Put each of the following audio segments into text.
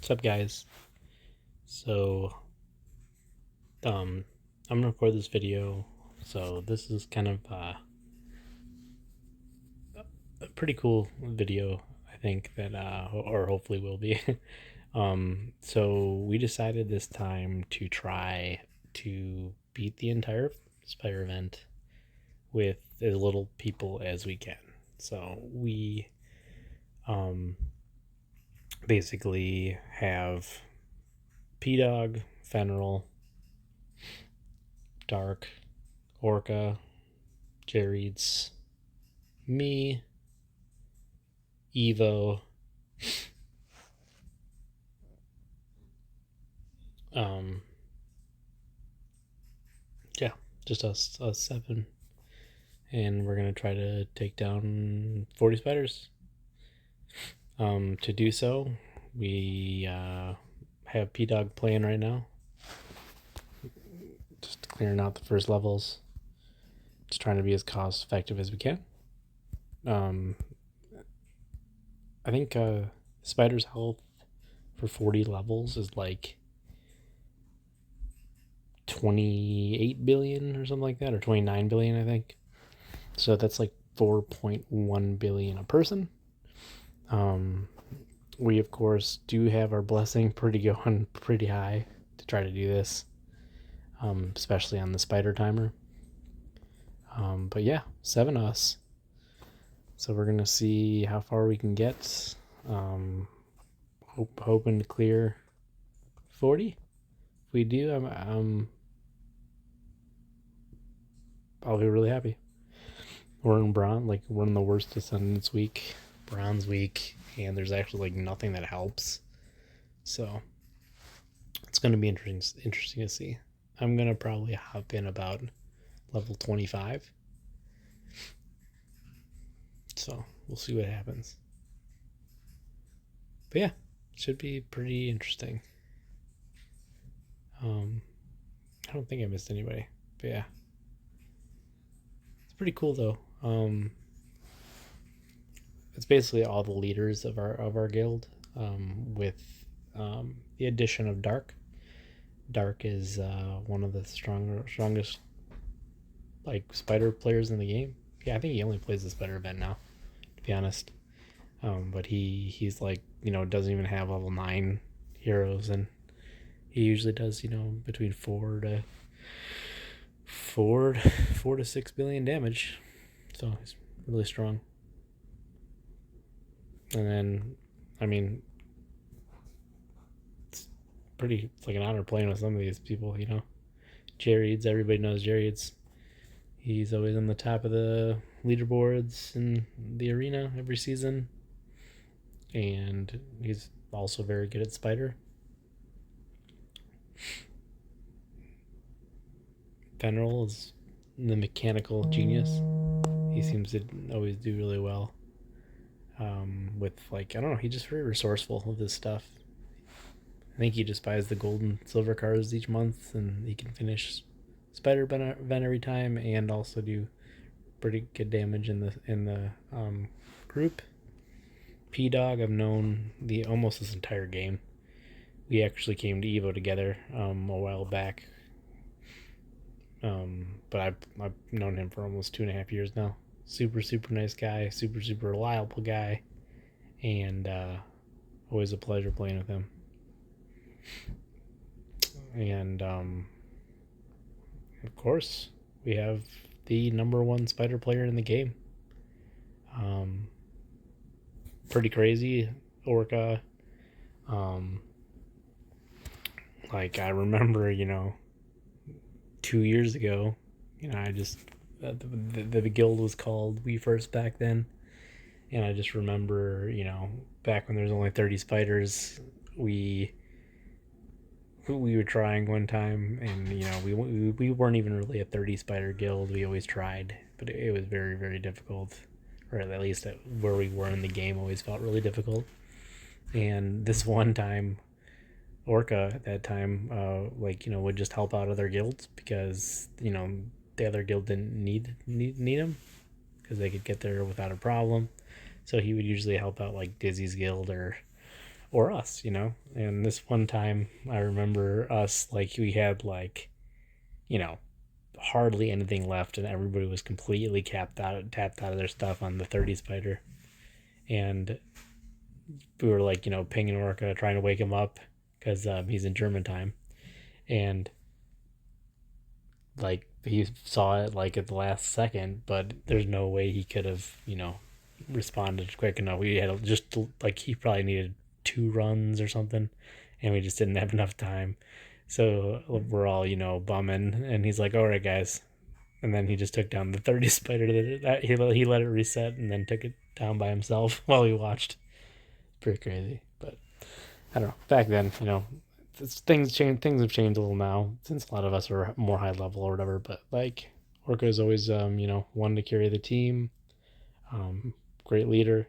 What's up, guys? So, I'm gonna record this video. So this is kind of a pretty cool video, I think that, or hopefully will be. So we decided this time to try to beat the entire spider event with as little people as we can. So we, basically have P-Dog, Fenrir, Dark, Orca, Jareeds, me, Evo, um, yeah, just us seven, and we're gonna try to take down 40 spiders. To do so, we have P Dog playing right now, just clearing out the first levels, just trying to be as cost effective as we can. I think Spider's health for 40 levels is like 28 billion or something like that, or 29 billion, I think. So that's like 4.1 billion a person. We of course do have our blessing going pretty high to try to do this, especially on the spider timer. But yeah, 7 us. So we're gonna see how far we can get. Hoping to clear 40. If we do, I'll be really happy. We're in we're in the worst Descendants week, Bronze week, and there's actually like nothing that helps. So it's going to be interesting to see. I'm going to probably hop in about level 25. So we'll see what happens. But yeah, should be pretty interesting. I don't think I missed anybody. But yeah. It's pretty cool though. It's basically all the leaders of our guild, with the addition of Dark. Dark is one of the strongest like spider players in the game. Yeah, I think he only plays the spider event now, to be honest. But he's like, doesn't even have level 9 heroes, and he usually does, between 4 to 6 billion damage. So he's really strong. And then, I mean, it's like an honor playing with some of these people, Jareeds, everybody knows Jareeds. He's always on the top of the leaderboards in the arena every season. And he's also very good at Spider. Fenrir is the mechanical genius. He seems to always do really well. With, like, I don't know, he's just very resourceful with his stuff. I think he just buys the gold and silver cards each month, and he can finish Spider event every time, and also do pretty good damage in the group. P Dog, I've known almost this entire game. We actually came to Evo together a while back, but I've known him for almost 2.5 years now. Super nice guy, super reliable guy, and always a pleasure playing with him. And of course, we have the number 1 spider player in the game. Pretty crazy, Orca. Like, I remember, 2 years ago, I just the guild was called We First back then, and I just remember, back when there was only 30 spiders, we were trying one time, and we weren't even really a 30 spider guild. We always tried, but it was very, very difficult, or at least where we were in the game always felt really difficult. And this one time, Orca at that time, would just help out other guilds because the other guild didn't need him because they could get there without a problem. So he would usually help out like Dizzy's guild or or us, And this one time, I remember us like we had like you know hardly anything left, and everybody was completely tapped out of their stuff on the 30 spider, and we were like pinging Orca, trying to wake him up because he's in German time, and like he saw it like at the last second, but there's no way he could have responded quick enough. We had just like he probably needed 2 runs or something, and we just didn't have enough time. So we're all bumming, and he's like, "All right, guys," and then he just took down the 30 spider. He let it reset and then took it down by himself while we watched. Pretty crazy, but I don't know. Back then, things change. Things have changed a little now since a lot of us are more high level or whatever. But like Orca is always one to carry the team. Great leader,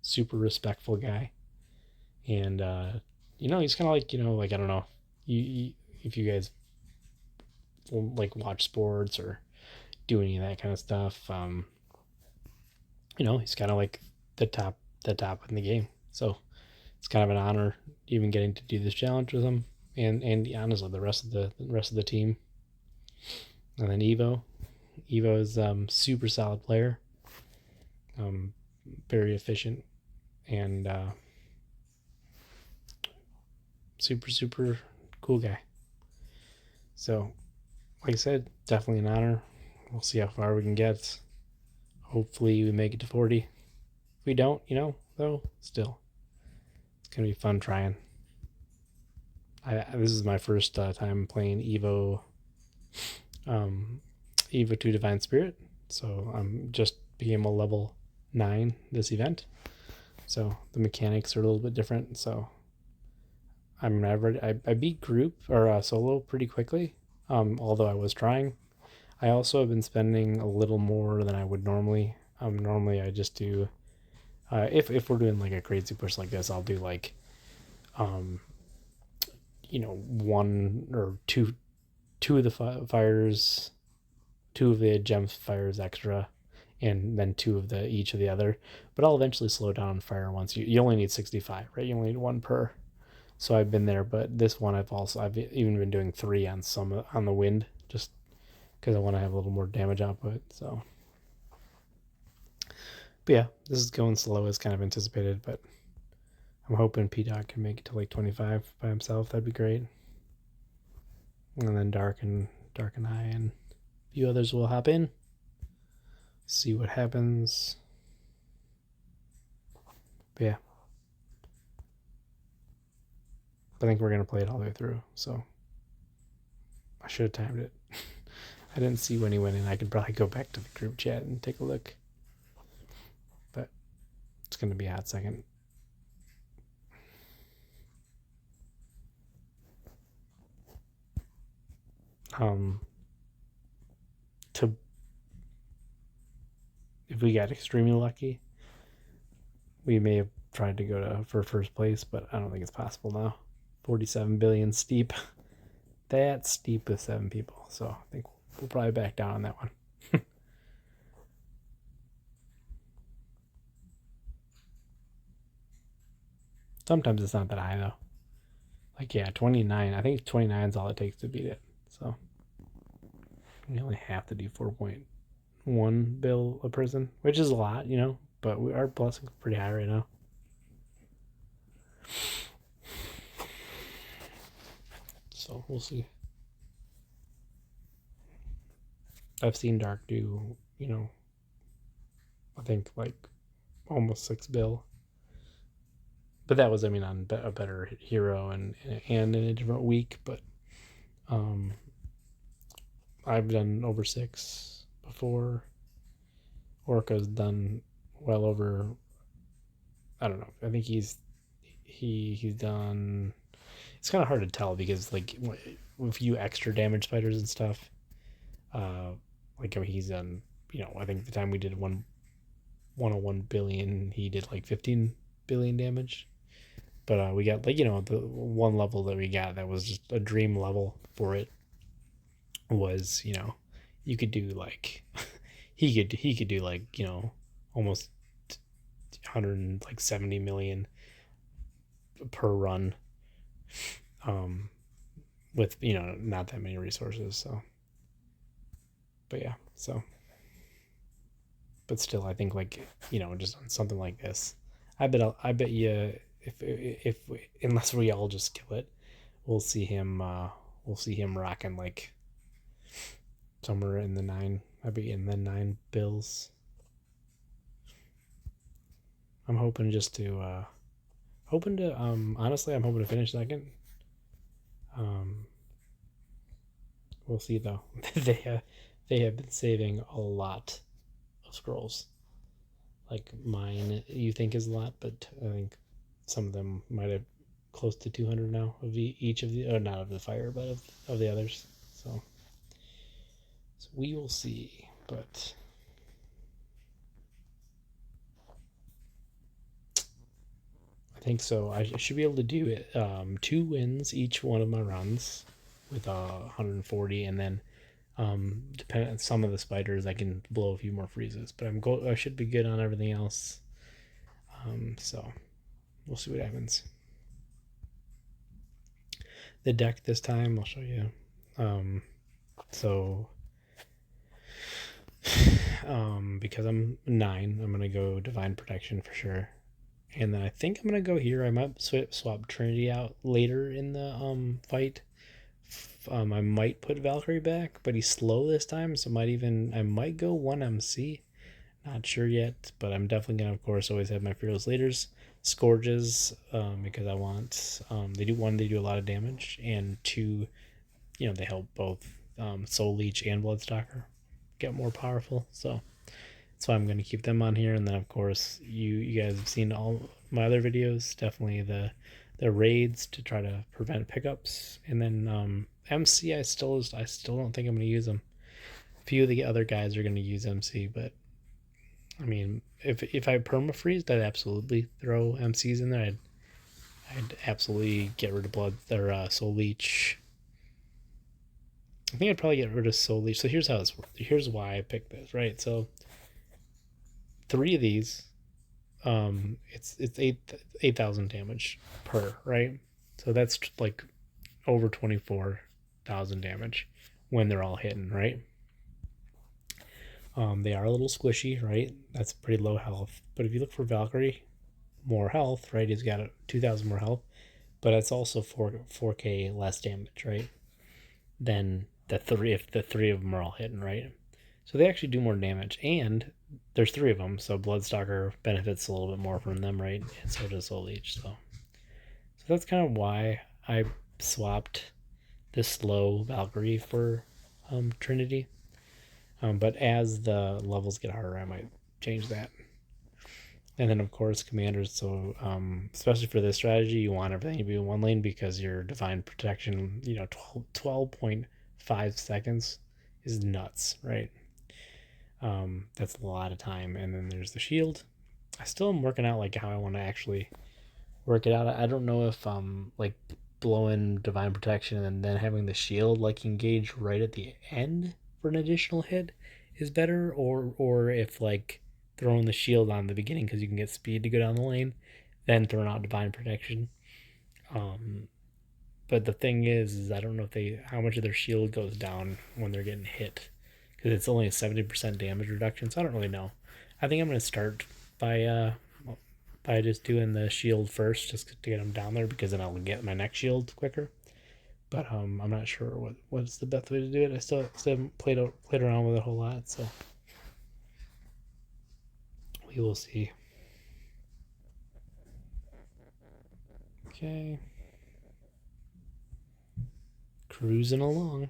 super respectful guy, and he's kind of like like I don't know, if you guys like watch sports or do any of that kind of stuff. He's kind of like the top in the game. So it's kind of an honor even getting to do this challenge with him, and honestly the rest of the team. And then Evo is super solid player, um, very efficient, and super cool guy. So, like I said, definitely an honor. We'll see how far we can get. Hopefully, we make it to 40. If we don't, though, still, it's gonna be fun trying. This is my first time playing um, Evo 2 Divine Spirit, so I'm just became a level 9 this event. So the mechanics are a little bit different. So I beat group or solo pretty quickly, although I was trying. I also have been spending a little more than I would normally. Normally I just do if we're doing like a crazy push like this, I'll do like um, one or two of the fires, two of the gem fires extra, and then two of each of the other. But I'll eventually slow down fire once. You only need 65, right? You only need one per. So I've been there, but this one I've even been doing 3 on some on the wind, just because I want to have a little more damage output. So, but yeah, this is going slow as kind of anticipated, but I'm hoping P Dog can make it to like 25 by himself. That'd be great. And then Dark and I and a few others will hop in, see what happens. But yeah, I think we're gonna play it all the way through. So I should have timed it. I didn't see when he went in. I could probably go back to the group chat and take a look. But it's going to be a hot second. To if we got extremely lucky, we may have tried to go for first place, but I don't think it's possible now. 47 billion steep. That's steep with 7 people. So I think we'll probably back down on that one. Sometimes it's not that high though. Like 29. I think 29 is all it takes to beat it. So we only have to do 4.1 bill a person, which is a lot, but our blessing's pretty high right now. So we'll see. I've seen Dark do, I think like almost 6 bill. But that was, on a better hero and in a different week. But I've done over 6 before. Orca's done well over. I don't know. I think he's done. It's kind of hard to tell because like with you extra damage spiders and stuff. He's done. I think the time we did 101 billion, he did like 15 billion damage. But we got the one level that we got that was just a dream level for it was you could do like he could do like almost 170 million per run, with not that many resources. So, but yeah, so but still, I think like just on something like this, I bet you unless we all just kill it, we'll see him rocking like somewhere in the nine. I bet in the 9 bills. I'm hoping just to honestly, I'm hoping to finish second. Um, we'll see though. They have been saving a lot of scrolls. Like mine, you think is a lot, but I think some of them might have close to 200 now of each of the, or not of the fire, but of the others. So we will see. But I think so. I should be able to do it. 2 wins each one of my runs with 140, and then depending on some of the spiders, I can blow a few more freezes. But I should be good on everything else. So we'll see what happens. The deck this time, I'll show you. So because I'm 9, I'm gonna go Divine Protection for sure, and then I think I'm gonna go here. I might swap Trinity out later in the fight. I might put Valkyrie back, but he's slow this time, so I might go 1 MC. Not sure yet, but I'm definitely gonna, of course, always have my Fearless Leaders, Scourges, because I want they do a lot of damage, and 2, they help both Soul Leech and Bloodstalker get more powerful. So that's why I'm going to keep them on here. And then of course you guys have seen all my other videos. Definitely the raids to try to prevent pickups. And then MC, I still don't think I'm going to use them. A few of the other guys are going to use MC, but I mean, if I permafreeze, I'd absolutely throw MCs in there. I'd absolutely get rid of Soul Leech. I think I'd probably get rid of Soul Leech. So here's why I picked this, right? So 3 of these, it's 8,000 damage per, right? So that's like over 24,000 damage when they're all hitting, right? They are a little squishy, right? That's pretty low health. But if you look for Valkyrie, more health, right? He's got 2,000 more health, but it's also 4K less damage, right? Than if the 3 of them are all hitting, right? So they actually do more damage, and there's 3 of them, so Bloodstalker benefits a little bit more from them, right? And so does Soul Leech. So that's kind of why I swapped this slow Valkyrie for Trinity. But as the levels get harder, I might change that. And then of course commanders. So especially for this strategy, you want everything to be in 1 lane because your divine protection, 12.5 seconds is nuts, right? That's a lot of time. And then there's the shield. I still am working out like how I want to actually work it out. I don't know if like blowing divine protection and then having the shield like engage right at the end for an additional hit is better, or if like throwing the shield on the beginning because you can get speed to go down the lane, then throwing out divine protection. But the thing is I don't know how much of their shield goes down when they're getting hit, because it's only a 70% damage reduction. So I don't really know. I think I'm gonna start by just doing the shield first, just to get them down there, because then I'll get my next shield quicker. But I'm not sure what's the best way to do it. I still haven't played around with it a whole lot, so we will see. Okay, cruising along.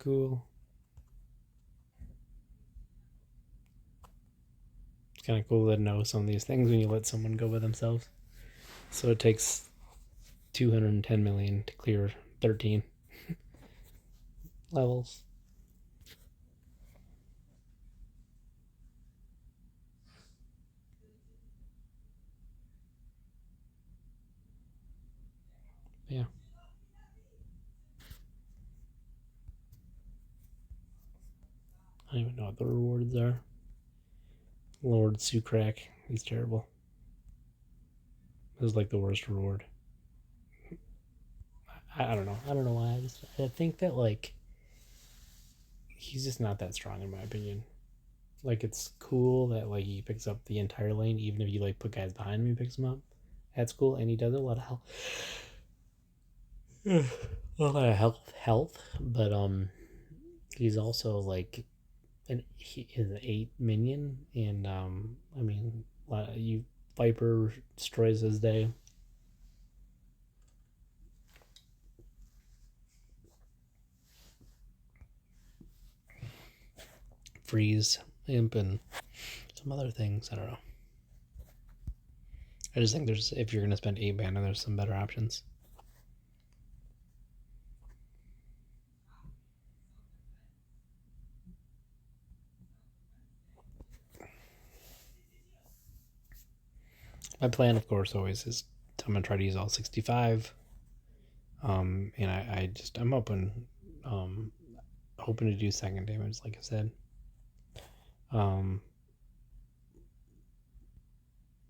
Cool. It's kind of cool to know some of these things when you let someone go by themselves. So it takes 210 million to clear 13 levels. Yeah. I don't even know what the rewards are. Lord Sukrak, he's terrible. This is like the worst reward. I don't know. I don't know why. I think that like he's just not that strong in my opinion. Like it's cool that like he picks up the entire lane, even if you like put guys behind him, he picks them up. That's cool, and he does a lot of health, a lot of health. But he's also like he is an 8 minion, and I mean, you Viper destroys his day. Freeze, imp, and some other things. I don't know. I just think there's if you're gonna spend 8 mana, there's some better options. My plan, of course, always is I'm gonna try to use all 65. And I'm um, hoping to do second damage, like I said. Um,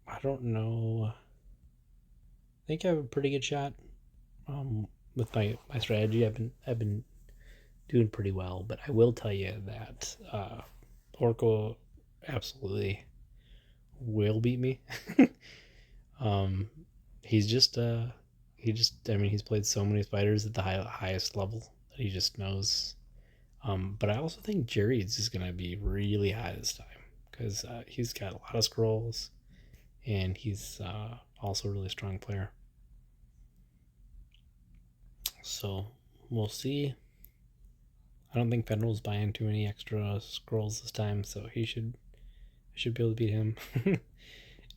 I don't know. I think I have a pretty good shot. With my strategy, I've been doing pretty well, but I will tell you that Orko absolutely will beat me. um, he's just I mean he's played so many spiders at the highest level that he just knows. But I also think Jerry's is gonna be really high this time because he's got a lot of scrolls and he's also a really strong player. So we'll see. I don't think Federal's buying too many extra scrolls this time, so should be able to beat him.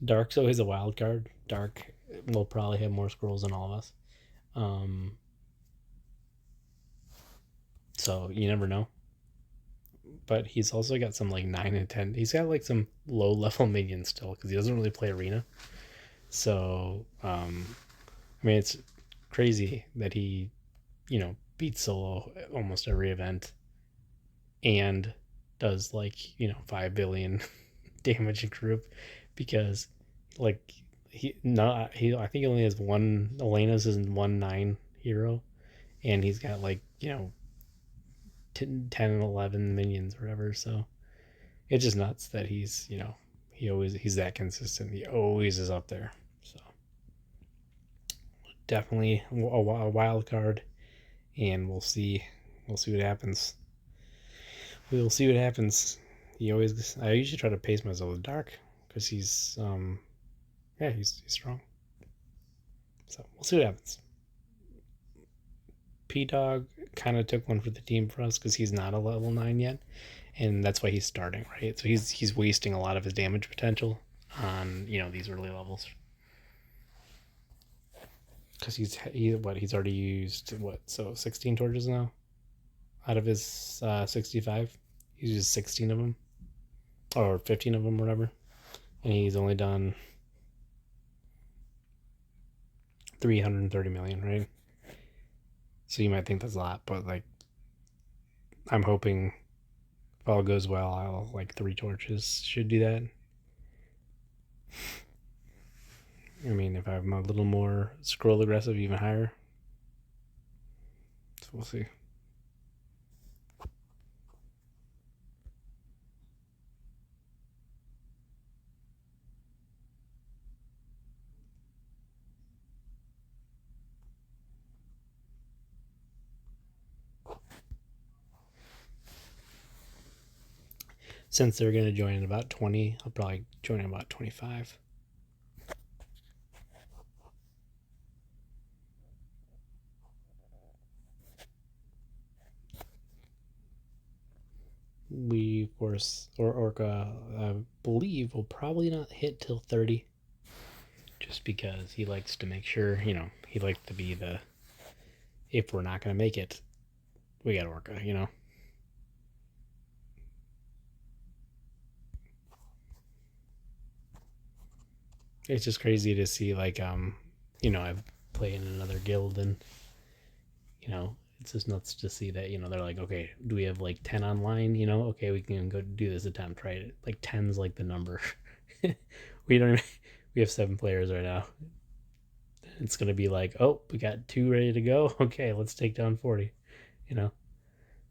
Dark's always a wild card. Dark will probably have more scrolls than all of us. Um, so you never know. But he's also got some like 9 and 10. He's got like some low level minions still because he doesn't really play arena. So I mean it's crazy that he beats solo almost every event and does like 5 billion damage in group because like he I think he only has one Elena's is 1/9 hero and he's got like 10 and 11 minions or whatever, so it's just nuts that he's that consistent. He always is up there, so definitely a wild card, and we'll see what happens. We'll see what happens. I usually try to pace myself with Dark because he's strong. So we'll see what happens. P Dog kind of took one for the team for us because he's not a level 9 yet, and that's why he's starting, right? So he's wasting a lot of his damage potential on these early levels because he's already used 16 torches now out of his 65. He's used 16 of them or 15 of them, whatever, and he's only done 330 million, right? So you might think that's a lot, but like I'm hoping if all goes well, I'll like 3 torches should do that. I mean, if I'm a little more scroll aggressive, even higher. So we'll see. Since they're going to join in about 20, I'll probably join in about 25. We, of course, or Orca, I believe, will probably not hit till 30. Just because he likes to make sure, he likes to be if we're not going to make it, we got Orca. It's just crazy to see, like, play in another guild, and it's just nuts to see that they're like, okay, do we have like 10 online? Okay, we can go do this attempt, right? Like 10's like the number. we don't even, we have 7 players right now. It's gonna be like, oh, we got 2 ready to go. Okay, let's take down 40. You know,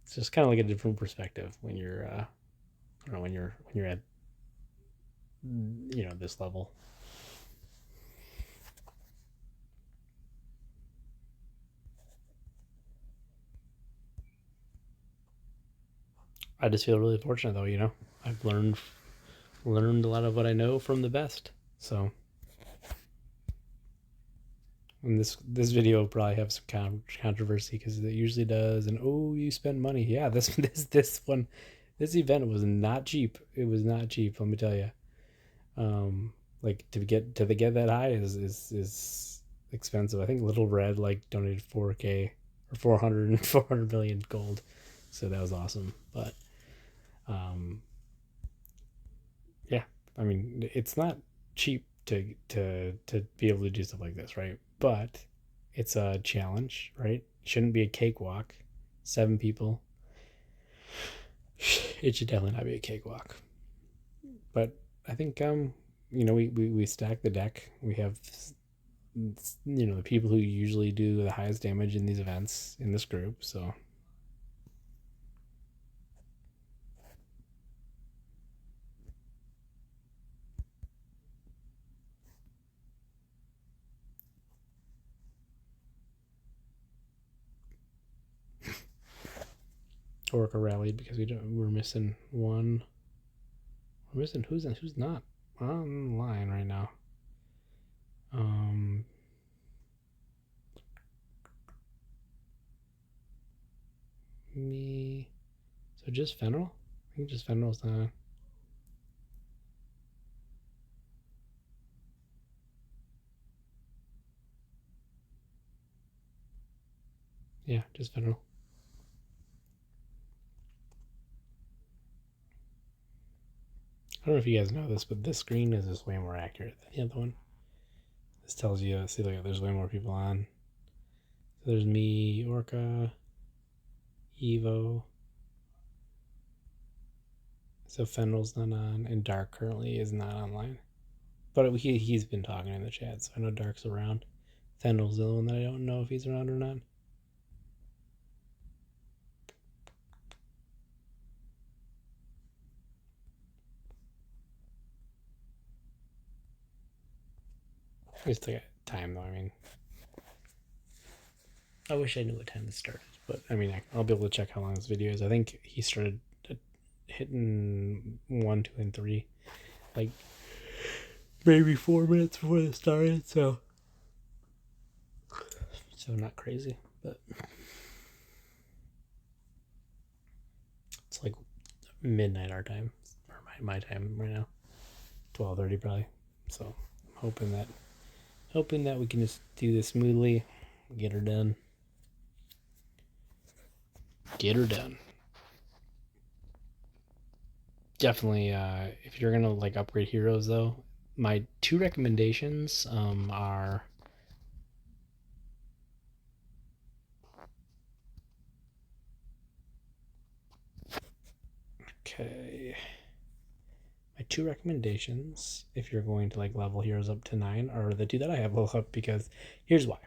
it's just kind of like a different perspective when you're, I don't know, when you're at this level. I just feel really fortunate though. I've learned a lot of what I know from the best. So, and this video will probably have some controversy because it usually does. And oh, you spend money. Yeah, this event was not cheap. It was not cheap. Let me tell you. Like to get that high is expensive. I think Little Red like donated 4K or 400 million gold, so that was awesome. But um, yeah, I mean it's not cheap to be able to do stuff like this, right? But it's a challenge, right? Shouldn't be a cakewalk. 7 people. It should definitely not be a cakewalk. But I think we stack the deck. We have the people who usually do the highest damage in these events in this group. So Orca rallied because we're missing one. We're missing who's not on the line right now. Um, me. So just Fenril. I think just Fenril's not. Yeah, just Fenril. I don't know if you guys know this, but this screen is just way more accurate than the other one. This tells you, see, like, there's way more people on. So there's me, Orca, Evo. So Fenril's not on, and Dark currently is not online. But he's been talking in the chat, so I know Dark's around. Fenril's the one that I don't know if he's around or not. We still got time though. I mean, I wish I knew what time this started, but I mean, I'll be able to check how long this video is. I think he started hitting 1, 2, and 3, like maybe 4 minutes before it started. So not crazy, but it's like midnight our time, or my time right now, 12:30 probably. So I'm hoping that we can just do this smoothly, get her done. Definitely, if you're gonna like upgrade heroes though, my 2 recommendations are okay. My 2 recommendations, if you're going to like level heroes up to 9, are the 2 that I have level up, because here's why.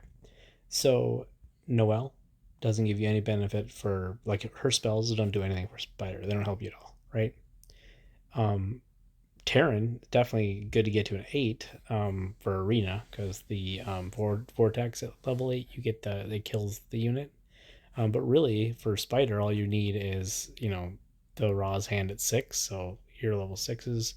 So Noelle doesn't give you any benefit for, like, her spells don't do anything for Spider. They don't help you at all, right? Terran, definitely good to get to an 8 for Arena, because the Vortex at level 8, you get it kills the unit. But really, for Spider, all you need is, the Raw's Hand at 6, so your level 6s.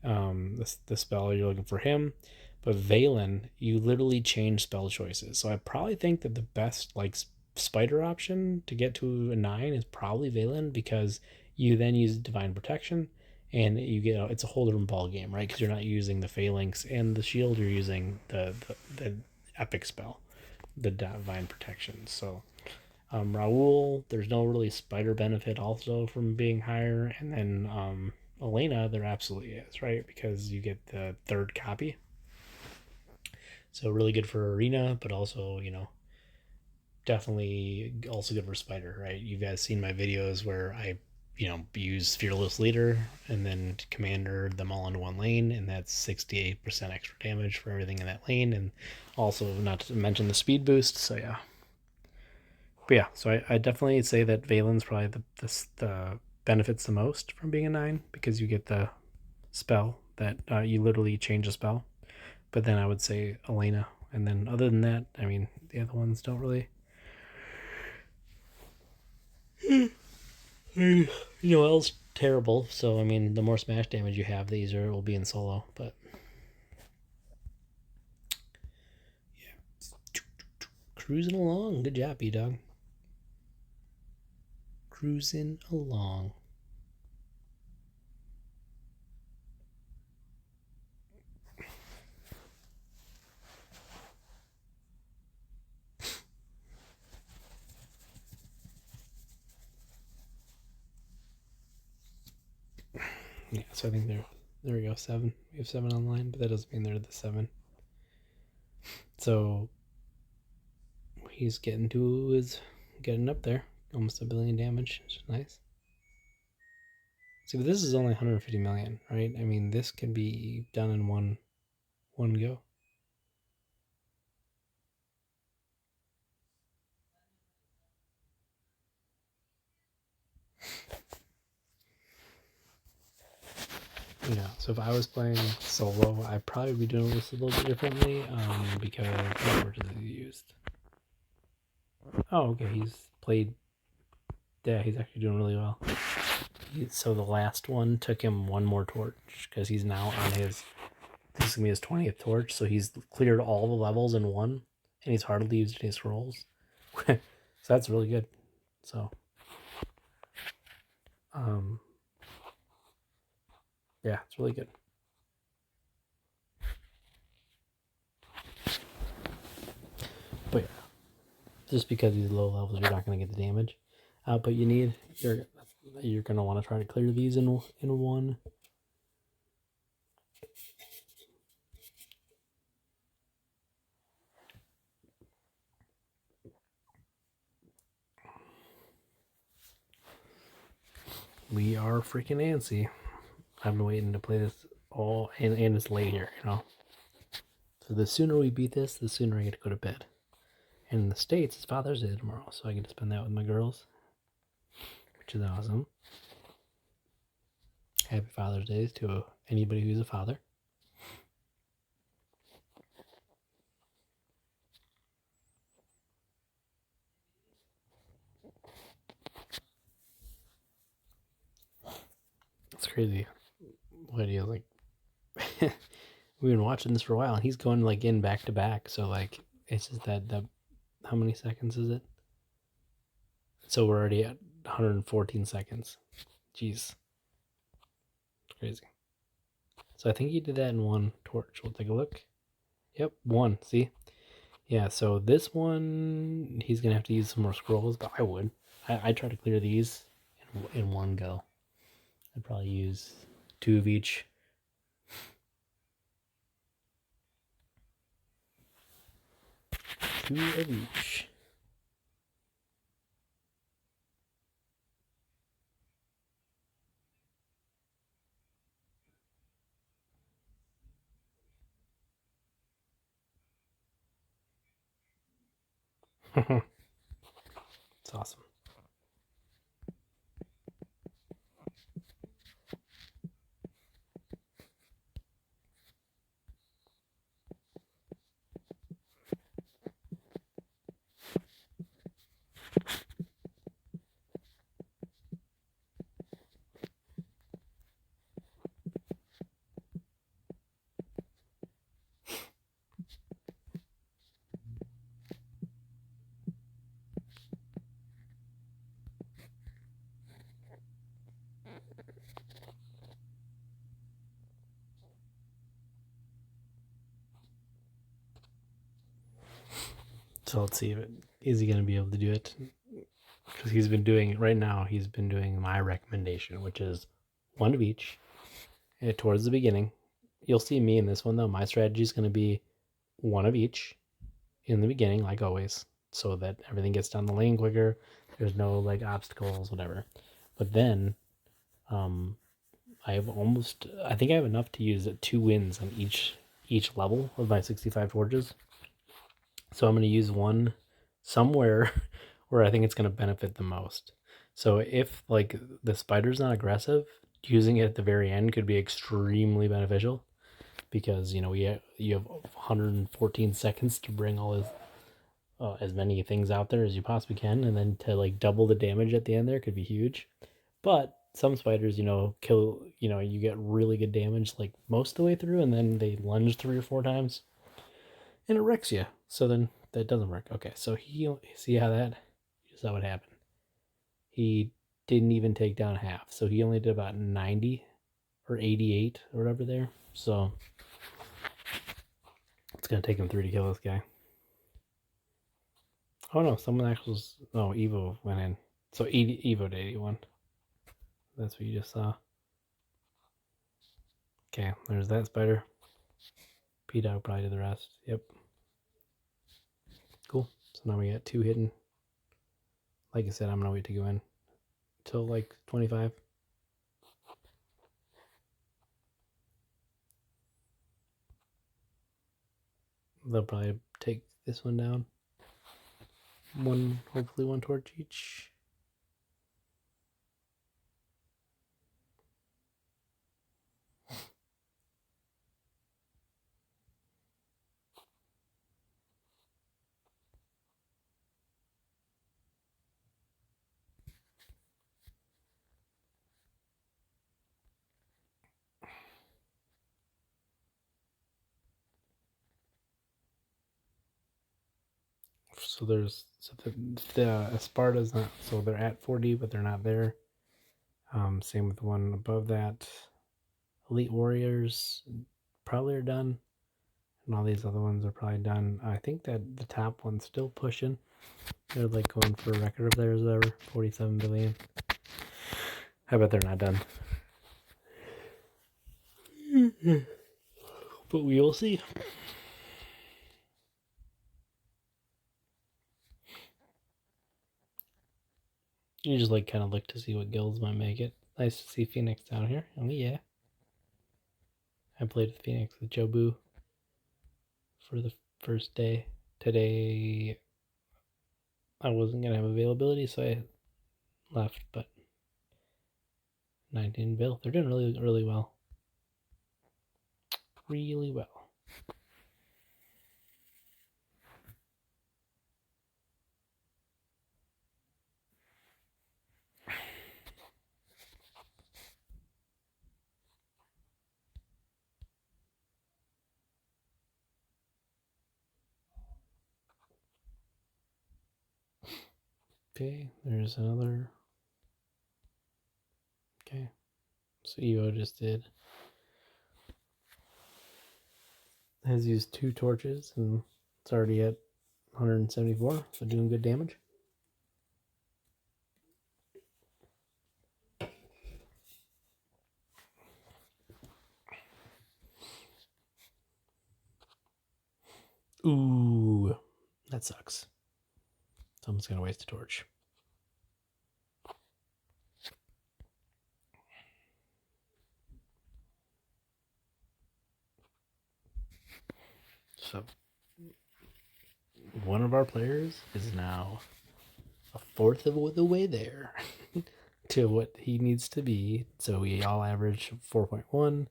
The spell you're looking for him. But Valen, you literally change spell choices. So I probably think that the best, like, Spider option to get to a 9 is probably Valen, because you then use Divine Protection, and it's a whole different ball game, right? Because you're not using the Phalanx and the shield, you're using the epic spell, the Divine Protection. So Raul, there's no really Spider benefit also from being higher, and then Elena, there absolutely is, right? Because you get the 3rd copy. So really good for arena, but also, definitely also good for spider, right? You guys seen my videos where I, use fearless leader and then commander them all into one lane, and that's 68% extra damage for everything in that lane, and also not to mention the speed boost. So yeah, but yeah, so I definitely say that Valen's probably the benefits the most from being a 9 because you get the spell that you literally change a spell. But then I would say Elena, and then other than that, I mean the other ones don't really. Else terrible. So I mean, the more smash damage you have, the easier it will be in solo. But yeah, cruising along. Good job, B-Dog. Cruising along. Yeah, so I think there we go, 7. We have 7 online, but that doesn't mean they're the 7. So he's getting up there, almost 1 billion damage, which is nice. See, but this is only 150 million, right? I mean, this can be done in one go. Yeah, so if I was playing solo, I'd probably be doing this a little bit differently, because what word is he used? Oh, okay, he's played. Yeah, he's actually doing really well. So the last one took him one more torch because he's now on his. This is gonna be his 20th torch, so he's cleared all the levels in one, and he's hardly used any scrolls. So that's really good. So, um, yeah, it's really good. But yeah, just because he's low levels, you're not gonna get the damage. But you're gonna want to try to clear these in one. We are freaking antsy. I've been waiting to play this all, and it's late here, So the sooner we beat this, the sooner I get to go to bed. And in the States, it's Father's Day tomorrow, so I get to spend that with my girls, which is awesome. Happy Father's Day to anybody who's a father. It's crazy. What he like. We've been watching this for a while, and he's going like in back to back. So like, it's just that. How many seconds is it? So we're already at 114 seconds. Jeez, crazy. So I think he did that in one torch. We'll take a look. Yep, one. See? Yeah, so this one, he's going to have to use some more scrolls, but I would. I'd try to clear these in one go. I'd probably use 2 of each. 2 of each. It's awesome. So let's see if is he going to be able to do it? Because he's been doing right now. He's been doing my recommendation, which is 1 of each towards the beginning. You'll see me in this one though. My strategy is going to be one of each in the beginning, like always, so that everything gets down the lane quicker. There's no like obstacles, whatever. But then, um, I think I have enough to use 2 wins on each level of my 65 torches. So I'm going to use one somewhere where I think it's going to benefit the most. So if like the spider's not aggressive, using it at the very end could be extremely beneficial because you have 114 seconds to bring all as many things out there as you possibly can, and then to like double the damage at the end there could be huge. But some spiders, kill, you get really good damage like most of the way through, and then they lunge 3 or 4 times, and it wrecks you. So then that doesn't work. Okay, so he see how that what happened. He didn't even take down half, so he only did about 90 or 88 or whatever there. So it's gonna take him 3 to kill this guy. Oh no, someone actually was, no, Evo went in. So Evo to 81. That's what you just saw. Okay, there's that spider. P-Dog probably did the rest. Yep. Cool. So now we got 2 hidden. Like I said, I'm gonna wait to go in till like 25. They'll probably take this one down. Hopefully one torch each. So there's the Sparta's not, so they're at 40, but they're not there. Same with the one above that. Elite Warriors probably are done, and all these other ones are probably done. I think that the top one's still pushing. They're like going for a record of theirs ever, 47 billion. I bet they're not done. But we will see. You just like kind of look to see what guilds might make it. Nice to see Phoenix down here. Oh yeah. I played with Phoenix with Jobu for the first day. Today I wasn't gonna have availability, so I left, but 19 bill. They're doing really, really well. Really well. Okay, there's another. Okay, so Evo just did. Has used 2 torches and it's already at 174, so doing good damage. Ooh, that sucks. Someone's gonna waste a torch. So one of our players is now a fourth of the way there to what he needs to be. So we all average 4.1.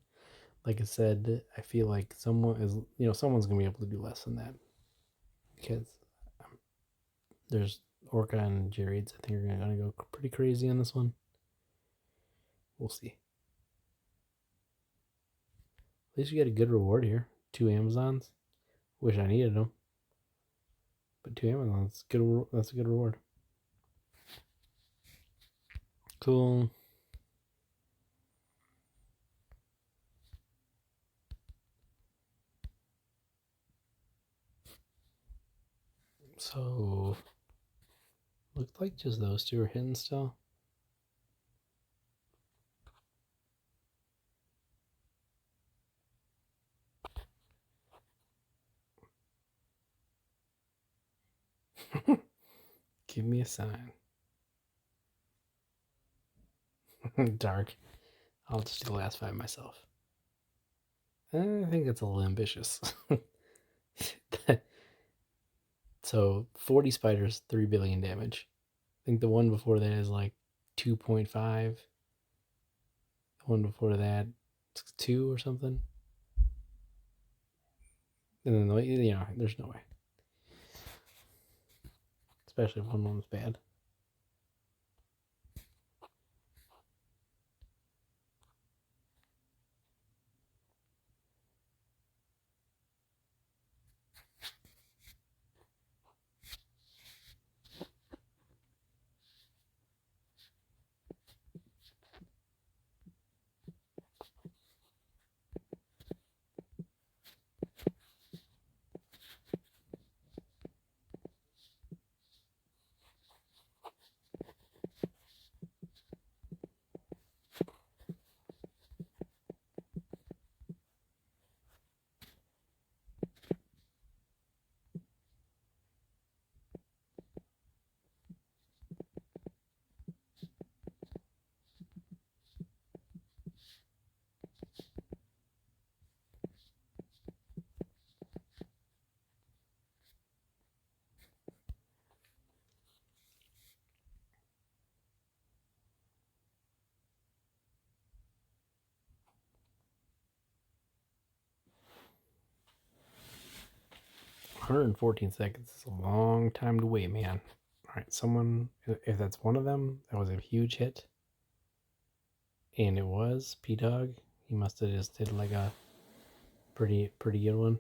Like I said, I feel like someone's gonna be able to do less than that because there's Orca and Jared's. I think are gonna go pretty crazy on this one. We'll see. At least we get a good reward here. 2 Amazons. Wish I needed them, but 2 Amazons. Good. That's a good reward. Cool. So, looked like just those 2 are hidden still. Give me a sign. Dark. I'll just do the last 5 myself. I think that's a little ambitious. So 40 spiders, 3 billion damage. I think the one before that is like 2.5. The one before that, 2 or something. And then, there's no way. Especially if one one's bad. Hundred and 14 seconds is a long time to wait, man. Alright, someone, if that's one of them, that was a huge hit. And it was P-Dog. He must have just did like a pretty good one.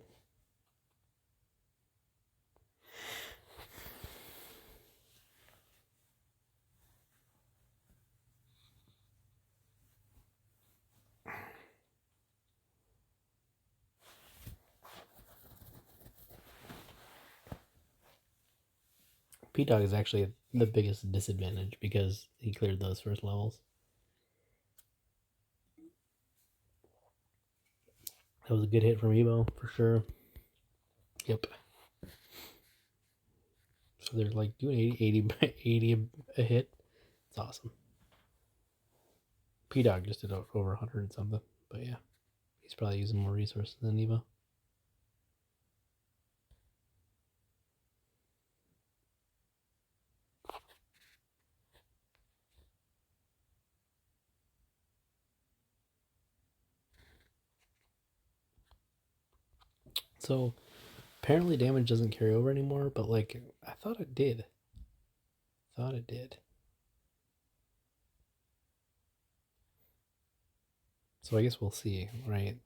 P-Dog is actually the biggest disadvantage because he cleared those first levels. That was a good hit from Evo, for sure. Yep. So they're like doing 80 a hit. It's awesome. P-Dog just did over 100 and something. But yeah, he's probably using more resources than Evo. So apparently damage doesn't carry over anymore, but like I thought it did. So I guess we'll see, right?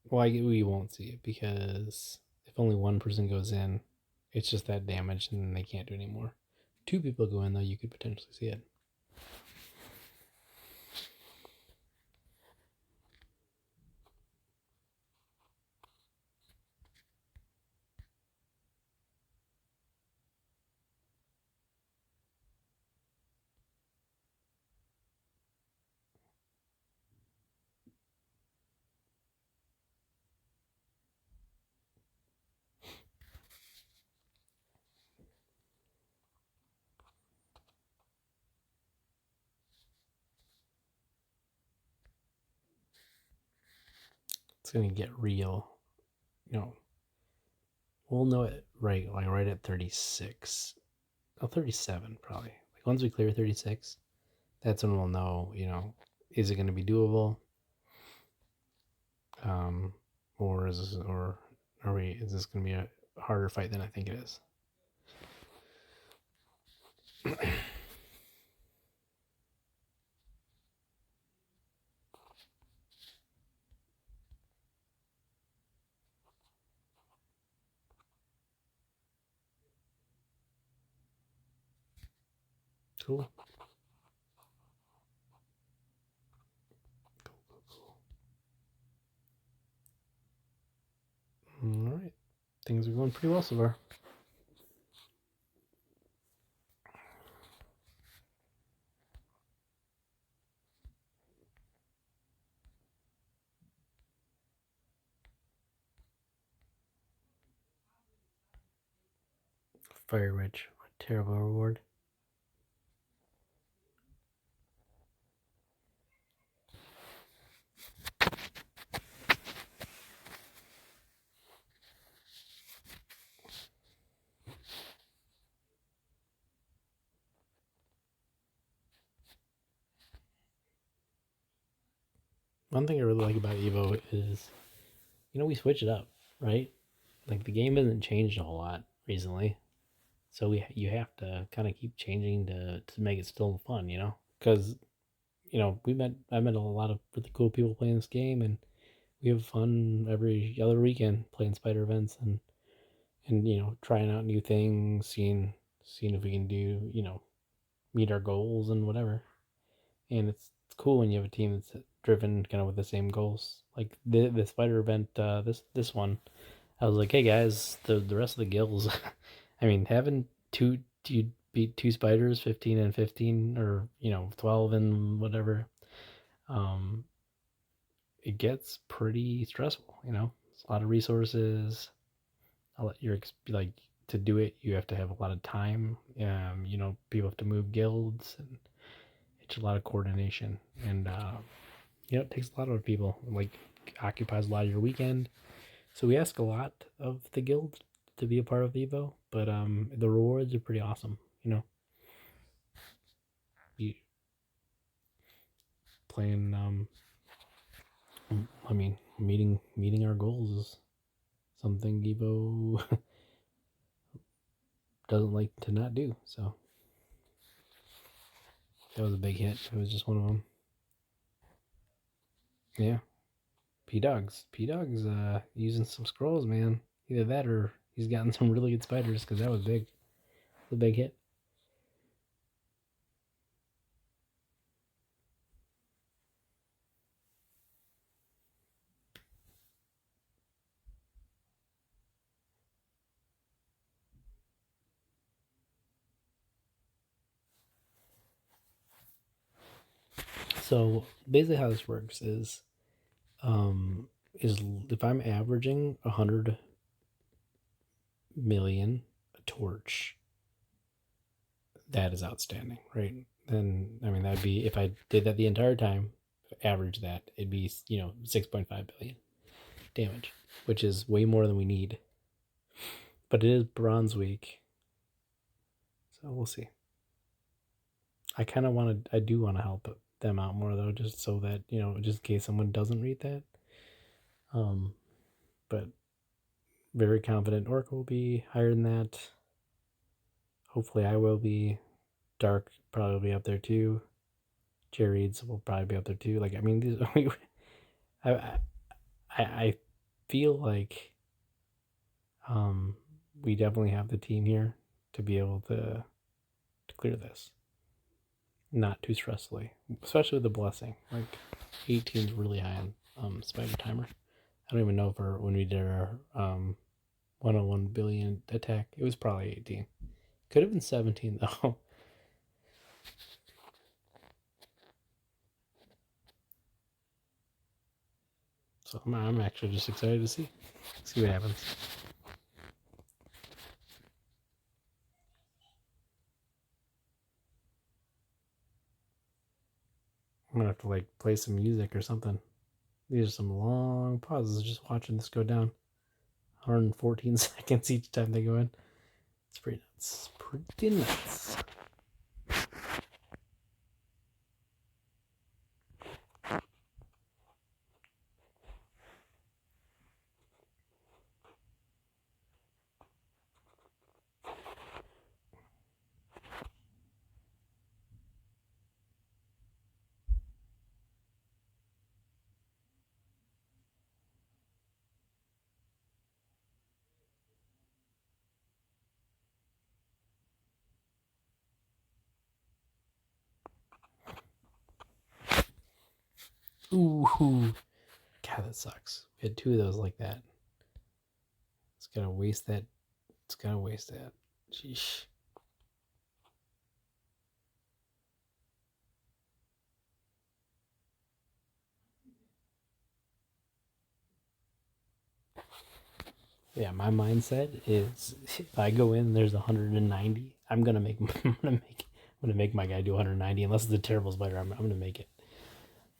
Well, we won't see it because if only one person goes in, it's just that damage and then they can't do anymore. 2 people go in though, you could potentially see it. It's gonna get real. We'll know it right at 36. Oh, 37 probably. Like once we clear 36, that's when we'll know, is it gonna be doable? Or is this gonna be a harder fight than I think it is? Cool. All right. Things are going pretty well so far. Fire Witch. What a terrible reward. One thing I really like about Evo is, we switch it up, right? Like the game hasn't changed a whole lot recently, so you have to kind of keep changing to make it still fun, Because I met a lot of really cool people playing this game, and we have fun every other weekend playing spider events and trying out new things, seeing if we can do meet our goals and whatever. And it's cool when you have a team that's driven kind of with the same goals. Like the spider event, this one, I was like, hey guys, the rest of the guilds, I mean, having you beat two spiders, 15 and 15, or 12 and whatever, um, it gets pretty stressful. It's a lot of resources. You're like to do it, you have to have a lot of time. People have to move guilds, and it's a lot of coordination, and it takes a lot of people. Like occupies a lot of your weekend. So we ask a lot of the guild to be a part of Evo, but the rewards are pretty awesome. You playing I mean, meeting our goals is something Evo doesn't like to not do. So that was a big hit. It was just one of them. Yeah, P Dog's using some scrolls, man. Either that or he's gotten some really good spiders because that was big. The big hit. So basically, how this works is if I'm averaging 100 million a torch, that is outstanding, right? Then I mean that'd be if I did that the entire time, average that, it'd be 6.5 billion damage, which is way more than we need. But it is Bronze Week, so we'll see. I do want to help them out more though, just so that just in case someone doesn't read that. Um, but very confident Orc will be higher than that. Hopefully, I will be. Dark probably be up there too. Jared's will probably be up there too. Like I mean, these, I, I feel like um, we definitely have the team here to be able to clear this, not too stressfully, especially with the blessing. Like 18 is really high on spider timer. I don't even know if when we did our 101 billion attack, it was probably 18. Could have been 17 though. So I'm actually just excited to see what happens. I'm gonna have to like play some music or something. These are some long pauses just watching this go down. 114 seconds each time they go in. It's pretty nuts. Pretty nuts. Ooh. God, that sucks. We had two of those like that. It's gotta waste that. It's gotta waste that. Sheesh. yeah, my mindset is if I go in, there's 190. I'm gonna make. I'm gonna make my guy do 190 unless it's a terrible spider. I'm gonna make it.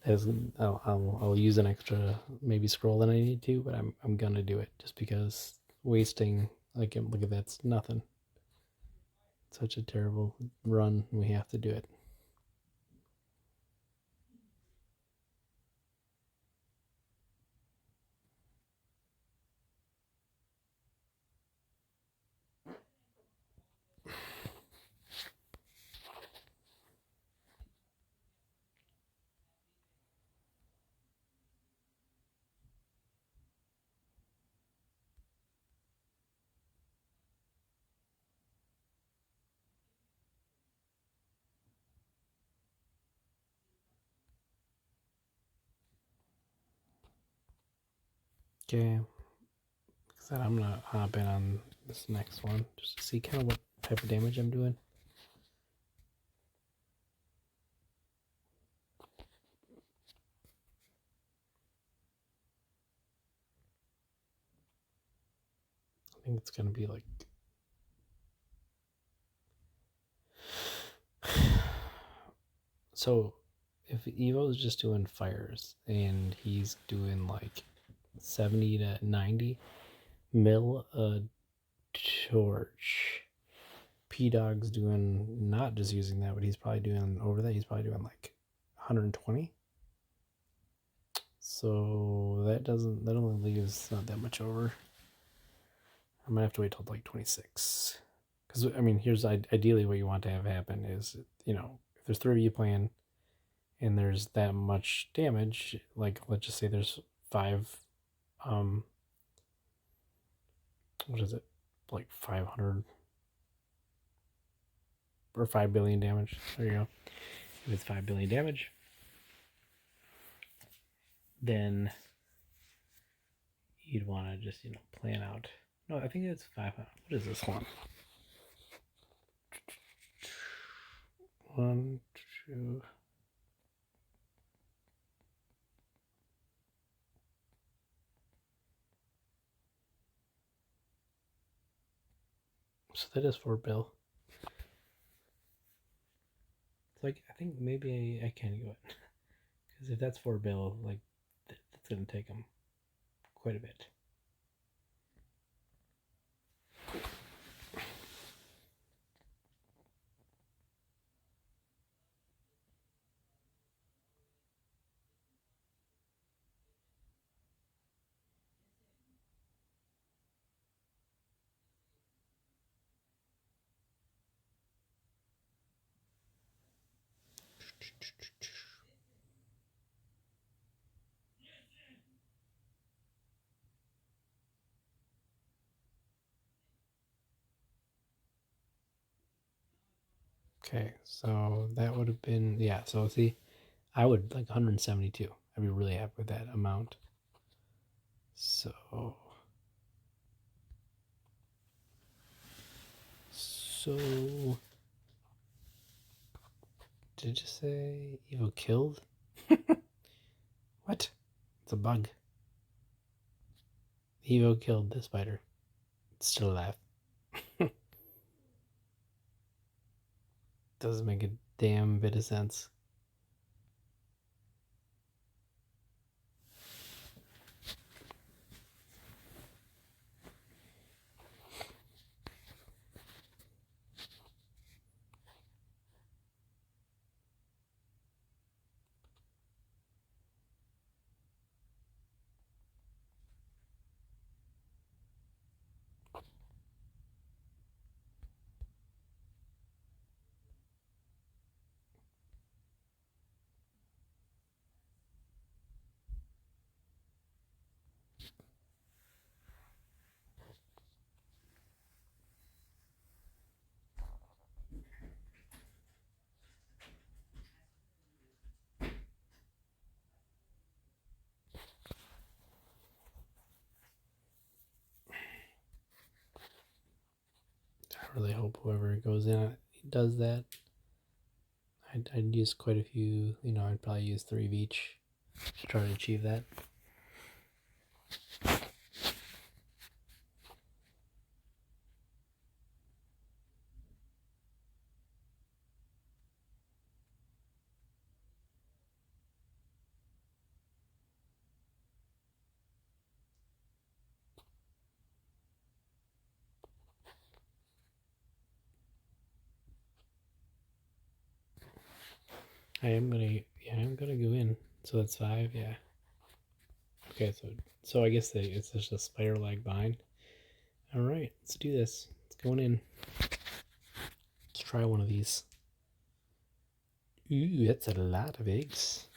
As I'll use an extra maybe scroll than I need to, but I'm gonna do it just because wasting like look at that's nothing. Such a terrible run. We have to do it. Okay, so I'm gonna hop in on this next one just to see kind of what type of damage I'm doing. I think it's gonna be like so. If Evo's just doing fires and he's doing like 70 to 90 mil a torch, P Dog's doing not just using that, but he's probably doing over that. He's probably doing like 120. So that only leaves not that much over. I might have to wait till like 26. Because I mean, here's ideally what you want to have happen is, if there's 3 of you playing and there's that much damage, like let's just say there's 5, what is it, like 500 or 5 billion damage. There you go. If it's 5 billion damage, then you'd want to just plan out. No, I think it's 500. What is this one? 1, 2. So that is 4 bill. It's like I think maybe I can go it because if that's 4 bill, like that's gonna take them quite a bit. Okay, so that would have been, yeah. So see, I would like 172. I'd be really happy with that amount. So did it just say Evo killed? What? It's a bug. Evo killed the spider. It's still alive. Doesn't make a damn bit of sense. I really hope whoever goes in does that. I'd use quite a few, I'd probably use 3 of each to try to achieve that. I'm gonna go in. So that's 5, yeah. Okay, so I guess it's just a spider lag behind. All right, let's do this. It's going in. Let's try one of these. Ooh, that's a lot of eggs.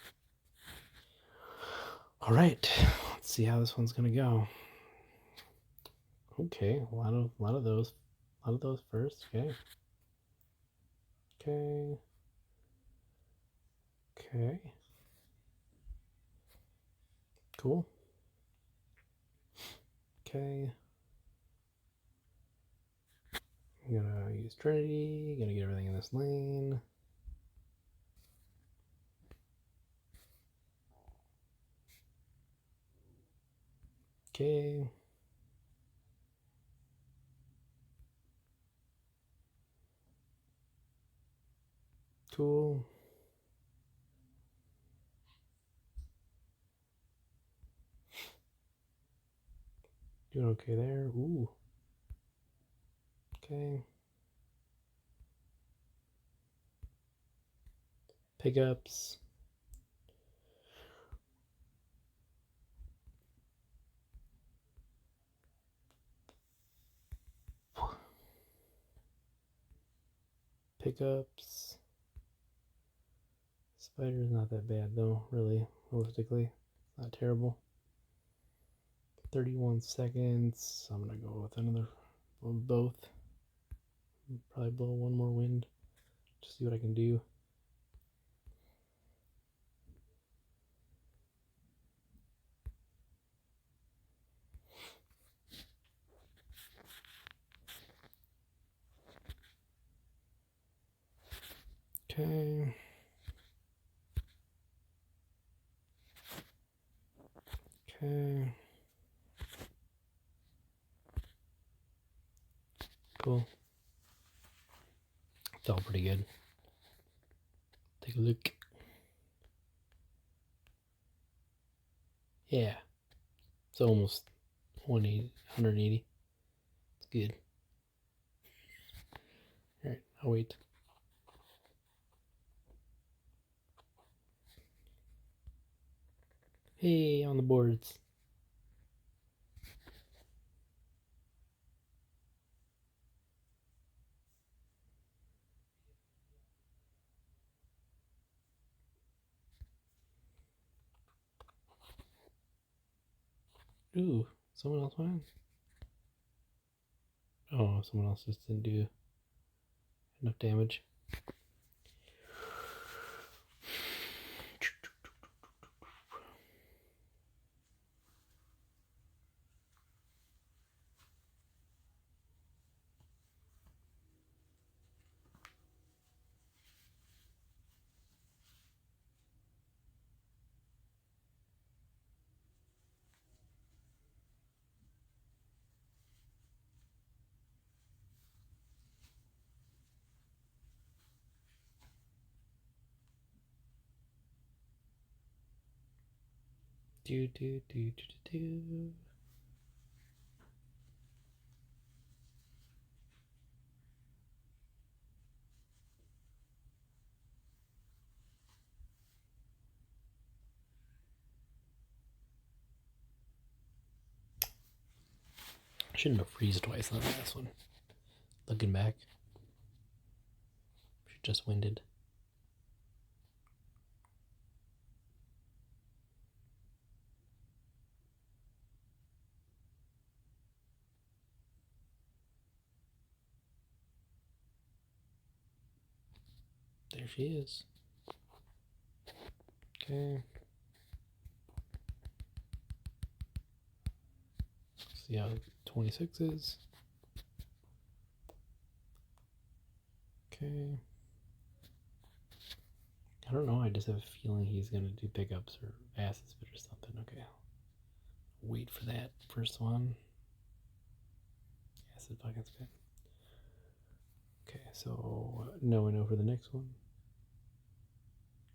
All right, let's see how this one's gonna go. Okay, a lot of those first. Okay. Okay. Okay. Cool. Okay. I'm gonna use Trinity. Gonna get everything in this lane. Okay. Cool. Doing okay there. Ooh. Okay. Pickups. Pickups. Spider's not that bad though, really, realistically. Not terrible. 31 seconds. I'm gonna go with another both. Probably blow one more wind. Just see what I can do. Okay. Okay. Cool. It's all pretty good. Take a look. Yeah. It's almost 180. It's good. Alright, I'll wait. Hey, on the boards. Ooh, someone else went. Oh, someone else just didn't do enough damage. Do. I shouldn't have freeze twice on the last one. Looking back. Should just winded. There she is. Okay. See how 26 is. Okay. I don't know. I just have a feeling he's going to do pickups or acid spit or something. Okay. Wait for that first one. Acid fucking spit. Okay, so now we know for the next one.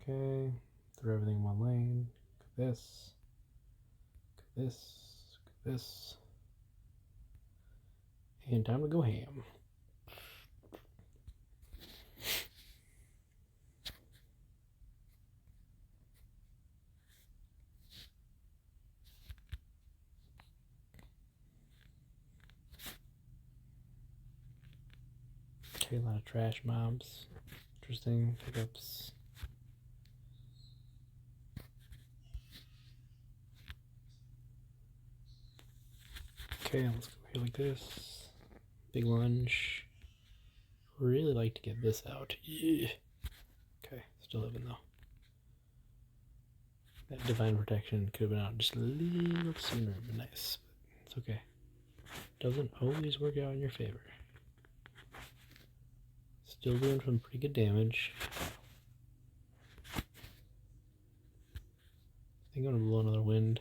Okay. Throw everything in one lane. Got this. Got this. Got this. And time to go ham. Okay, a lot of trash mobs. Interesting pickups. Okay, let's go here like this. Big lunge. Really like to get this out. Yeah. Okay, still living though. That divine protection could have been out just a little sooner, but nice. But it's okay. Doesn't always work out in your favor. Still doing some pretty good damage. I think I'm gonna blow another wind.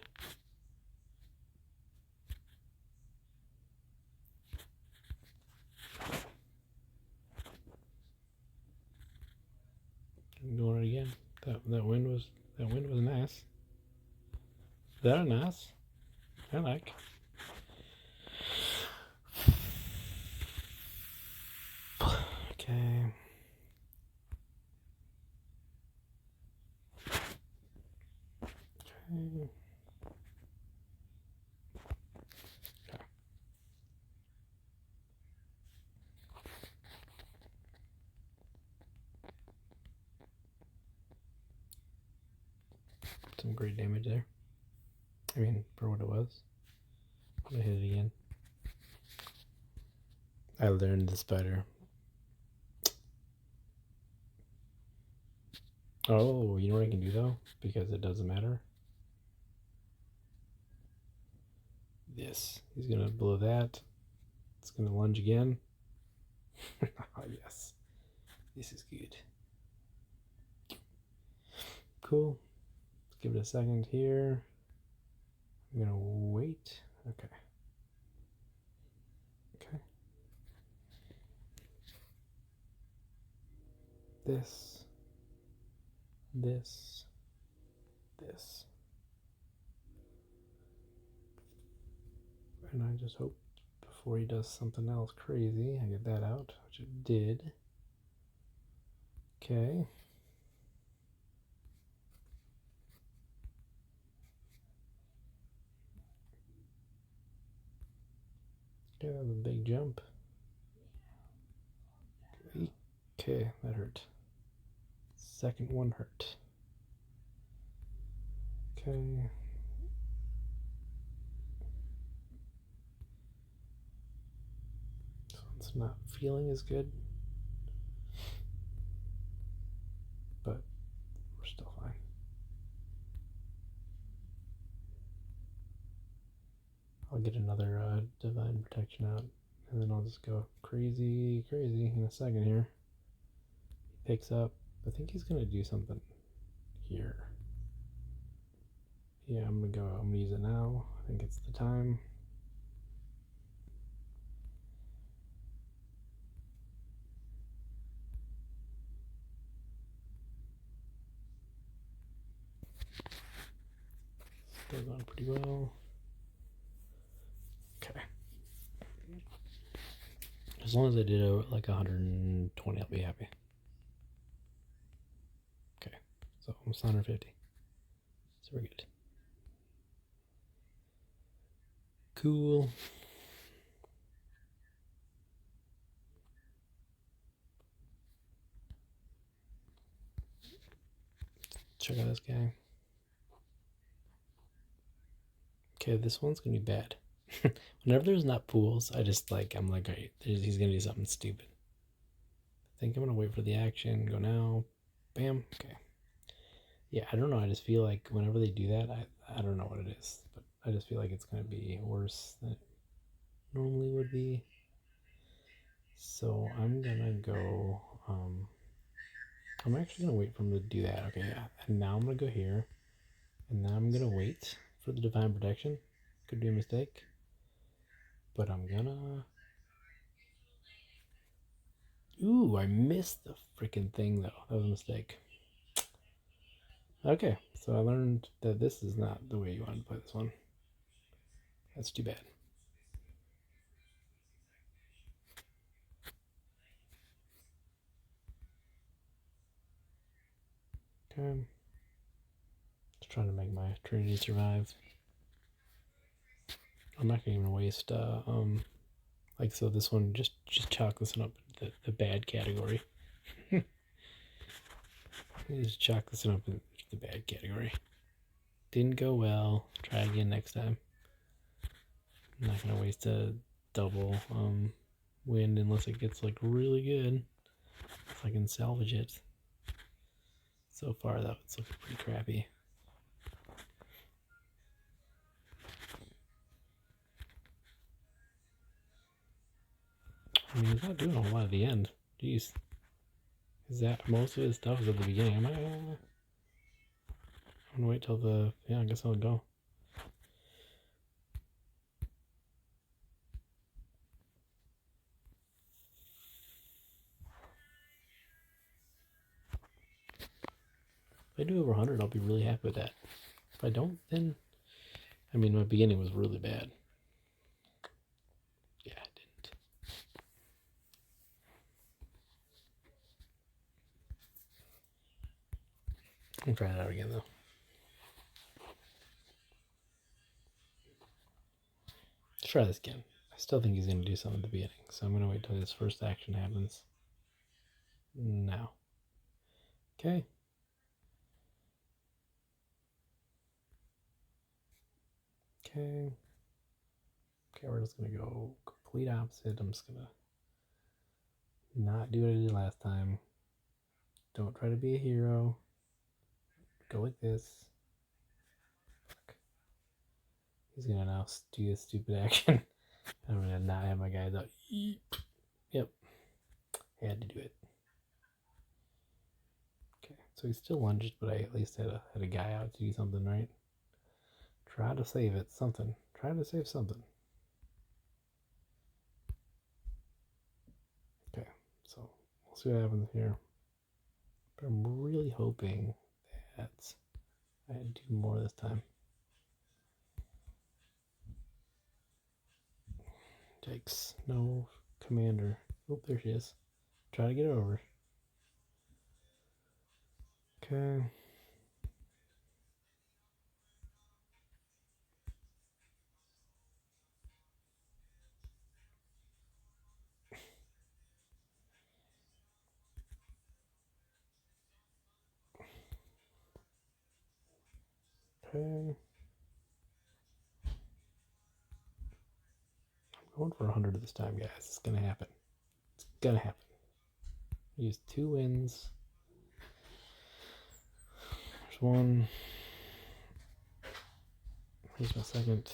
I'm doing it again. That wind was nice. Is that a nice? I like. Okay. Okay. Some great damage there. I mean, for what it was. I'm gonna hit it again. I learned the spider. Oh, you know what I can do though? Because it doesn't matter. This. He's gonna blow that. It's gonna lunge again. Oh, yes. This is good. Cool. Let's give it a second here. I'm gonna wait. Okay. Okay. This. This. This. And I just hope before he does something else crazy, I get that out, which it did. Okay. Okay, that was a big jump. Okay, that hurt. Second one hurt. Okay. This one's not feeling as good. But we're still fine. I'll get another divine protection out, and then I'll just go crazy in a second here. He picks up. I think he's gonna do something here. Yeah, I'm gonna use it now. I think it's the time. Still going pretty well. Okay. As long as I did like 120, I'll be happy. Okay, so almost 150. So we're good. Cool. Check out this guy. Okay, this one's gonna be bad. Whenever there's not pools, I'm like, alright, he's gonna do something stupid. I think I'm gonna wait for the action. Go now. Bam. Okay. Yeah, I don't know. I just feel like whenever they do that, I don't know what it is, but I just feel like it's gonna be worse than it normally would be. So I'm gonna go. I'm actually gonna wait for him to do that. Okay, yeah. And now I'm gonna go here, and now I'm gonna wait for the divine protection. Could be a mistake, but I'm gonna. Ooh, I missed the freaking thing though. That was a mistake. Okay, so I learned that this is not the way you want to play this one. That's too bad. Okay. Just trying to make my Trinity survive. I'm not gonna even waste like so this one just chalk this one up the bad category. Just chalk this one up in the bad category. Didn't go well. Try again next time. I'm not gonna waste a double wind unless it gets like really good. If I can salvage it. So far, that was looking pretty crappy. I mean, it's not doing a whole lot at the end. Jeez. Is that most of his stuff is at the beginning? I'm gonna wait till the. Yeah, I guess I'll go. If I do over 100, I'll be really happy with that. If I don't, then. I mean, my beginning was really bad. Yeah, I didn't. I'll try it out again, though. Let's try this again. I still think he's going to do something at the beginning, so I'm going to wait till his first action happens. Now. Okay. Okay. Okay, we're just going to go complete opposite. I'm just going to not do what I did last time. Don't try to be a hero. Go like this. Fuck. He's going to now do this stupid action. I'm going to not have my guys out. Yep. I had to do it. Okay, so he still lunged, but I at least had a guy out to do something, right? Try to save it. Something. Try to save something. Okay, so we'll see what happens here. But I'm really hoping that I do more this time. Yikes. No commander. Oh, there she is. Try to get over. Okay. Okay. I'm going for 100 this time, guys. It's gonna happen. It's gonna happen. Use 2 wins. There's one. Here's my second.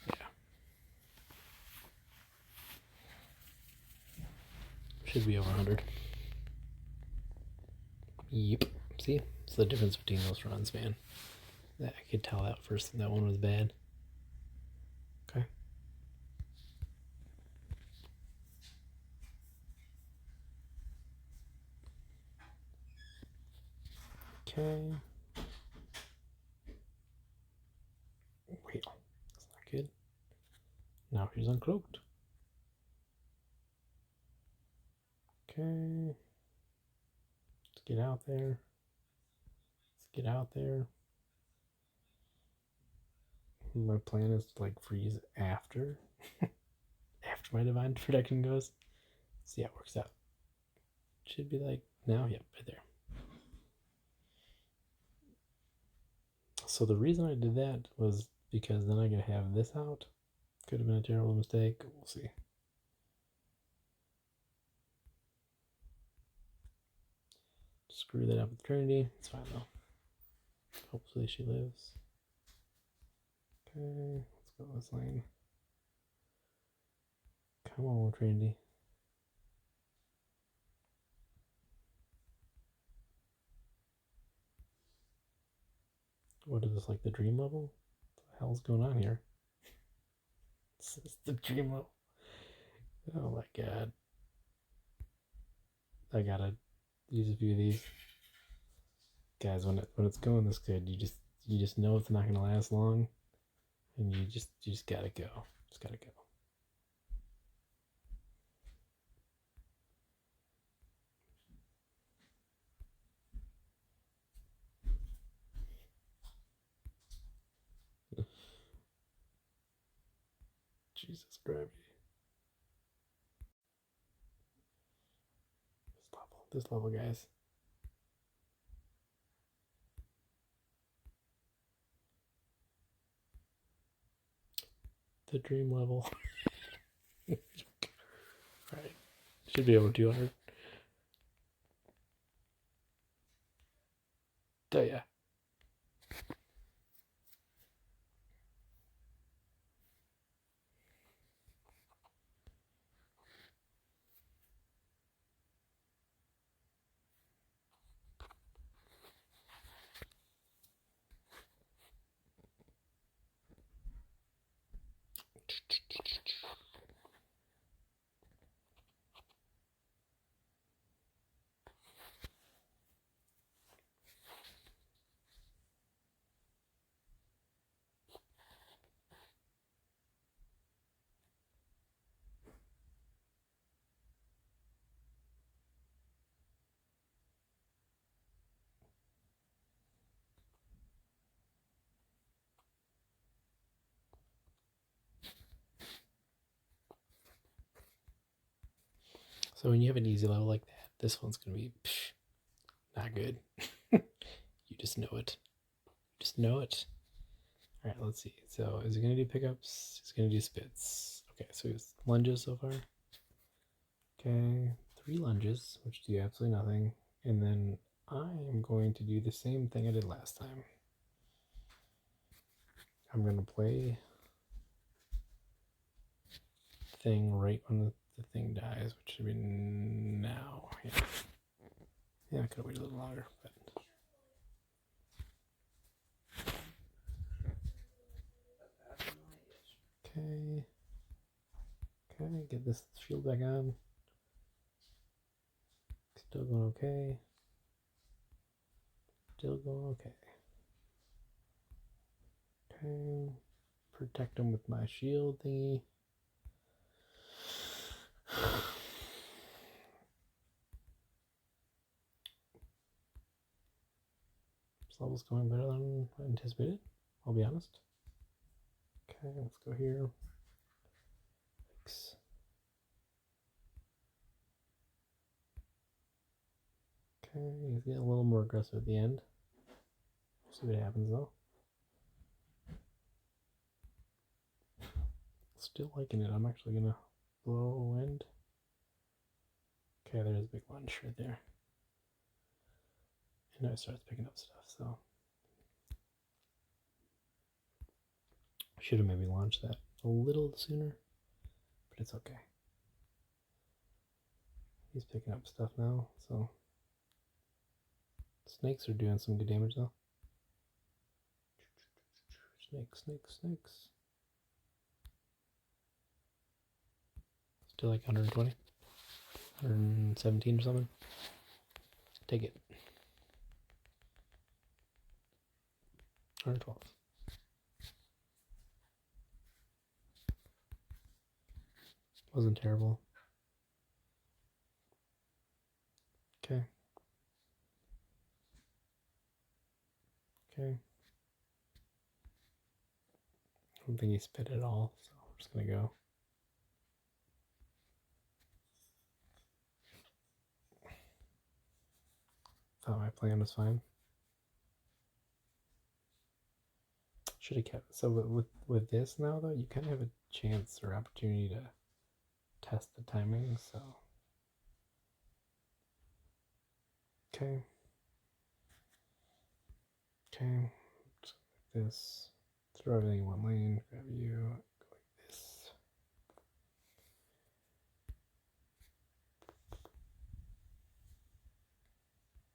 Yeah. Should be over 100. Yep. See? It's the difference between those runs, man. I could tell that first that one was bad. Okay. Okay. Wait. That's not good. Now she's uncloaked. Okay. Let's get out there. Let's get out there. My plan is to like freeze after my divine protection goes. See how it works out. Should be like now, yep, right there. So the reason I did that was because then I could have this out. Could have been a terrible mistake. We'll see. Screw that up with Trinity. It's fine though. Hopefully she lives. Okay, let's go this lane. Come on, Trinity. What is this, like the dream level? What the hell's going on here? It's the dream level. Oh my god. I gotta use a few of these. Guys, when it's going this good, you just know it's not gonna last long. And you just gotta go. Just gotta go. Jesus gravity. This level, guys. The dream level. Alright. Should be over 200. Oh yeah. So when you have an easy level like that, this one's gonna be not good. You just know it. Just know it. All right, let's see. So is it gonna do pickups? It's gonna do spits. Okay, so it's lunges so far. Okay, 3 lunges, which do absolutely nothing. And then I am going to do the same thing I did last time. I'm gonna play thing right when the thing dies, which should be now. Yeah, I could have waited a little longer, but okay. Okay, get this shield back on. Still going okay. Still going okay. Okay. Protect him with my shield thingy. This level's going better than I anticipated, I'll be honest. Okay, let's go here. Thanks. Okay, he's getting a little more aggressive at the end. We'll see what happens though. Still liking it. I'm actually gonna blow wind. Okay, there's a big lunge right there. And now it starts picking up stuff, so I should have maybe launched that a little sooner, but it's okay. He's picking up stuff now, so snakes are doing some good damage though. Snakes, snakes, snakes. Still like 120, 117 or something. Take it. 112. Wasn't terrible. Okay. Okay. I don't think he spit at all, so we're just gonna go. Thought my plan was fine. Should have kept. So with this now though, you kind of have a chance or opportunity to test the timing. So okay. Okay. So like this. Throw everything in one lane. Grab you. Go like this.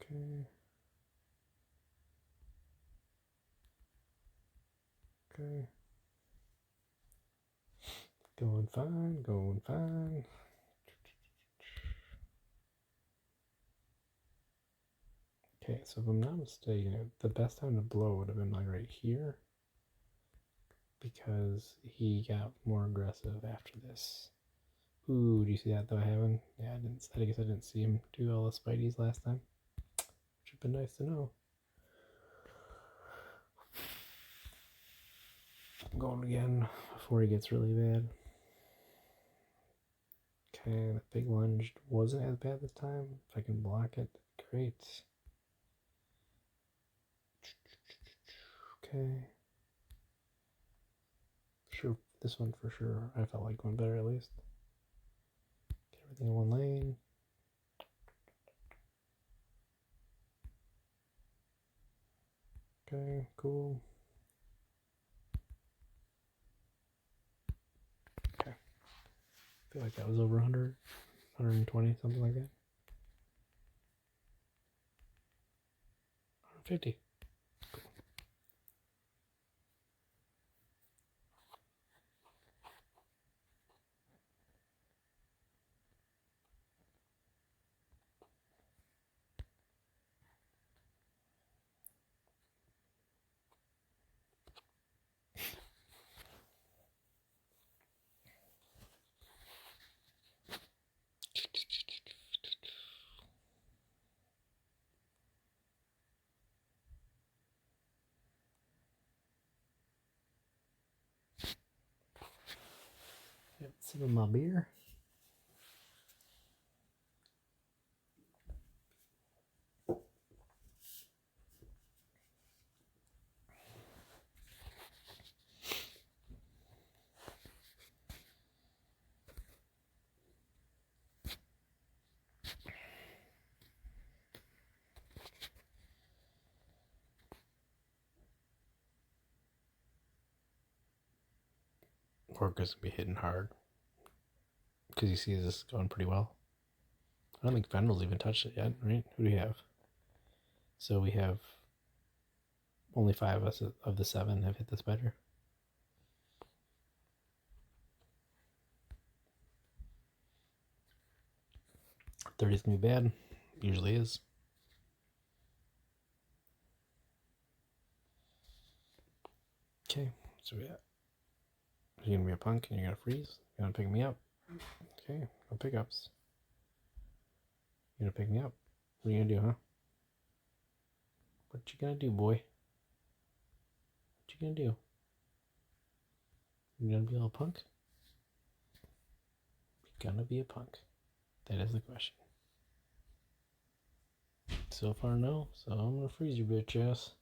Okay. Okay. Going fine, going fine. Okay, so if I'm not mistaken, the best time to blow would have been like right here, because he got more aggressive after this. Ooh, do you see that though? I haven't. Yeah, I didn't. I guess I didn't see him do all the Spideys last time, which would have been nice to know. I'm going again before he gets really bad. Okay, the big lunge wasn't as bad this time. If I can block it, great. Okay. Sure, this one for sure. I felt like went better at least. Get everything in one lane. Okay, cool. Okay. I feel like that was over 100, 120, something like that. 150. Sip of my beer. Orca's gonna be hitting hard because he sees this going pretty well. I don't think Fendel's even touched it yet, right? Who do we have? So we have only 5 of us of the 7 have hit the spider. 30's gonna be bad. Usually is. Okay, so yeah. You're gonna be a punk and you're gonna freeze. You're gonna pick me up. Okay, no pickups. You're gonna pick me up. What are you gonna do, huh? What you gonna do, boy? What you gonna do? You gonna be a little punk? You gonna be a punk? That is the question. So far, no. So I'm gonna freeze your bitch ass.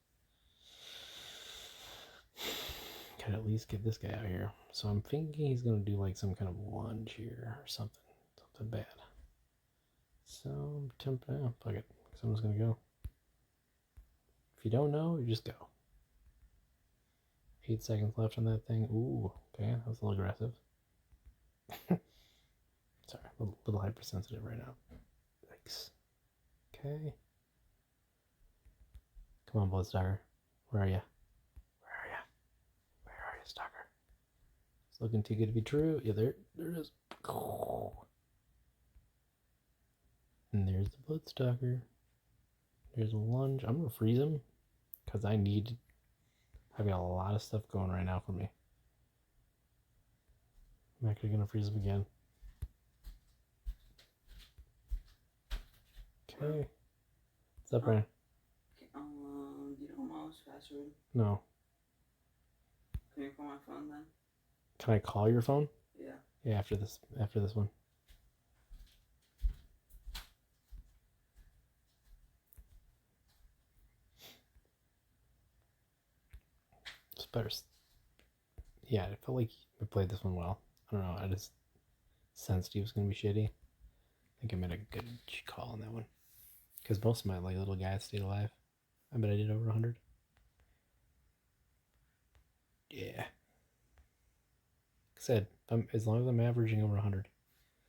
Gotta at least get this guy out here. So I'm thinking he's gonna do like some kind of lunge here or something. Something bad. So I'm tempting. Oh, fuck it. Someone's gonna go. If you don't know, you just go. 8 seconds left on that thing. Ooh, okay, that was a little aggressive. Sorry, a little hypersensitive right now. Yikes. Okay. Come on, Bloodstalker. Where are you? Where are you? Where are you, Stalker? It's looking too good to be true. Yeah, there it is. And there's the Bloodstalker. There's a lunge. I'm gonna freeze him because I've got a lot of stuff going right now for me. I'm actually gonna freeze him again. Okay. What's up, Brian? Do you know my mom's password? No. Can you call my phone then? Can I call your phone? Yeah. Yeah, after this one. It's better. Yeah, it felt like we played this one well. I don't know. I just sensed he was gonna be shitty. I think I made a good call on that one because most of my like little guys stayed alive. I bet I did over 100. Yeah. Like I said, as long as I'm averaging over 100,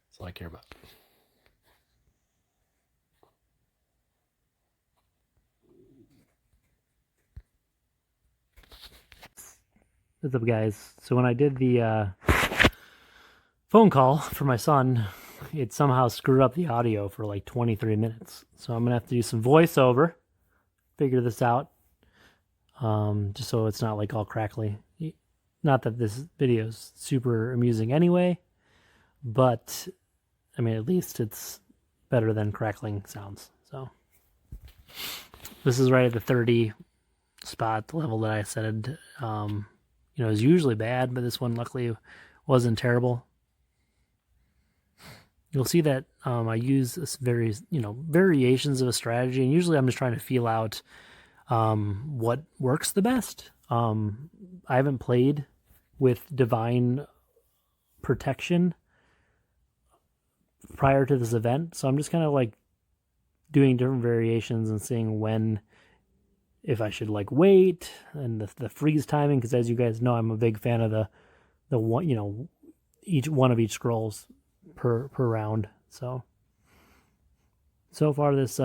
that's all I care about. What's up, guys? So when I did the phone call for my son, it somehow screwed up the audio for like 23 minutes. So I'm going to have to do some voiceover, figure this out, just so it's not like all crackly. Not that this video is super amusing anyway, but I mean, at least it's better than crackling sounds. So this is right at the 30 spot, the level that I said, is usually bad, but this one luckily wasn't terrible. you'll see that I use this variations of a strategy, and usually I'm just trying to feel out what works the best. I haven't played with divine protection prior to this event, so I'm just kind of like doing different variations and seeing when, if I should like wait, and the freeze timing, because as you guys know, I'm a big fan of the one, each one of each scrolls per round. So far this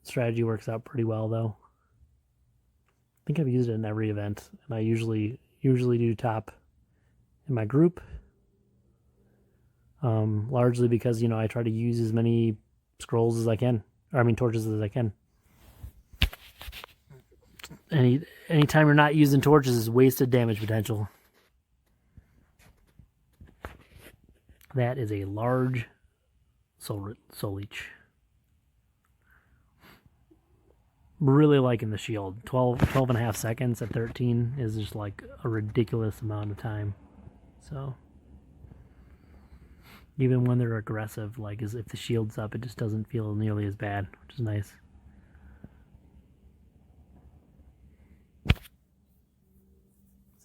strategy works out pretty well though. I think I've used it in every event, and I usually do top in my group. Largely because I try to use as many scrolls as I can, or I mean torches as I can. Anytime you're not using torches is wasted damage potential. That is a large soul leech. Really liking the shield. 12 and a half seconds at 13 is just like a ridiculous amount of time. So even when they're aggressive, like as if the shield's up, it just doesn't feel nearly as bad, which is nice.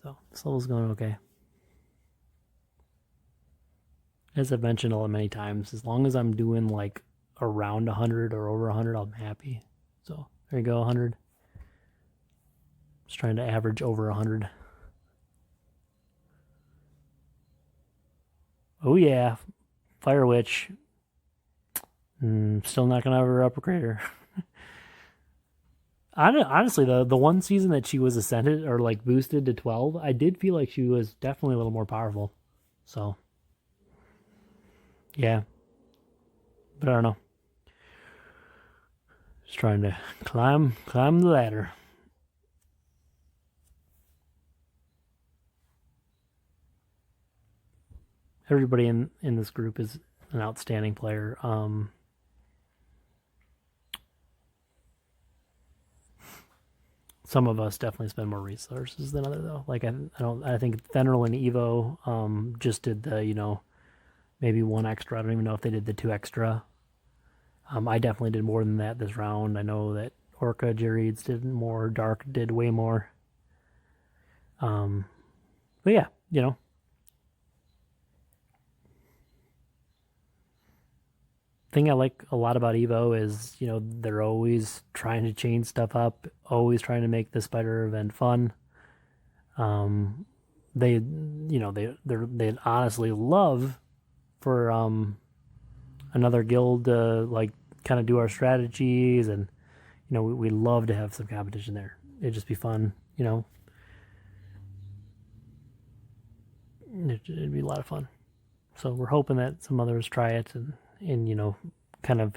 So this level's going okay. As I've mentioned many times, as long as I'm doing like around 100 or over 100, I'm happy. So there you go, 100. Just trying to average over 100. Oh yeah, Fire Witch. Still not gonna ever upgrade her. Honestly, the one season that she was ascended or like boosted to 12, I did feel like she was definitely a little more powerful. So yeah, but I don't know. Just trying to climb the ladder. Everybody in this group is an outstanding player. Some of us definitely spend more resources than others though. Like I think Fenril and Evo just did the maybe one extra. I don't even know if they did the two extra. I definitely did more than that this round. I know that Orca, Jareeds did more. Dark did way more. But yeah, thing I like a lot about Evo is they're always trying to change stuff up, always trying to make the spider event fun. They they honestly love for another guild to like kind of do our strategies, and we love to have some competition there. It'd just be fun, it'd be a lot of fun. So we're hoping that some others try it, and kind of,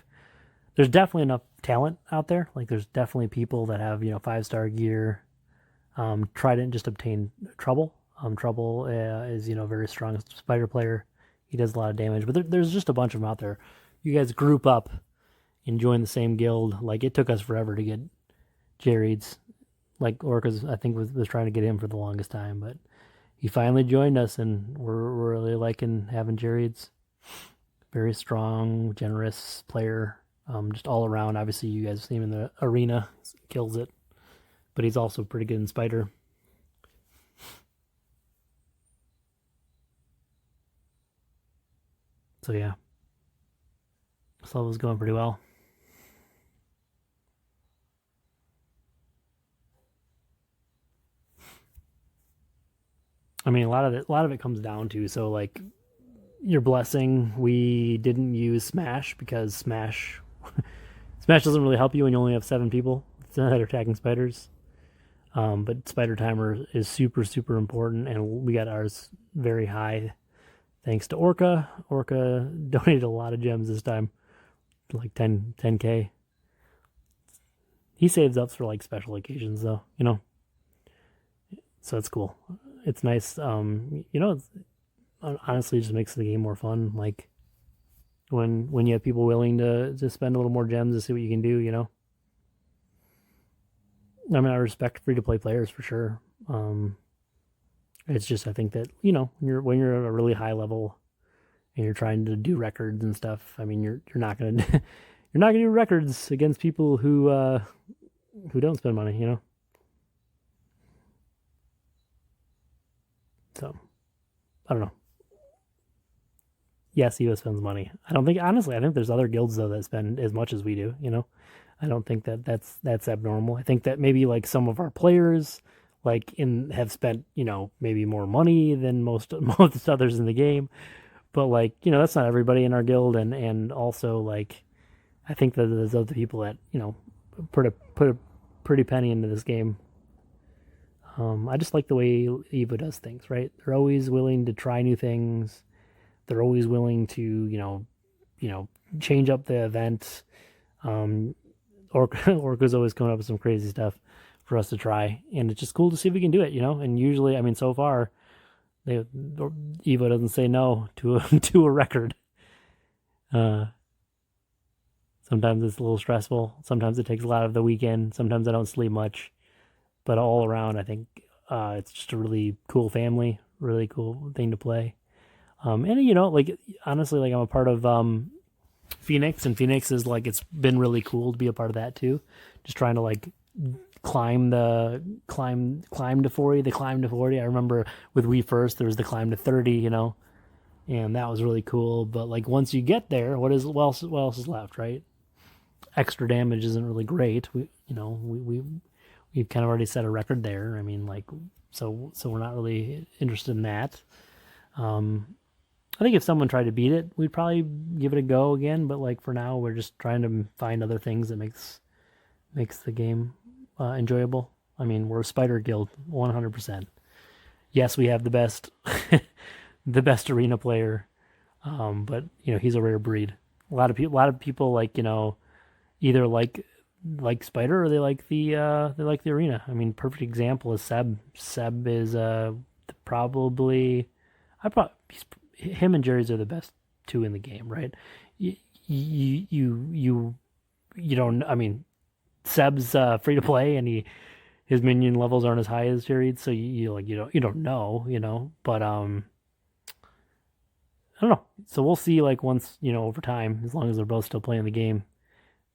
there's definitely enough talent out there. Like there's definitely people that have 5-star gear. Tried it and just obtained Trouble. Trouble is a very strong spider player. He does a lot of damage, but there's just a bunch of them out there. You guys group up and join the same guild. Like it took us forever to get Jareeds. Like Orca's, I think was trying to get him for the longest time, but he finally joined us, and we're really liking having Jareeds. Very strong, generous player. Just all around. Obviously, you guys see him in the arena, kills it. But he's also pretty good in Spider. So yeah, this level's going pretty well. I mean, a lot of it comes down to, so like your blessing. We didn't use Smash because Smash doesn't really help you when you only have 7 people that are attacking spiders. But Spider Timer is super, super important, and we got ours very high thanks to Orca. Orca donated a lot of gems this time, like 10K. He saves up for like special occasions though, so it's cool. It's nice. It's, honestly, just makes the game more fun. Like when you have people willing to spend a little more gems to see what you can do, I mean, I respect free to play players for sure. It's just, I think that when you're at a really high level and you're trying to do records and stuff, I mean, you're not gonna you're not gonna do records against people who don't spend money, you know. So I don't know. Yes, Evo spends money. I don't think honestly. I think there's other guilds though that spend as much as we do. You know, I don't think that that's abnormal. I think that maybe like some of our players like in have spent maybe more money than most others in the game. But like that's not everybody in our guild, and also like I think that there's other people that put a pretty penny into this game. I just like the way Evo does things. Right, they're always willing to try new things. They're always willing to change up the event. Um, Orca's always coming up with some crazy stuff for us to try, and it's just cool to see if we can do it. And usually, I mean, so far, Evo doesn't say no to to a record. Uh, Sometimes it's a little stressful. Sometimes it takes a lot of the weekend. Sometimes I don't sleep much. But all around, I think it's just a really cool family, really cool thing to play. And like honestly, like I'm a part of Phoenix, and Phoenix is like it's been really cool to be a part of that too. Just trying to like climb to 40, the climb to 40. I remember with We First, there was the climb to 30, and that was really cool. But like once you get there, what else is left, right? Extra damage isn't really great. We've kind of already set a record there. I mean, like so we're not really interested in that. I think if someone tried to beat it, we'd probably give it a go again. But like for now, we're just trying to find other things that makes the game enjoyable. I mean, we're a spider guild, 100%. Yes, we have the best the best arena player, but he's a rare breed. A lot of people like either like spider or they like the arena. I mean, perfect example is Seb. Seb is probably I probably him and Jerry's are the best two in the game, right? You don't. I mean, Seb's free to play, and his minion levels aren't as high as Jerry's, so you don't know, But I don't know. So we'll see. Like once over time, as long as they're both still playing the game.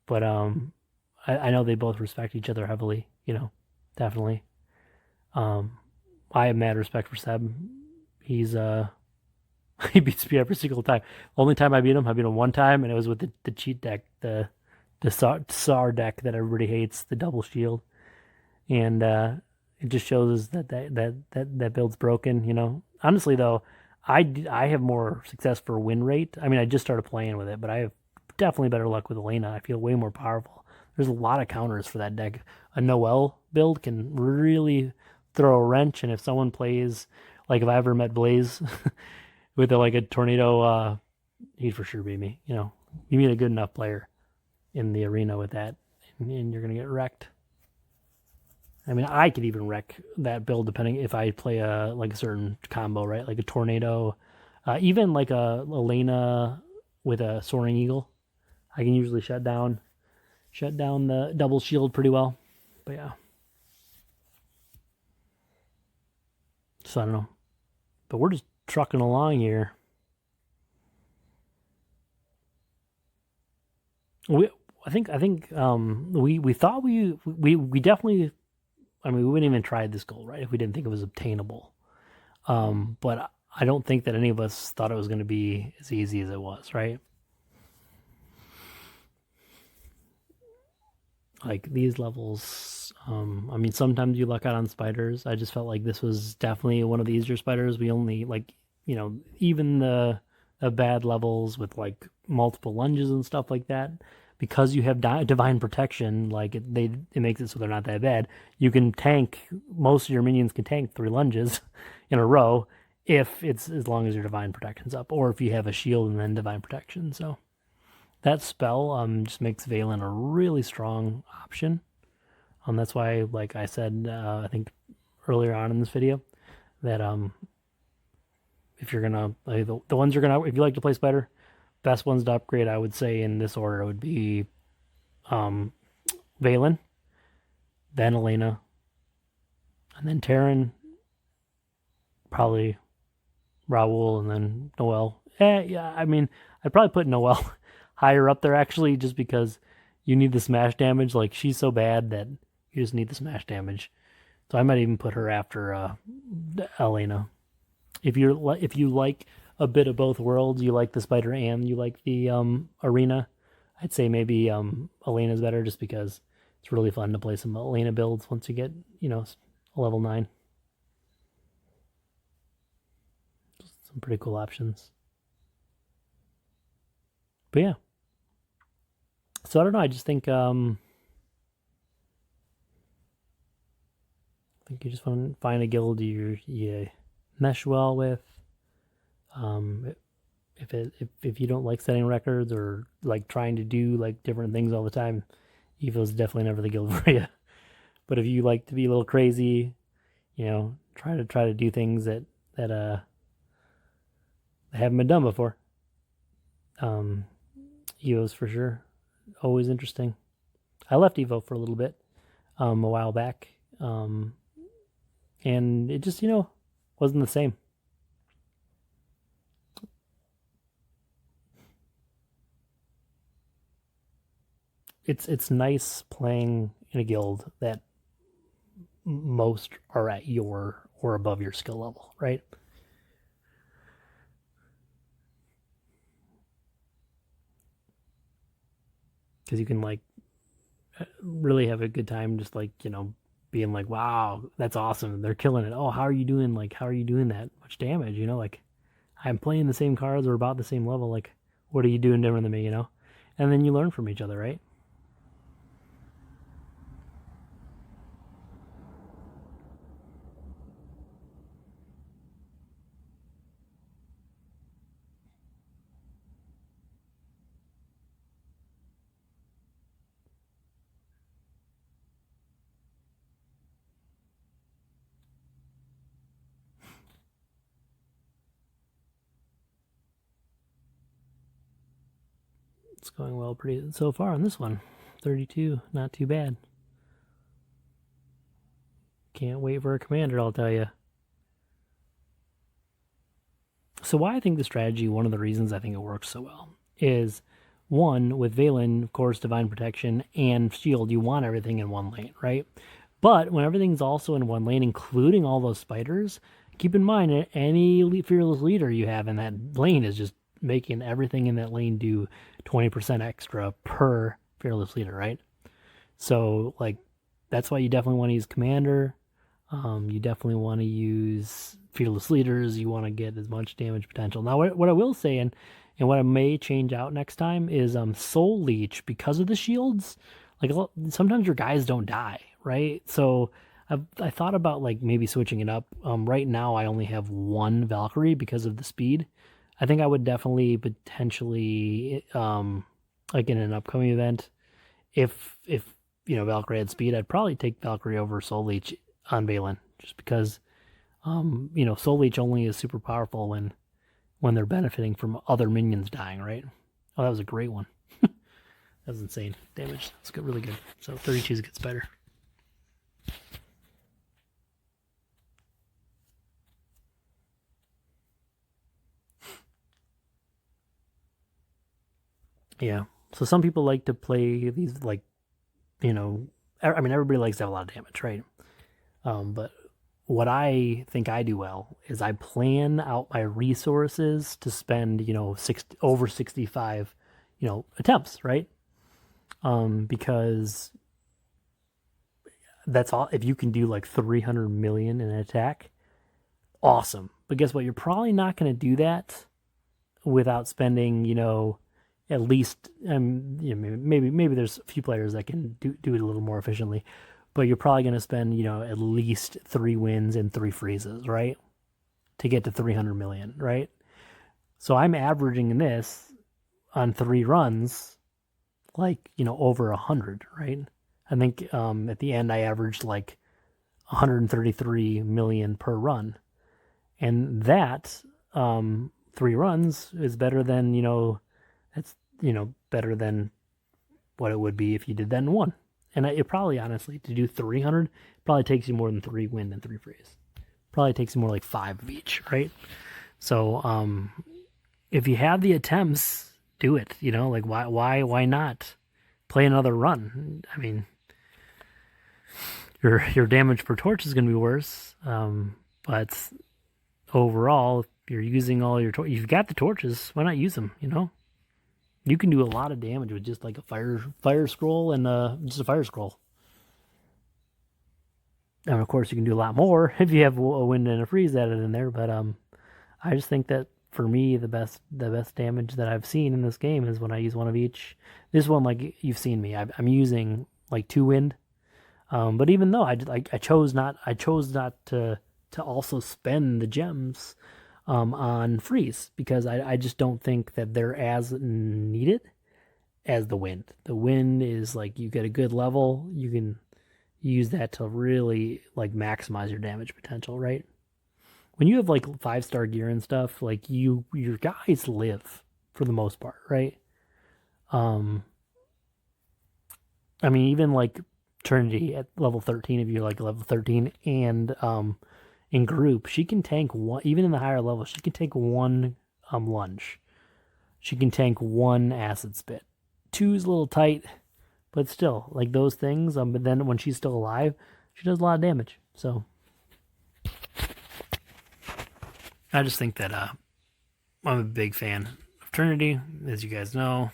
But I know they both respect each other heavily. Definitely. I have mad respect for Seb. He's he beats me every single time. Only time I beat him one time, and it was with the cheat deck, the SAR deck that everybody hates, the double shield, and it just shows us that build's broken. Honestly though, I have more success for win rate. I mean, I just started playing with it, but I have definitely better luck with Elena. I feel way more powerful. There's a lot of counters for that deck. A Noelle build can really throw a wrench, and if someone plays like if I ever met Blaze with like a tornado, he'd for sure beat me. You meet a good enough player in the arena with that, and you're gonna get wrecked. I mean, I could even wreck that build depending if I play a certain combo, right? Like a tornado, even like a Elena with a soaring eagle. I can usually shut down the double shield pretty well. But yeah, so I don't know. But we're just trucking along here. We thought we definitely. I mean, we wouldn't even try this goal, right? If we didn't think it was obtainable. But I don't think that any of us thought it was going to be as easy as it was, right? Like these levels, I mean, sometimes you luck out on spiders. I just felt like this was definitely one of the easier spiders. We only like, even the bad levels with like multiple lunges and stuff like that, because you have divine protection, like it makes it so they're not that bad. You can tank, most of your minions can tank 3 lunges in a row if it's as long as your divine protection's up, or if you have a shield and then divine protection. So that spell just makes Valen a really strong option. That's why, like I said, I think earlier on in this video, that if you're gonna the ones you're gonna if you like to play spider, best ones to upgrade, I would say in this order would be Valen, then Elena, and then Terran, probably Raul, and then Noel. Yeah, I mean, I'd probably put Noel higher up there actually, just because you need the smash damage. Like she's so bad that you just need the smash damage. So I might even put her after Elena. If you like a bit of both worlds, you like the spider and you like the arena, I'd say maybe Elena's better just because it's really fun to play some Elena builds once you get, level 9. Some pretty cool options. But yeah. So I don't know, I just think you just want to find a guild you mesh well with. If you don't like setting records or like trying to do like different things all the time, Evo's definitely never the guild for you. But if you like to be a little crazy, try to do things that haven't been done before. Evo's for sure always interesting. I left Evo for a little bit, a while back, and it just wasn't the same. It's nice playing in a guild that most are at your or above your skill level, right? Because you can like really have a good time just like being like, wow, that's awesome, they're killing it. Oh, how are you doing, like how are you doing that much damage, like I'm playing the same cards or about the same level, like what are you doing different than me, and then you learn from each other, right? It's going well pretty so far on this one. 32, not too bad. Can't wait for a commander, I'll tell you. So why I think the strategy, one of the reasons I think it works so well, is one, with Valen, of course, Divine Protection and Shield, you want everything in one lane, right? But when everything's also in one lane, including all those spiders, keep in mind any fearless leader you have in that lane is just making everything in that lane do 20% extra per fearless leader, right? So like that's why you definitely want to use commander. You definitely want to use fearless leaders. You want to get as much damage potential. Now, what I will say, and what I may change out next time is soul leech, because of the shields. Like sometimes your guys don't die, right? So I thought about like maybe switching it up. Right now I only have one Valkyrie because of the speed. I think I would definitely potentially like in an upcoming event, if Valkyrie had speed, I'd probably take Valkyrie over Soul Leech on Valen, just because Soul Leech only is super powerful when they're benefiting from other minions dying, right? Oh, that was a great one. That was insane damage. That's good, really good. So 32 is a good spider. Yeah. So some people like to play these like, I mean, everybody likes to have a lot of damage, right? But what I think I do well is I plan out my resources to spend, over 65, attempts, right? Because that's all. If you can do like 300 million in an attack, awesome. But guess what? You're probably not going to do that without spending, at least, maybe there's a few players that can do it a little more efficiently, but you're probably going to spend, at least 3 wins and 3 freezes, right? To get to 300 million, right? So I'm averaging this on 3 runs, like, over 100, right? I think at the end I averaged like 133 million per run. And that 3 runs is better than, it's, better than what it would be if you did that in 1. And it probably, honestly, to do 300, probably takes you more than 3 win and 3 freeze. Probably takes you more like 5 of each, right? So if you have the attempts, do it. You know, like why not play another run? I mean, your damage per torch is going to be worse, but overall, if you're using all your you've got the torches. Why not use them? You know, you can do a lot of damage with just like a fire scroll and just a fire scroll. And of course, you can do a lot more if you have a wind and a freeze added in there. But I just think that for me, the best damage that I've seen in this game is when I use one of each. This one, like you've seen me, I'm using like 2 wind. But even though I chose not to also spend the gems on freeze because I just don't think that they're as needed as the wind. The wind is like you get a good level, you can use that to really like maximize your damage potential, right? When you have like 5-star gear and stuff, like your guys live for the most part, right? Um I mean even like Trinity at level 13, if you're like level 13 and in group, she can tank one even in the higher level, she can take one lunge. She can tank one acid spit. Two's a little tight, but still, like those things, but then when she's still alive, she does a lot of damage. So I just think that I'm a big fan of Trinity, as you guys know.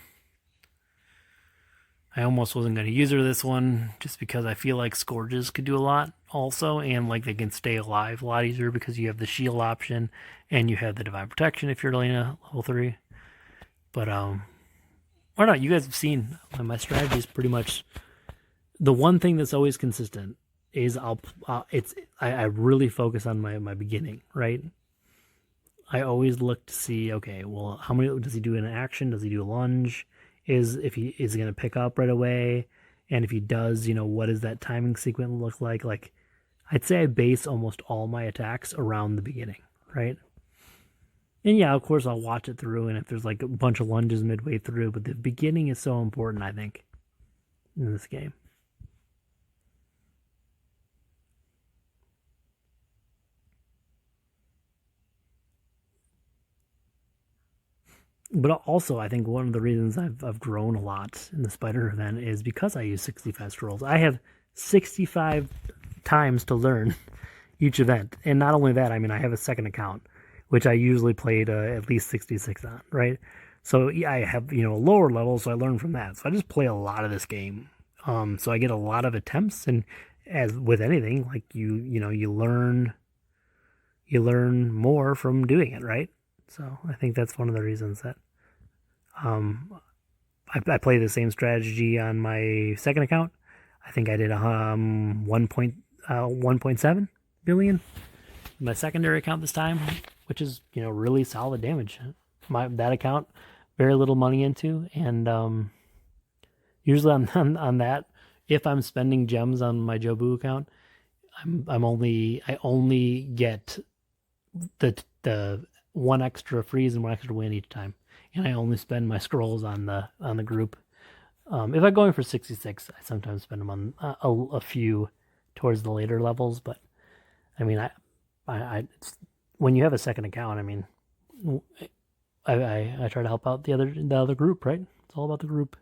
I almost wasn't going to use her this one just because I feel like Scourges could do a lot also, and like they can stay alive a lot easier because you have the shield option and you have the divine protection if you're Lena level 3. But or not, you guys have seen my strategy is pretty much the one thing that's always consistent is I really focus on my beginning, right? I always look to see, okay, well, how many does he do in an action? Does he do a lunge? If he is going to pick up right away, and if he does, what does that timing sequence look like? Like, I'd say I base almost all my attacks around the beginning, right? And yeah, of course I'll watch it through, and if there's like a bunch of lunges midway through, but the beginning is so important, I think, in this game. But also, I think one of the reasons I've grown a lot in the spider event is because I use 65 scrolls. I have 65 times to learn each event, and not only that, I mean I have a second account, which I usually played at least 66 on, right? So yeah, I have a lower level, so I learn from that. So I just play a lot of this game, so I get a lot of attempts, and as with anything, like you learn more from doing it, right? So I think that's one of the reasons that um, I play the same strategy on my second account. I think I did 1.7 billion my secondary account this time, which is really solid damage. That account, very little money into, and usually on that, if I'm spending gems on my Jobu account, I only get the one extra freeze and one extra win each time, and I only spend my scrolls on the group. If I'm going for 66, I sometimes spend them on a few towards the later levels. But I mean, when you have a second account, I mean, I try to help out the other group, right? It's all about the group.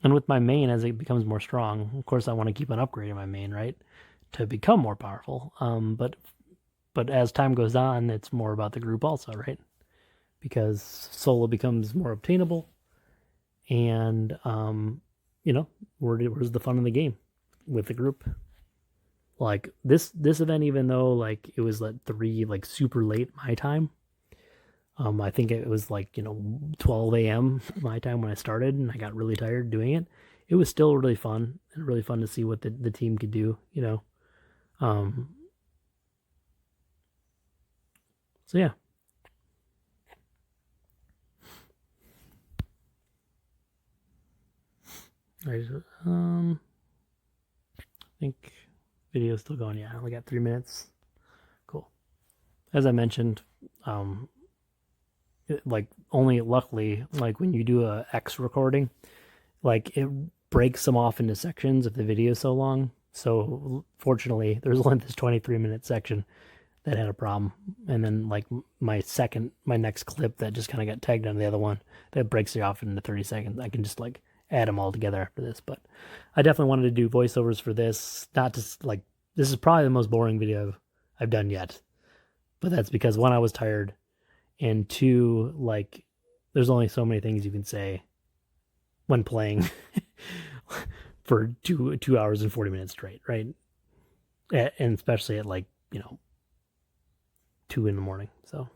And with my main, as it becomes more strong, of course, I want to keep on upgrading my main, right, to become more powerful. But as time goes on, it's more about the group also, right? Because solo becomes more obtainable, and where's the fun in the game with the group? Like this event, even though like it was like 3 like super late my time, I think it was like 12 a.m. my time when I started, and I got really tired doing it. It was still really fun, and really fun to see what the team could do, So yeah. I think video's still going. Yeah, I only got 3 minutes. Cool. As I mentioned, like only luckily, like when you do a X recording, like it breaks them off into sections if the video is so long. So fortunately, there's only this 23-minute section that had a problem, and then like my next clip that just kind of got tagged on the other one that breaks it off into 30 seconds. I can just like add them all together after this. But I definitely wanted to do voiceovers for this. Not just like this is probably the most boring video I've done yet, but that's because one, I was tired, and two, like there's only so many things you can say when playing for 2 hours and 40 minutes straight, right? And especially at like 2 in the morning. So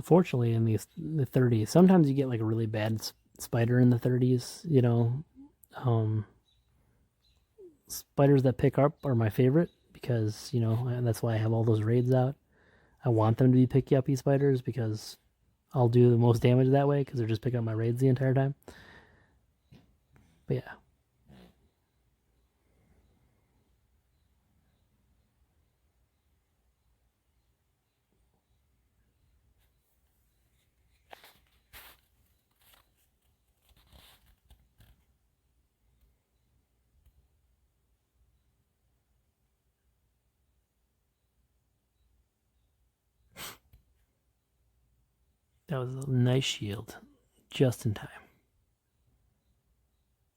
fortunately, in the 30s, sometimes you get like a really bad spider in the 30s. Um, spiders that pick up are my favorite because and that's why I have all those raids out. I want them to be picky uppy spiders because I'll do the most damage that way because they're just picking up my raids the entire time. But yeah, that was a nice shield, just in time.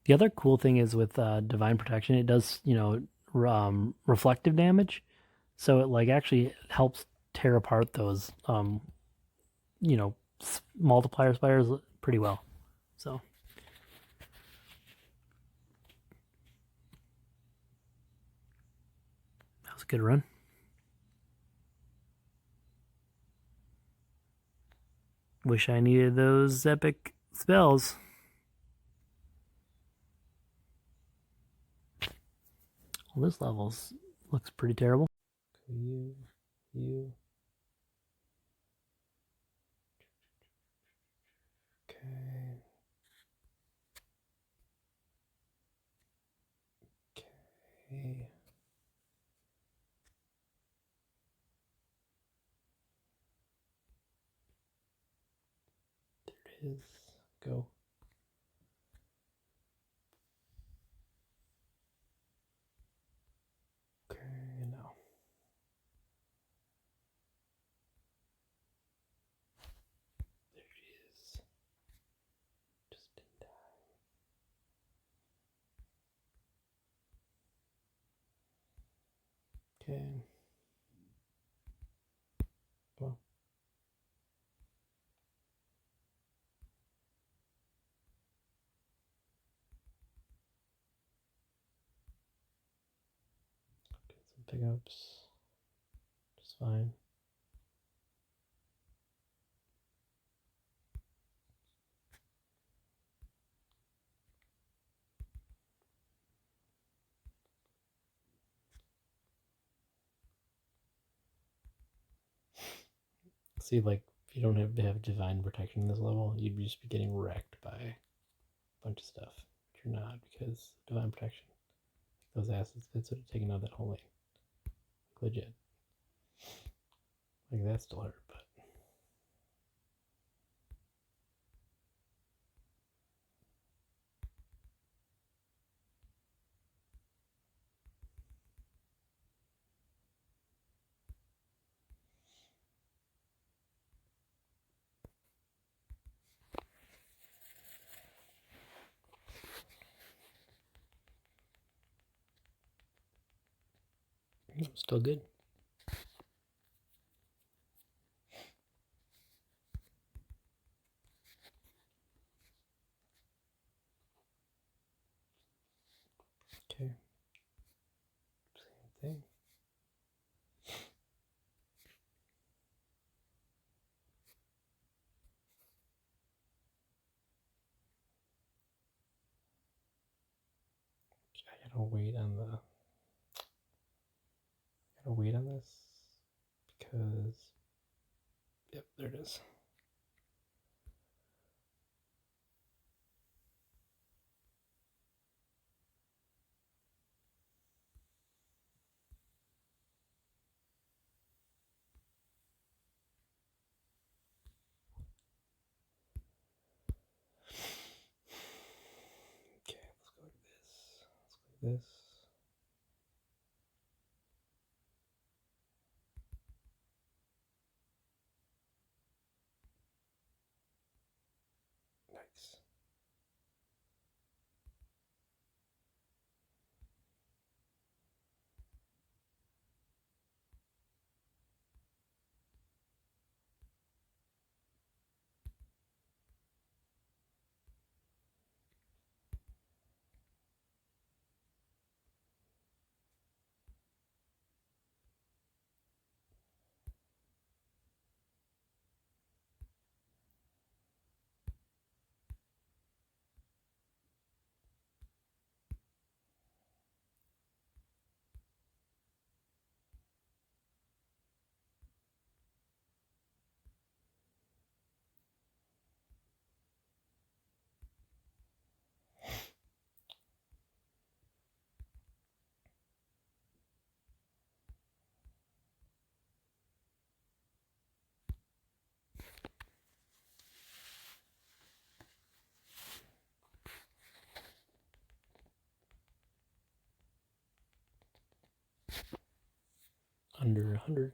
The other cool thing is with divine protection, it does reflective damage, so it like actually helps tear apart those you know multiplier spiders pretty well. So that was a good run. Wish I needed those epic spells. Well, this level's looks pretty terrible. You. Okay. Okay. There it is. Go. Okay, now. There it is. Just in time. Okay. Well, get some pickups. Just fine. See, like, if you don't have divine protection in this level, you'd just be getting wrecked by a bunch of stuff. But you're not because divine protection. Those acids, it's sort of taking out that whole lane. Legit. Like, that still hurt, but. Still good. Okay. Same thing. I gotta wait on the wait on this because, yep, there it is. Okay, let's go like this. Let's go like this. Nice. Under 100.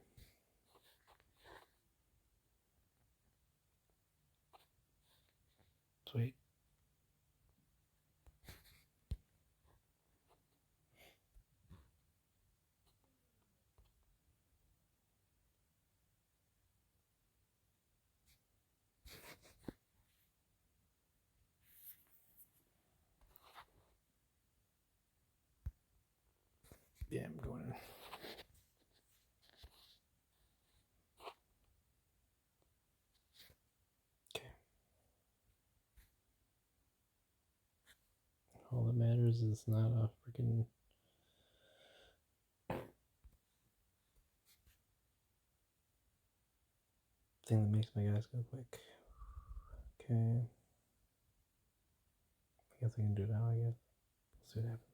Sweet. Yeah, I'm going. Okay. All that matters is not a freaking thing that makes my guys go quick. Okay. I guess I can do it now, I guess. We'll see what happens.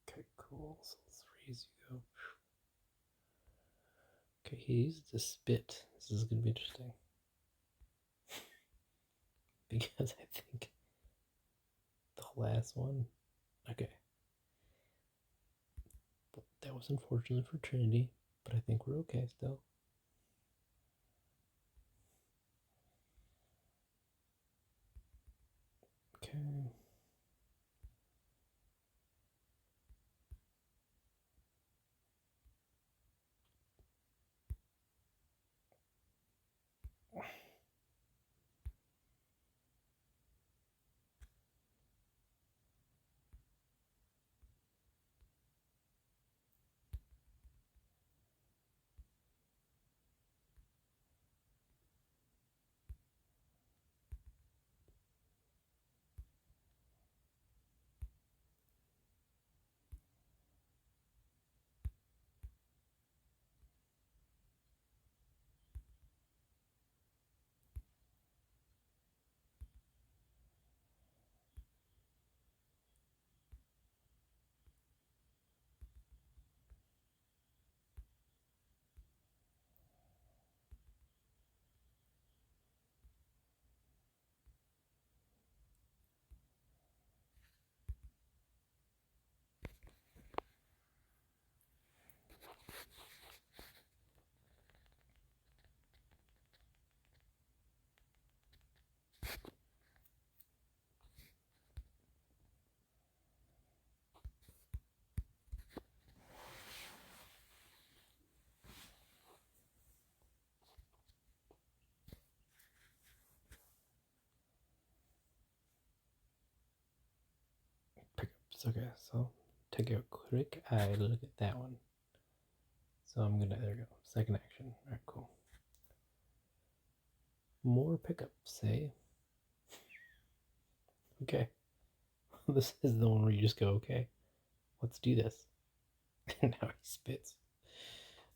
Okay, cool. So 3s you go. Okay, he used to spit. This is going to be interesting. Because I think the last one. Okay. That was unfortunate for Trinity, but I think we're okay still. Okay. Pickups. Okay, so take a quick eye look at that one. So I'm gonna, there we go. Second action. Alright, cool. More pickups, eh? Okay. This is the one where you just go, okay, let's do this. And now he spits.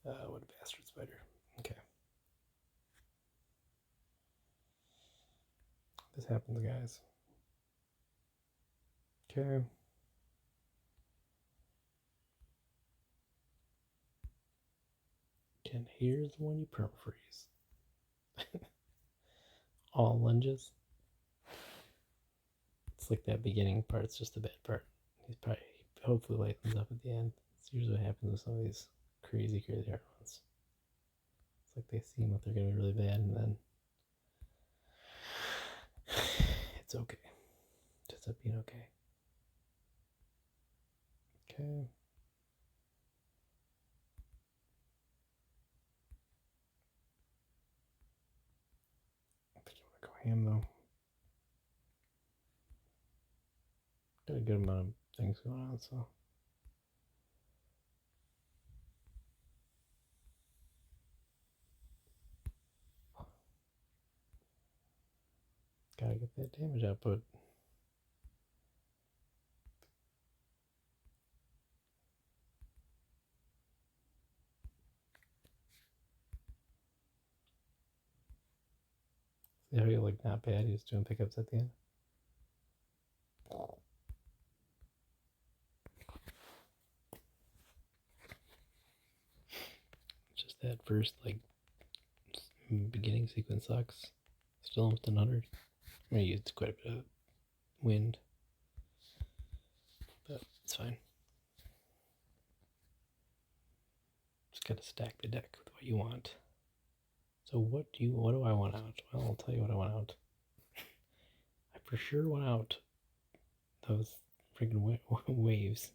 What a bastard spider. Okay. This happens, guys. Okay. And here's the one you permafreeze. All lunges. It's like that beginning part's just the bad part. He's probably, hopefully lightens up at the end. It's usually what happens with some of these crazy hard ones. It's like they seem like they're gonna be really bad, and then it's okay. It ends up being okay. Okay. I think you want to go ham though. Got a good amount of things going on, so. Gotta get that damage output. See how you're like not bad, he's doing pickups at the end. Just that first like beginning sequence sucks. Still almost 100. I mean, used quite a bit of wind, but it's fine. Just gotta stack the deck with what you want. So what do I want out? Well, I'll tell you what I want out. I for sure want out those freaking waves.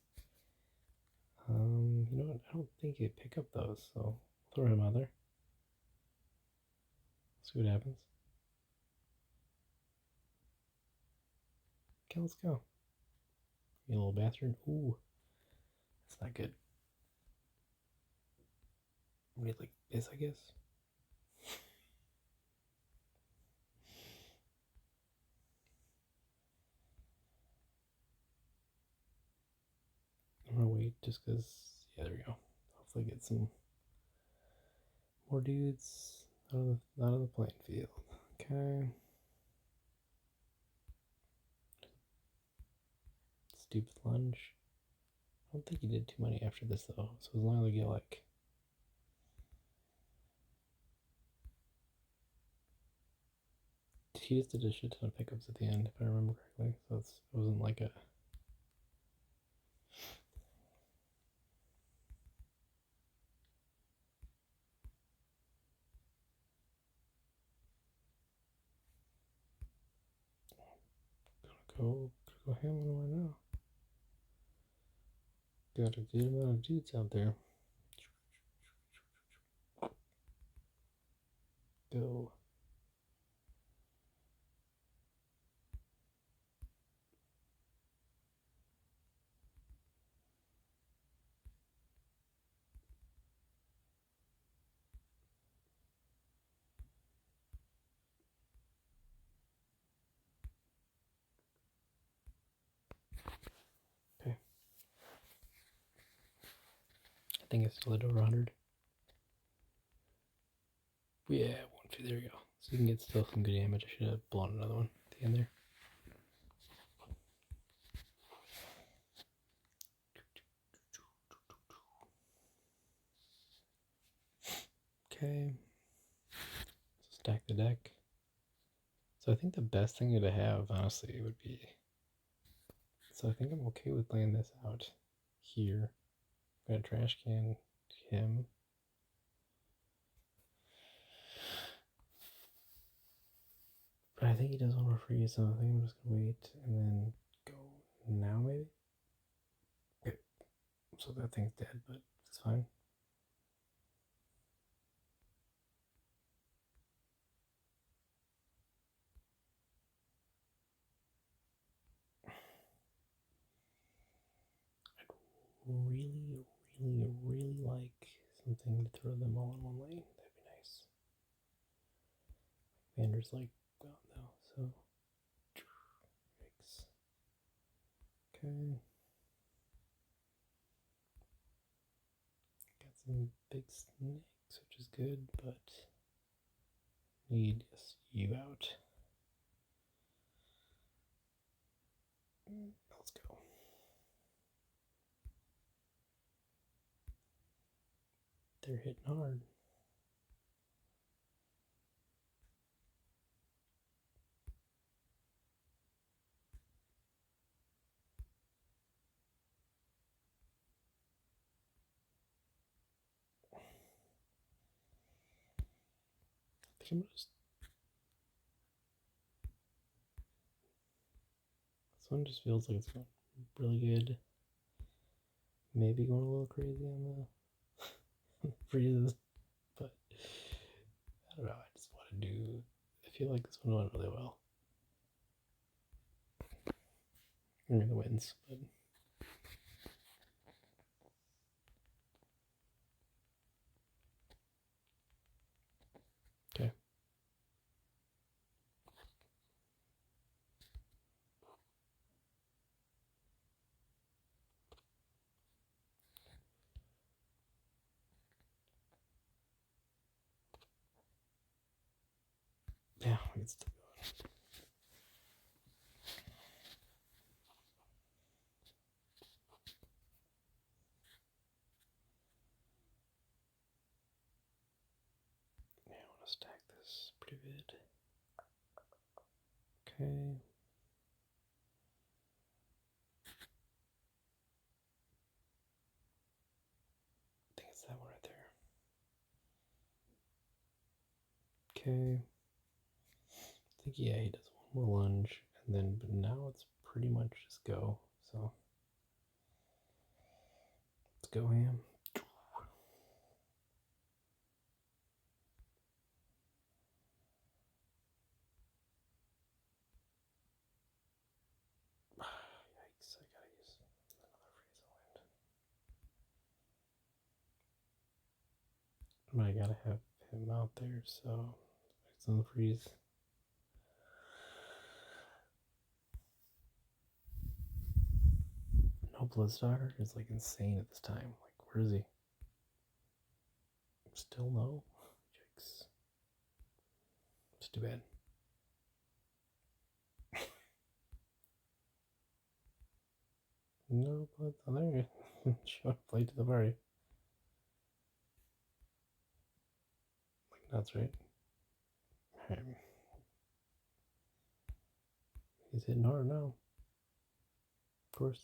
You know what? I don't think he'd pick up those, so throw him out there. See what happens. Okay, let's go. You little bastard. Ooh, that's not good. We need like this, I guess. I'm gonna wait just because. Yeah, there we go. Hopefully, get some more dudes out of the playing field. Okay. Stupid lunge. I don't think he did too many after this though. So as long as we get like. He just did a shit ton of pickups at the end, if I remember correctly. So it wasn't like a. Go ham on right now. Got a good amount of dudes out there. Go. Okay. I think it's still at over 100. Yeah, 150. There we go. So you can get still some good damage. I should have blown another one at the end there. Okay. So stack the deck. So I think the best thing to have, honestly, would be. So I think I'm okay with laying this out here. I'm gonna trash can him. But I think he does want to freeze, so I think I'm just gonna wait and then go now, maybe. Okay. So that thing's dead, but it's fine. Really, really, really like something to throw them all in one lane. That'd be nice. Vander's like gone though, so. Yikes. Okay. some big snakes, which is good, but need you out. Let's go. They're hitting hard. I think I'm just. This one just feels like it's going really good. Maybe going a little crazy on the freezes, but I don't know. I just want to do. I feel like this one went really well. I mean, the wins, but. Okay. Yeah, we can still go. Yeah, I want to stack this pretty good. Okay. I think it's that one right there. Okay. I think, yeah, he does one more lunge, and then, but now it's pretty much just go. So, let's go ham. Yikes, I gotta use another freeze wind. I gotta have him out there, so it's on the freeze. No Bloodstalker is like insane at this time. Like, where is he? Still no? Yikes. It's too bad. No Blood. Oh, there you show up late to the party. Like, that's right. He's hitting hard now. Of course.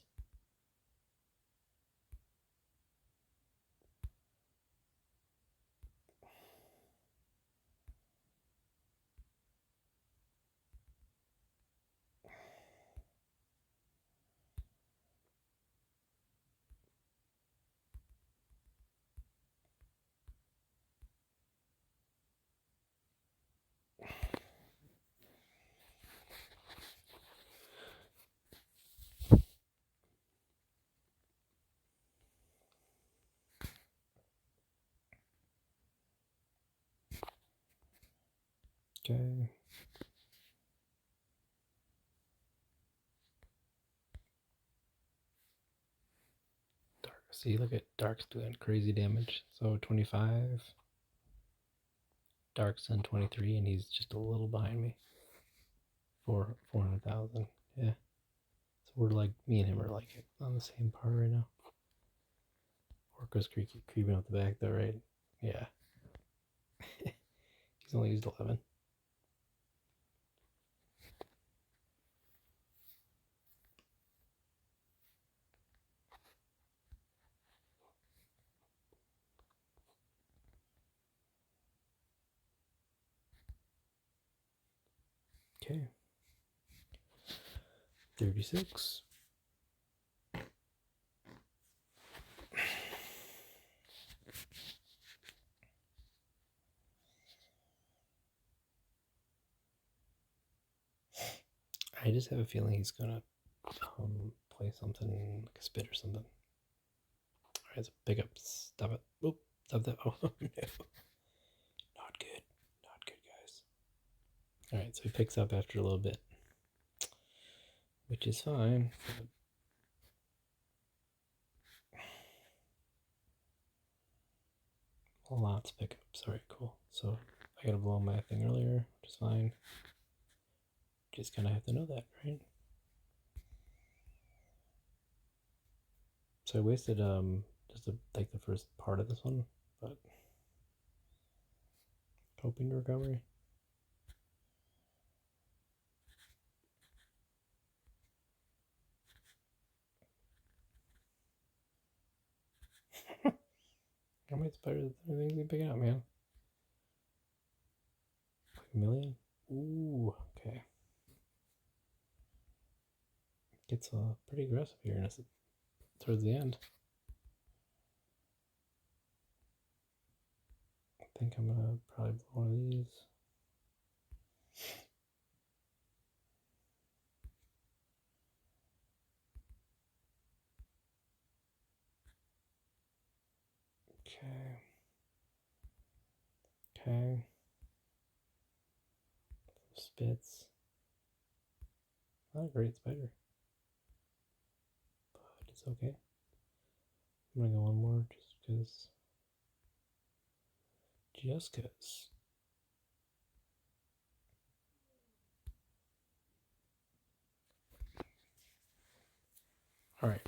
Okay. Dark. See, look at Dark's doing crazy damage. So 25. Dark's on 23, and he's just a little behind me. 400,000. Yeah. So we're like, me and him are like on the same par right now. Orca's creeping up the back though, right? Yeah. He's only used 11. Okay. 36. I just have a feeling he's gonna play something like a spit or something. Alright, so pick up. Stop it. Oop, stop that. Oh, no. Not good. Not good, guys. Alright, so he picks up after a little bit, which is fine. Lots of pickups. Alright, cool. So I gotta blow my thing earlier, which is fine. Just kind of have to know that, right? So I wasted just like the first part of this one, but hoping to recovery. How many spiders are things you picking up, man? Like a million? Ooh, okay. Gets pretty aggressive here towards the end. I think I'm gonna probably blow one of these. Okay. Okay. Spits. Not a great spider, but it's okay. I'm gonna go one more just because. Just because. Alright.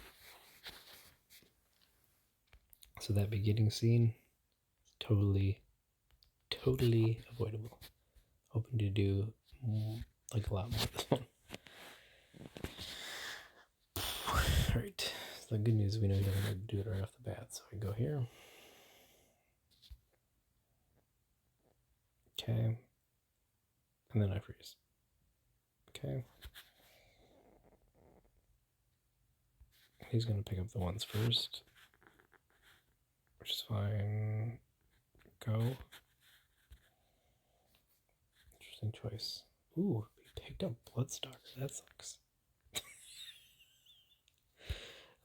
So that beginning scene is totally avoidable. Hoping to do like a lot more of this one. Alright. So the good news is we know he doesn't do it right off the bat. So I go here. Okay. And then I freeze. Okay. He's going to pick up the ones first, which is fine. Go. Interesting choice. Ooh, he picked up Bloodstalker. That sucks.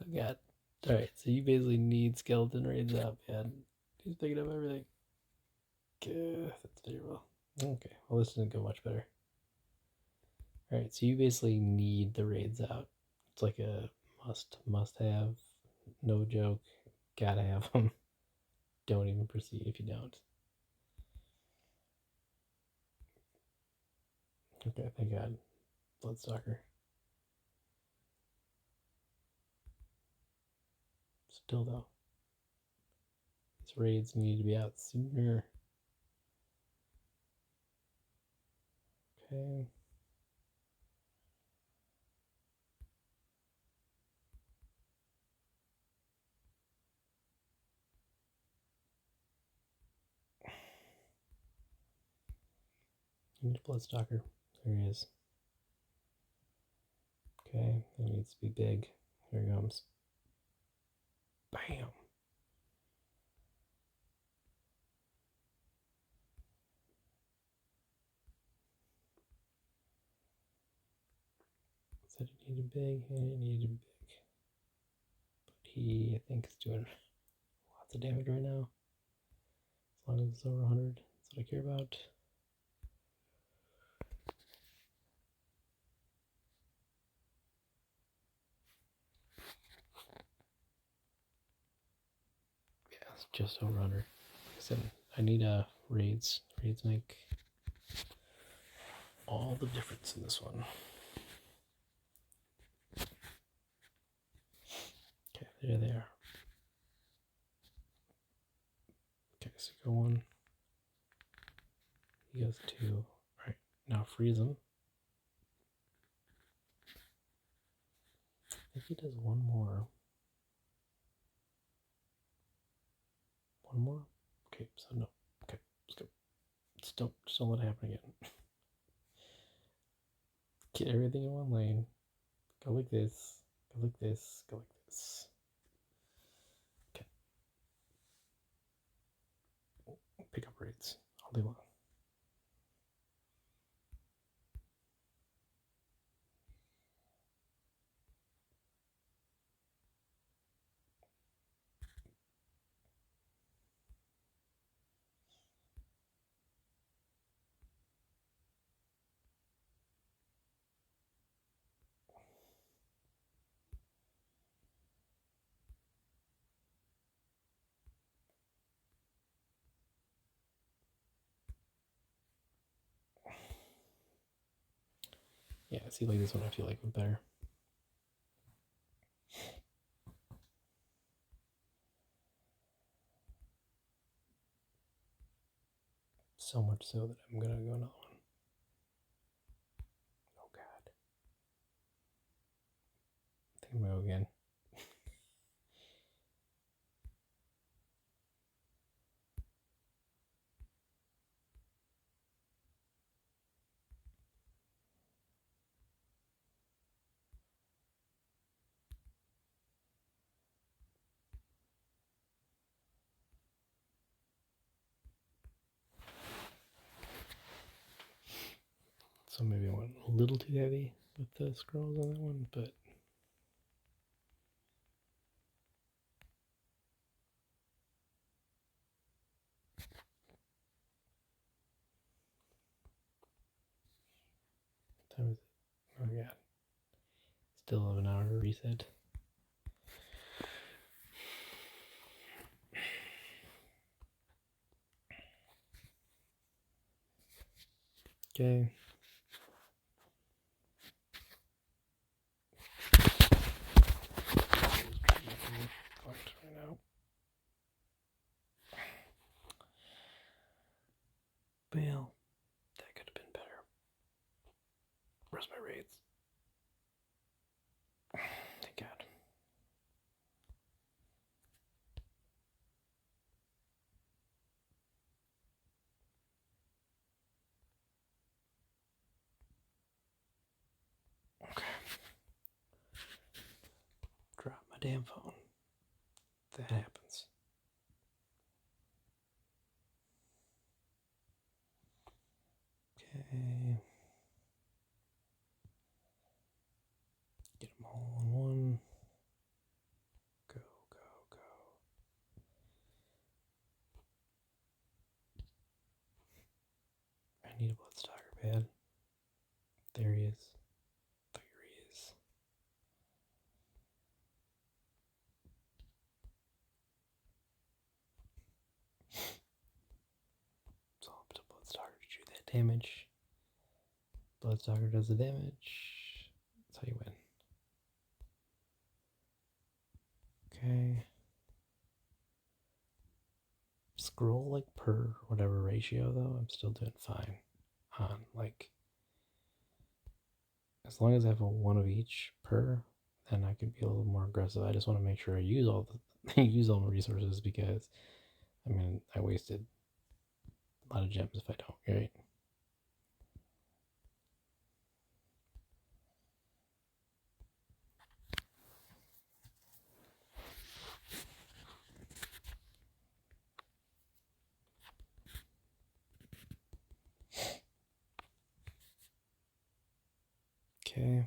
Oh god. Alright, so you basically need Skeleton Raids up, man. He's picking up everything. That's terrible. Okay, well, this doesn't go much better. Alright, so you basically need the raids out. It's like a must have. No joke. Gotta have them. Don't even proceed if you don't. Okay, thank God. Bloodstalker. Still though. These raids need to be out sooner. Okay. Need a Bloodstalker. There he is. Okay, that needs to be big. Here he comes. Bam! Said it needed big, and it needed big. But he, I think, is doing lots of damage right now. As long as it's over 100, that's what I care about. Yeah, it's just over 100. Like I said, I need raids. Raids make all the difference in this one. Okay, there they are. Okay, so go 1. He goes 2. Alright, now freeze him. I think he does one more. One more? Okay, so no. Okay, let's go. Just don't let it happen again. Get everything in one lane. Go like this. Go like this. Go like this. Okay. Pick up raids all day long. Yeah, see, like this one I feel like was better. So much so that I'm gonna go another one. Oh god. I think I'm gonna go again. So maybe I went a little too heavy with the scrolls on that one, but what time is it? Oh yeah. Still have an hour to reset. Okay. Right now. Well, that could have been better. Where's my raids? Thank God. Okay. Drop my damn phone. That happens. Okay. Get them all on one. Go, go, go. I need a Bloodstalker pad. There he is. There he is. So up to Bloodstalker to do that damage. Bloodstalker does the damage. That's how you win. Okay. Scroll like per whatever ratio though, I'm still doing fine on like as long as I have a one of each per, then I can be a little more aggressive. I just want to make sure I use all the use all my resources because I mean I wasted a lot of gems if I don't, right? Okay.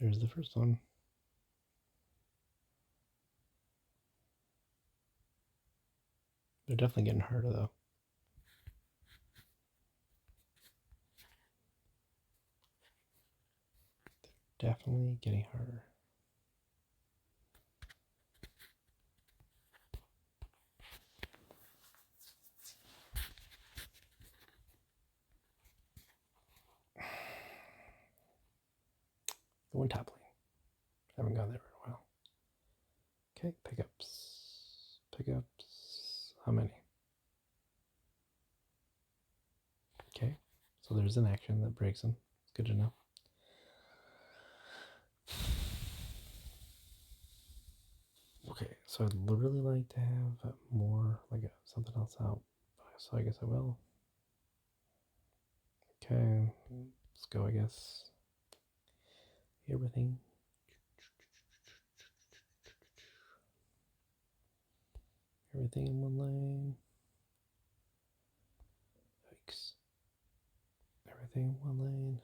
There's the first one. They're definitely getting harder though. Definitely getting harder. Going top lane. Haven't gone there in a while. Okay, pickups. Pickups. How many? Okay, so there's an action that breaks them. It's good to know. Okay, so I'd really like to have more, like something else out. So I guess I will. Okay, let's go, I guess. Everything. Everything in one lane. Yikes. Everything in one lane.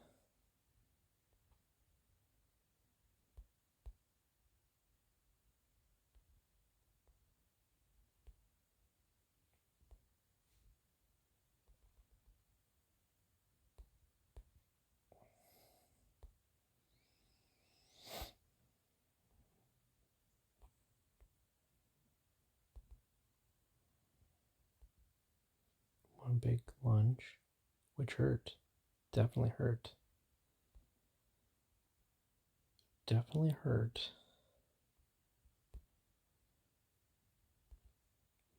One big lunge. which hurt. Definitely hurt. Definitely hurt.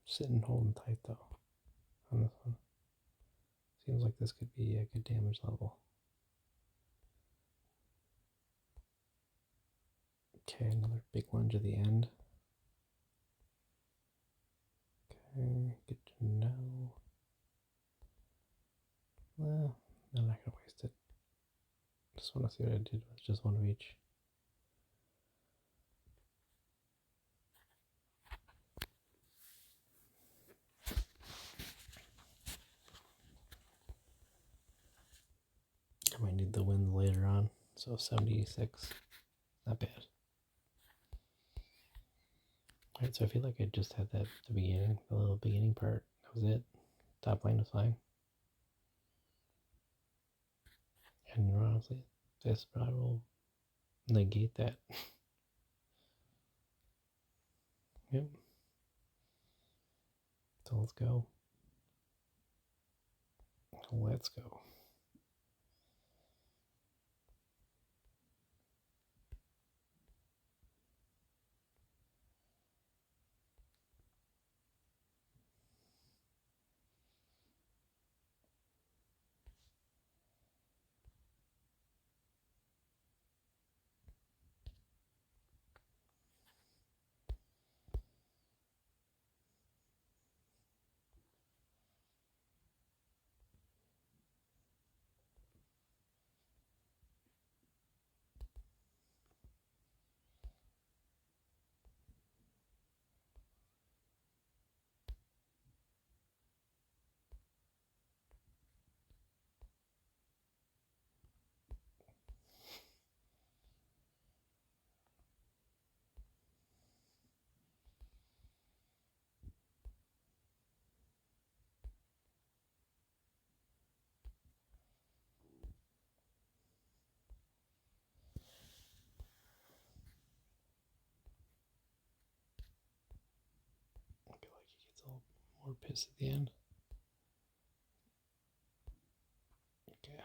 Sitting holding tight though on this one. Seems like this could be a good damage level. Okay, another big lunge at the end. Okay, good to know. Well, I'm not gonna waste it. Just want to see what I did with just one of each. I might need the wins later on. So 76, not bad. Alright, so I feel like I just had that at the beginning, the little beginning part. That was it. Top line was fine. And honestly, this probably will negate that. Yep. So let's go. Let's go. I feel like he gets a little more pissed at the end. Okay.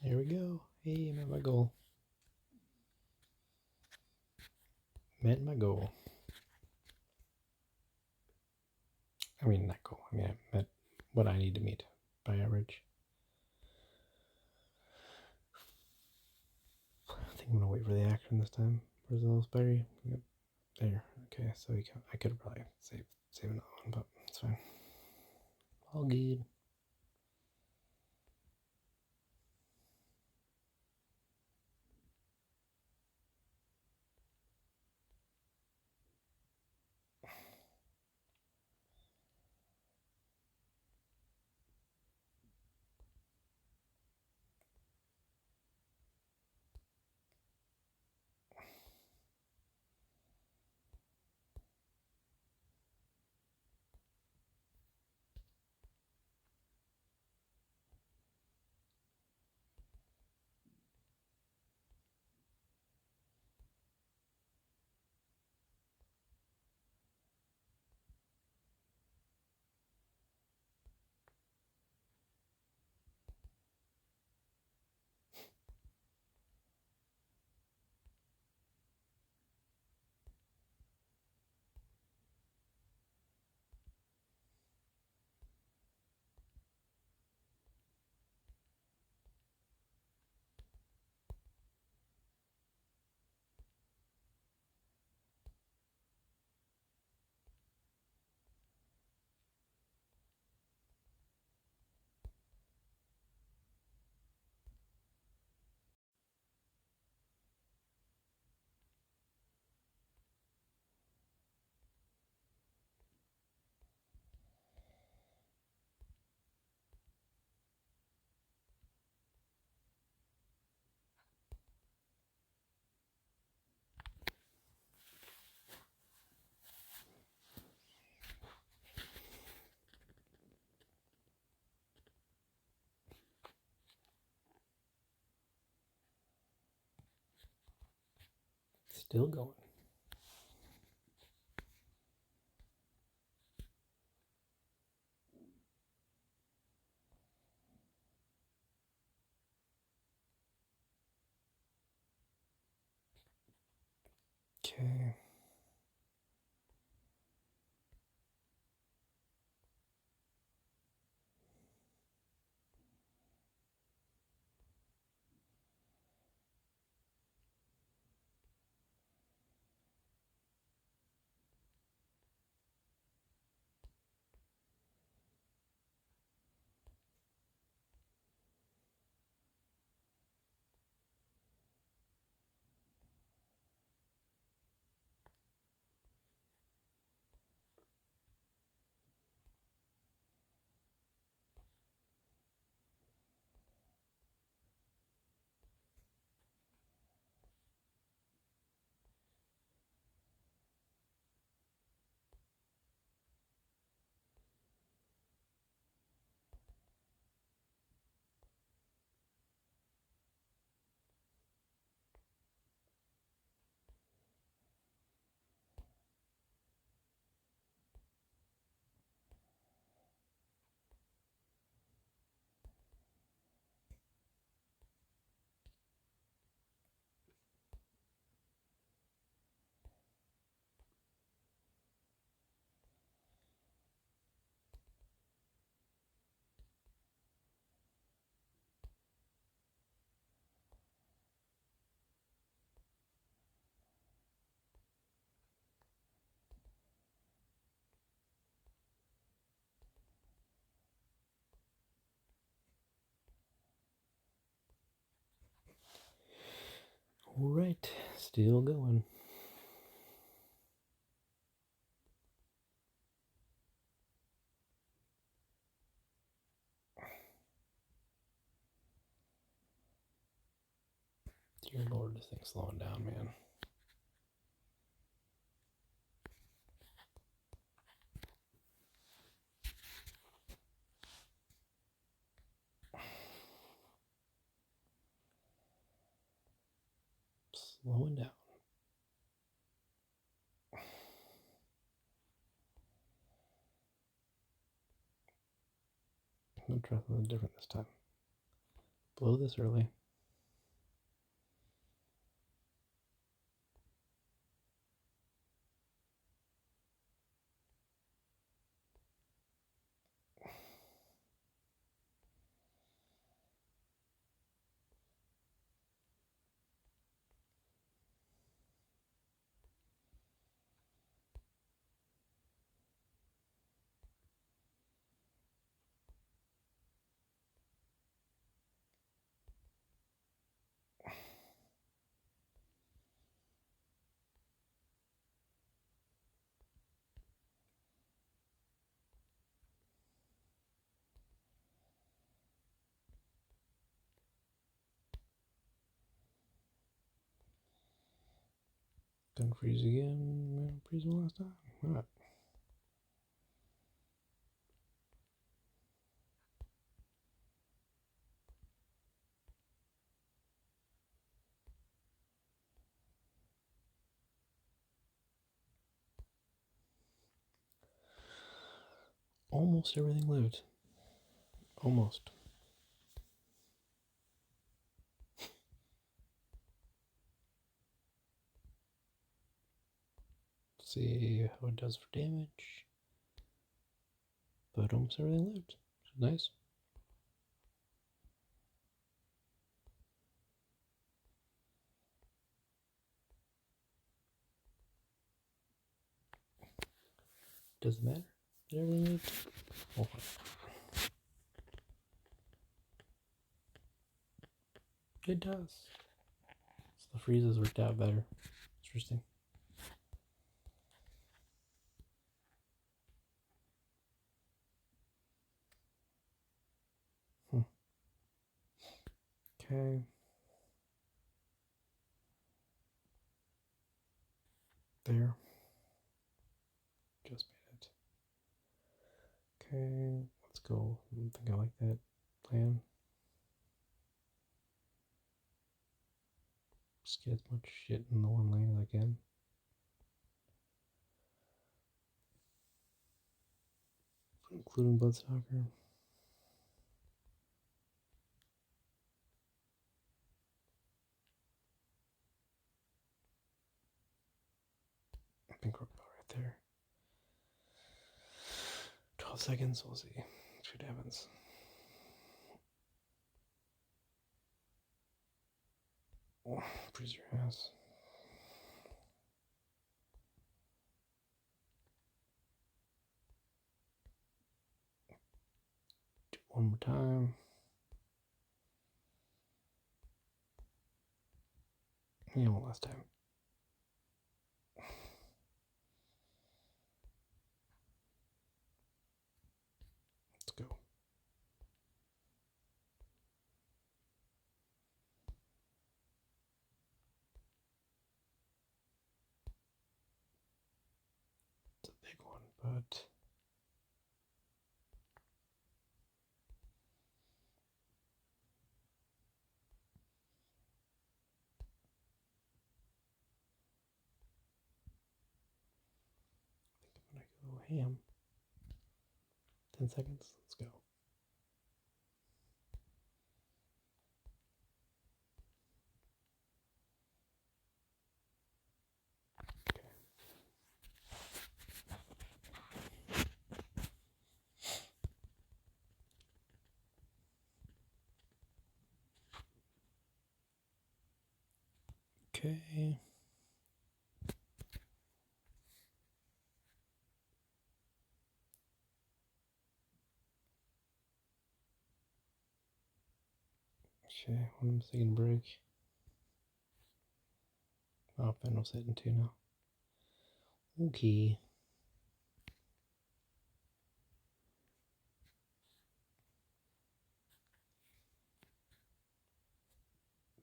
Here we go. Hey, I met my goal. Met my goal. I mean, not goal. I mean, I met what I need to meet by average. I think I'm gonna wait for the action this time. Where's the little spidery? Yep, there. Okay, so I could have probably save another one, but it's fine. All good. Still going. Okay. All right, still going. Dear Lord, this thing's slowing down, man. Slowing down. I'm gonna try something different this time. Blow this early. Gonna freeze again. Freeze the last time. All right. Almost everything lived. Almost. Let's see how it does for damage. But almost everything lived. Nice. Doesn't matter. Did everything lived? Oh. It does. So the freezes worked out better. Interesting. Okay. There. Just made it. Okay. Let's go. I don't think I like that plan. Just get as much shit in the one lane as I can. Including Bloodstalker. I think we're about right there. 12 seconds, we'll see. What happens. Oh, freeze your ass. Do it one more time. Yeah, one last time. Let's go. It's a big one, but I think I'm gonna go ham. 10 seconds. Let's go. Okay. Okay, one I'm taking a break. Oh, Fennel's hitting 2 now. Okay.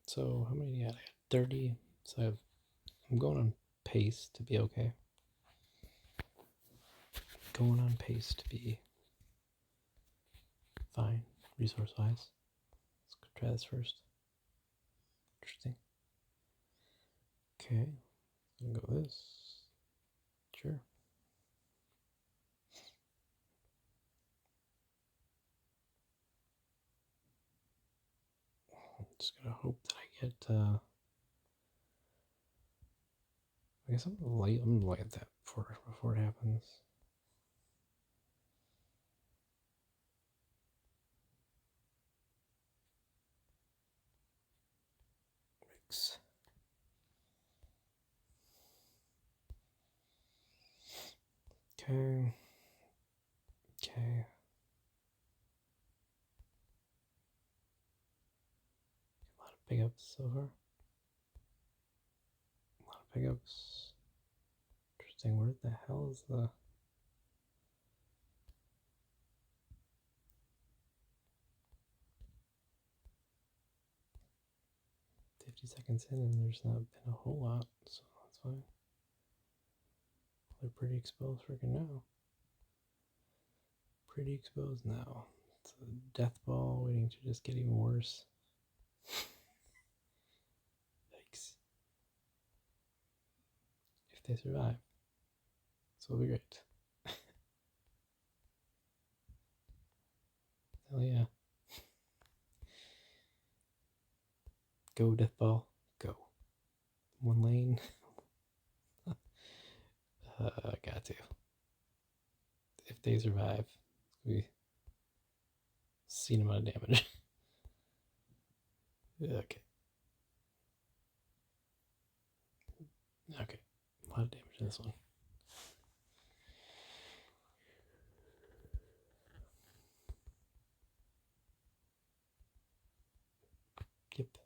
So, how many do I had? I had 30. So, I'm going on pace to be okay. Going on pace to be fine, resource wise. Let's go try this first. Interesting. Okay, I'm gonna go this. Sure. I'm just gonna hope that I get. I guess I'm gonna light that before it happens. Mix. Okay. Okay. A lot of pickups so far. A lot of pickups. Interesting. Where the hell is the? 50 seconds in, and there's not been a whole lot, so that's fine. They're pretty exposed freaking now. Pretty exposed now. It's a death ball waiting to just get even worse. Yikes. If they survive, this will be great. Hell yeah. Go, death ball. Go. One lane. Got to. If they survive, we seen amount of damage. Okay. Okay. A lot of damage in this one. Yep.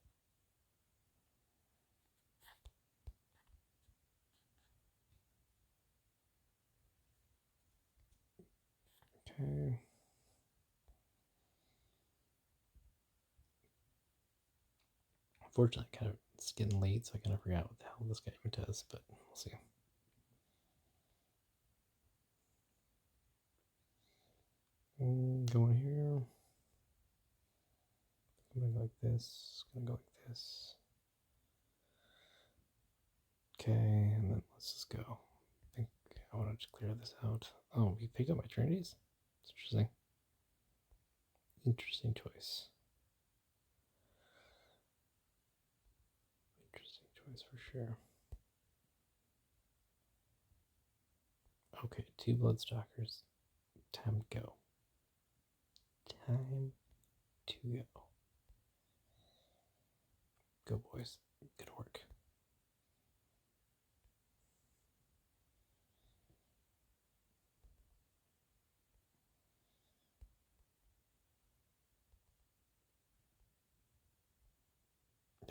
Okay. Unfortunately, it's getting late, so I kind of forgot what the hell this guy even does, but we'll see. Going here. I'm gonna go like this. Gonna go like this. Okay, and then let's just go. I think I want to just clear this out. Oh, we picked up my trinities? It's interesting. Interesting choice. Interesting choice for sure. Okay, 2 Bloodstalkers. Time to go. Time to go. Go, boys. Good work.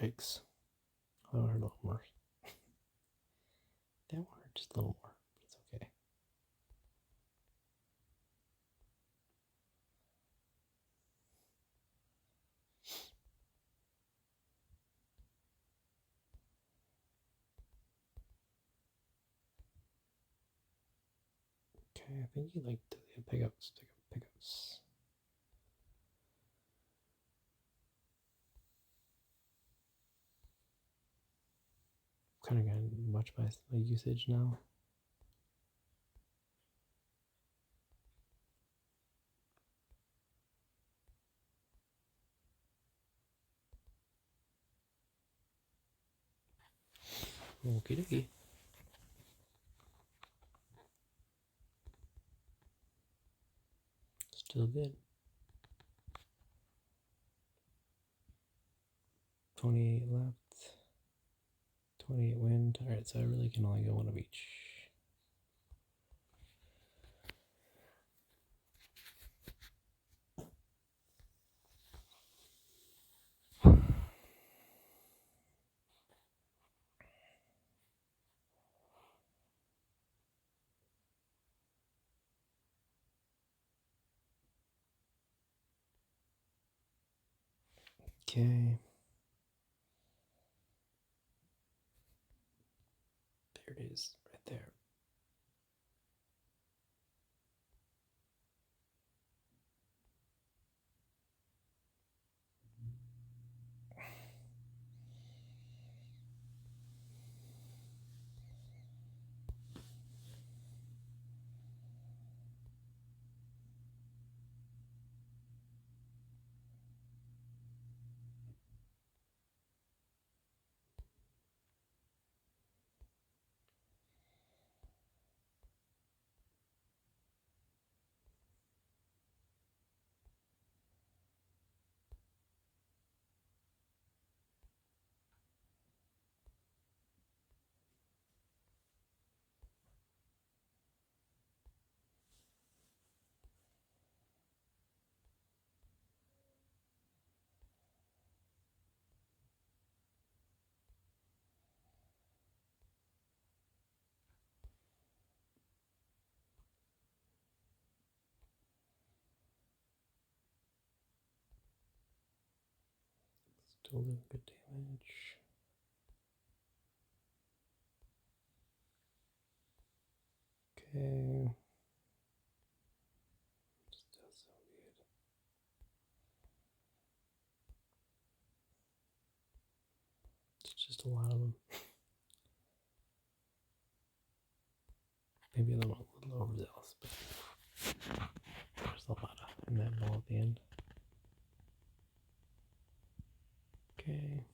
Yikes. That one hurt a little more. That one hurt just a little more, but it's okay. Okay, I think you like to pickups. Pickups. Kind of got much by usage now. Okie dokie. Still good. 28 left. 28 wind. Alright, so I really can only go one of each. Okay. There it is, right there. Still doing good damage. Okay. Still so good. It's just a lot of them. Maybe a little overzealous, but there's a lot in that ball at the end. Okay.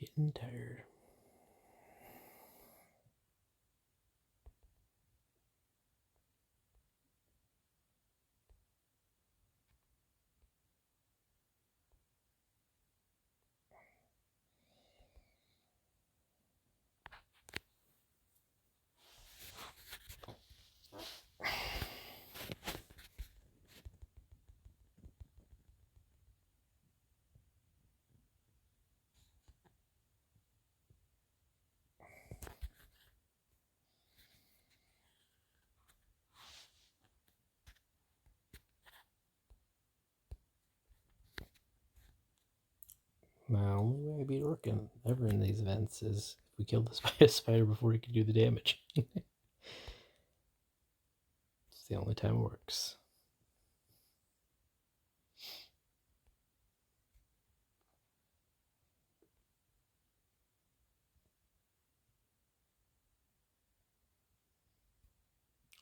Getting tired. The only way I beat Orkin ever in these events is if we kill the spider before he can do the damage. It's the only time it works.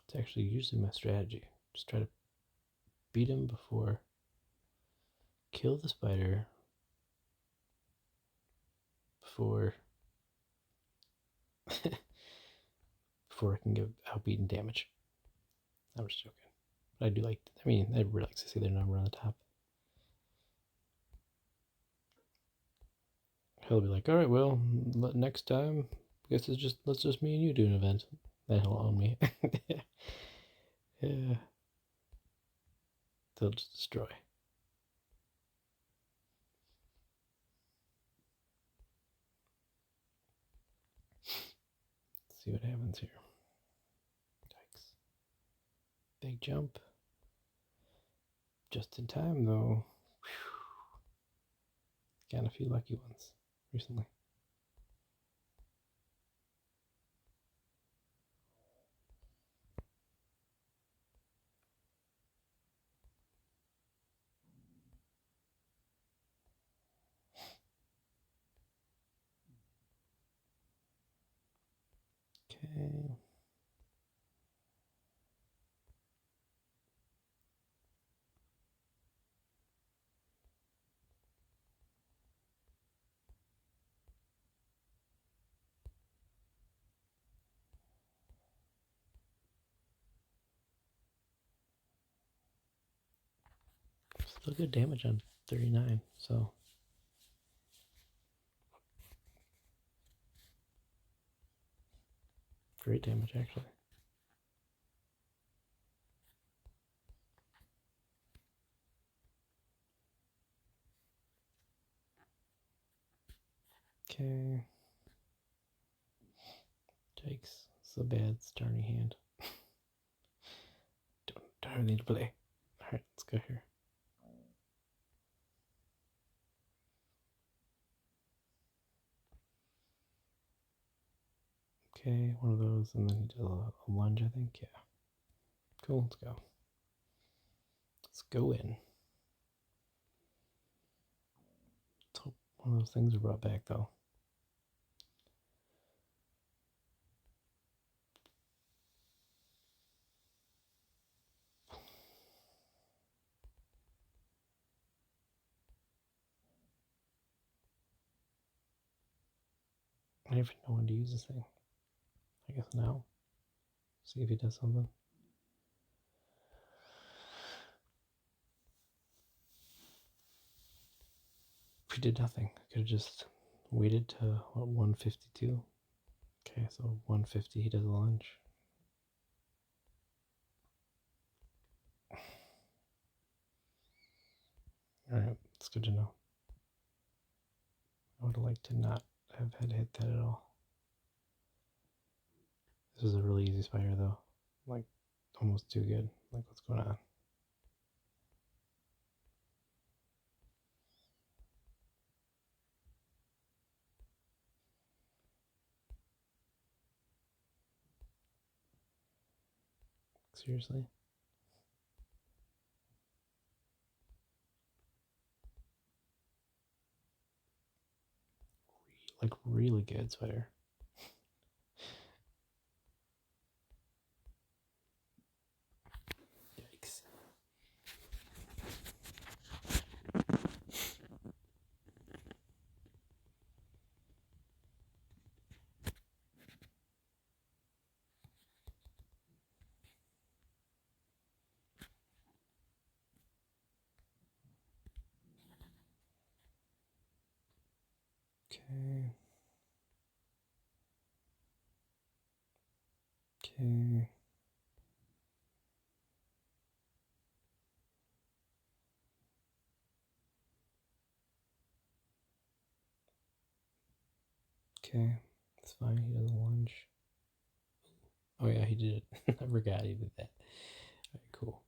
It's actually usually my strategy. Just try to beat him before, kill the spider before before I can get outbeaten damage. I'm just joking. But I do like, everybody likes to see their number on the top. He'll be like, all right, well, next time, I guess let's just me and you do an event. Then he'll own me. Yeah. They'll just destroy. Let's see what happens here. Yikes. Big jump. Just in time, though. Whew. Got a few lucky ones recently. Okay. Still good damage on 39, so. Great damage, actually. Okay. Takes. It's a bad starting hand. Don't have need to play. Alright, let's go here. Okay, one of those, and then he does a lunge, I think. Yeah. Cool, let's go. Let's go in. Let's hope one of those things are brought back, though. I don't even know when to use this thing. I guess now. See if he does something. If he did nothing, I could have just waited to, what, 152? Okay, so 150, he does a lunge. Alright, it's good to know. I would have liked to not have had hit that at all. This was a really easy spider, though. Like, almost too good. Like, what's going on? Seriously? Like, really good spider. Yikes. Okay. Okay. Okay. It's fine. He doesn't lunge. Oh yeah, he did it. I forgot he did that. Alright, cool.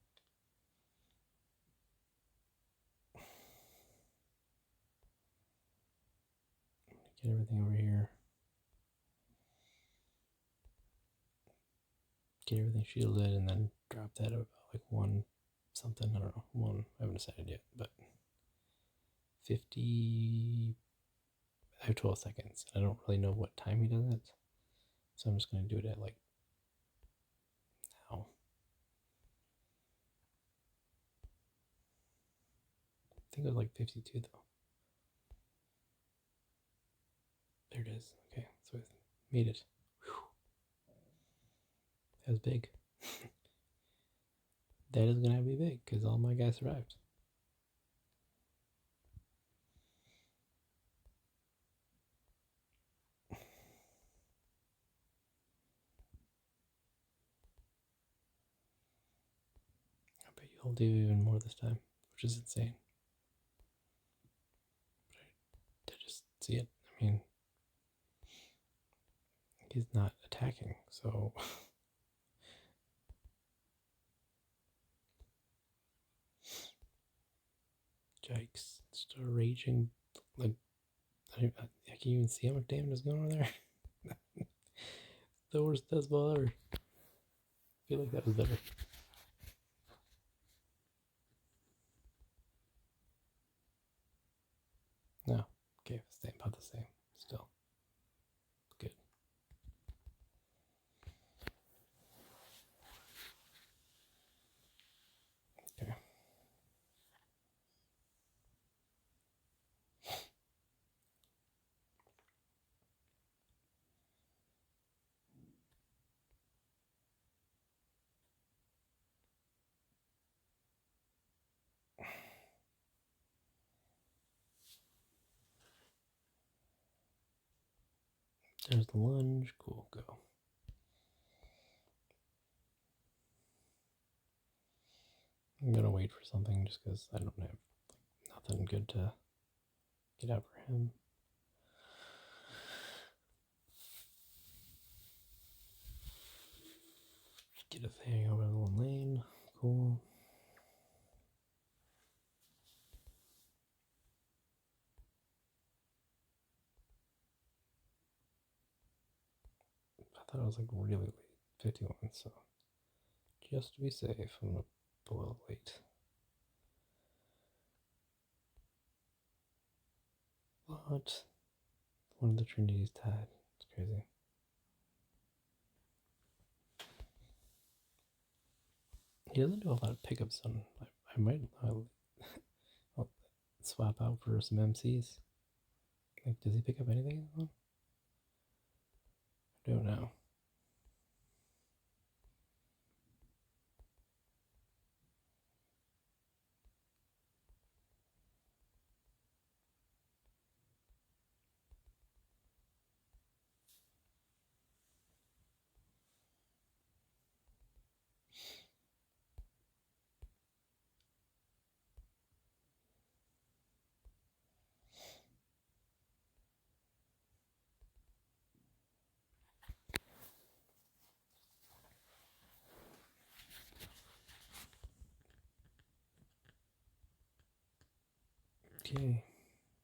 Get everything over here. Get everything shielded and then drop that about like one something. I don't know. One. I haven't decided yet, but 50. I have 12 seconds. I don't really know what time he does it. So I'm just going to do it at like now. I think it was like 52 though. There it is. Okay, so I made it. Whew. That was big. That is going to be big because all my guys survived. I bet you'll do even more this time, which is insane. But I just see it. I mean, he's not attacking, so yikes. Start raging. Like, I can't even see how much damage is going on there. The worst death ball ever. I feel like that was better. No. Okay, same, about the same. Still. Good. Okay. There's the lunge. Cool, go. I'm gonna wait for something just because I don't have nothing good to get out for him. Get a thing over the one lane. Cool. I thought it was like really late. 51, so just to be safe, I'm gonna pull it late. But one of the Trinity's tied. It's crazy. He doesn't do a lot of pickups on. I might I'll swap out for some MCs. Like, does he pick up anything? I don't know. Okay,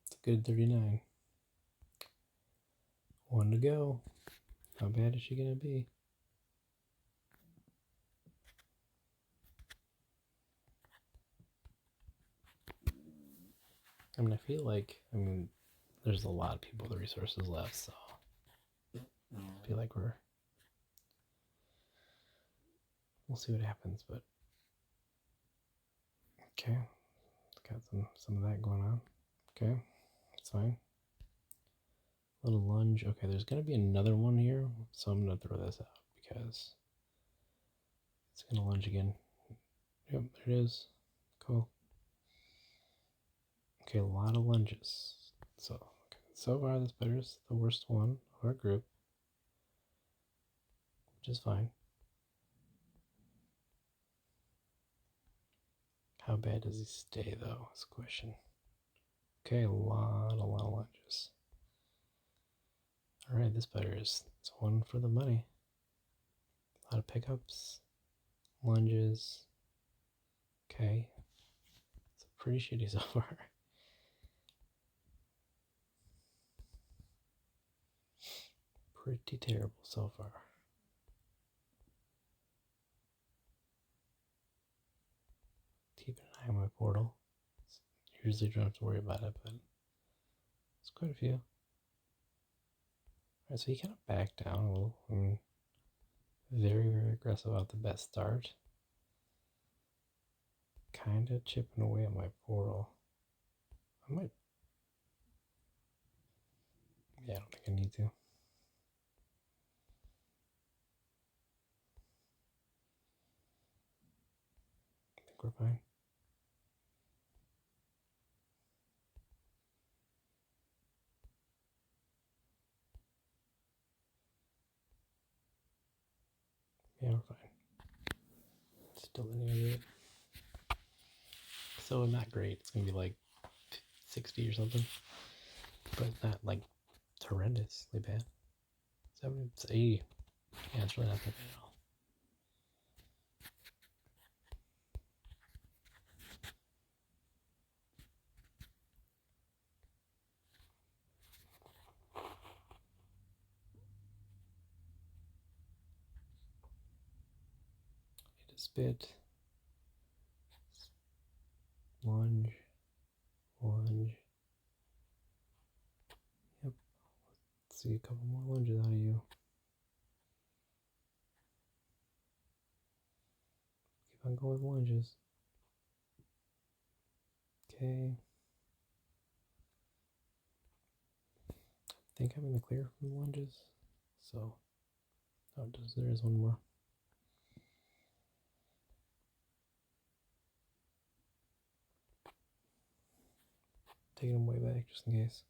it's a good 39. One to go. How bad is she gonna be? I mean, I feel like, there's a lot of people with resources left, so I feel like we'll see what happens, but okay, got some of that going on. Okay, that's fine. Little lunge. Okay, there's gonna be another one here, so I'm gonna throw this out because it's gonna lunge again. Yep, there it is. Cool. Okay, a lot of lunges. So, okay, So far, this better is the worst one of our group, which is fine. How bad does he stay, though? Is the question. Okay, a lot of lunges. Alright, this better is it's one for the money. A lot of pickups, lunges. Okay. It's pretty shitty so far. Pretty terrible so far. Keep an eye on my portal. Usually don't have to worry about it, but it's quite a few. Alright, so he kind of backed down a little. I mean, very, very aggressive out the best start. Kind of chipping away at my portal. I might. Yeah, I don't think I need to. I think we're fine. Yeah, we're fine. Still didn't even do it. So not great. It's gonna be like 60 or something, but not like horrendously bad. 70, it's 80. Yeah, it's really not that bad at all. Need a spit, lunge, lunge. Yep. Let's see a couple more lunges out of you. Keep on going with lunges. Okay. I think I'm in the clear from the lunges. So, oh, there is one more. Taking them way back just in case.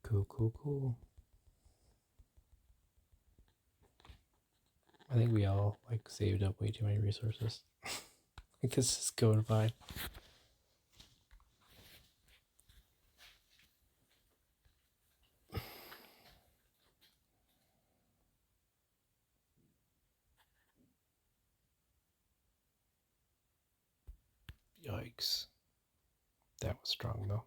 Cool, cool, cool. I think we all like saved up way too many resources. Like this is going fine. Yikes. That was strong though.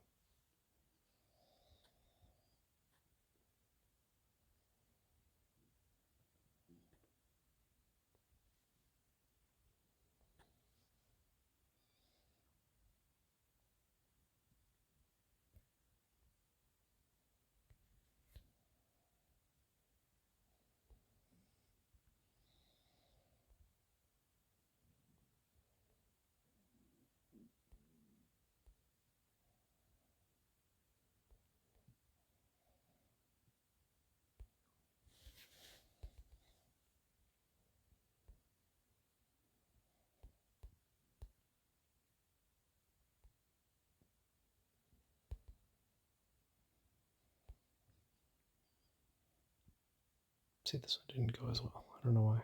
See, this one didn't go as well. I don't know why.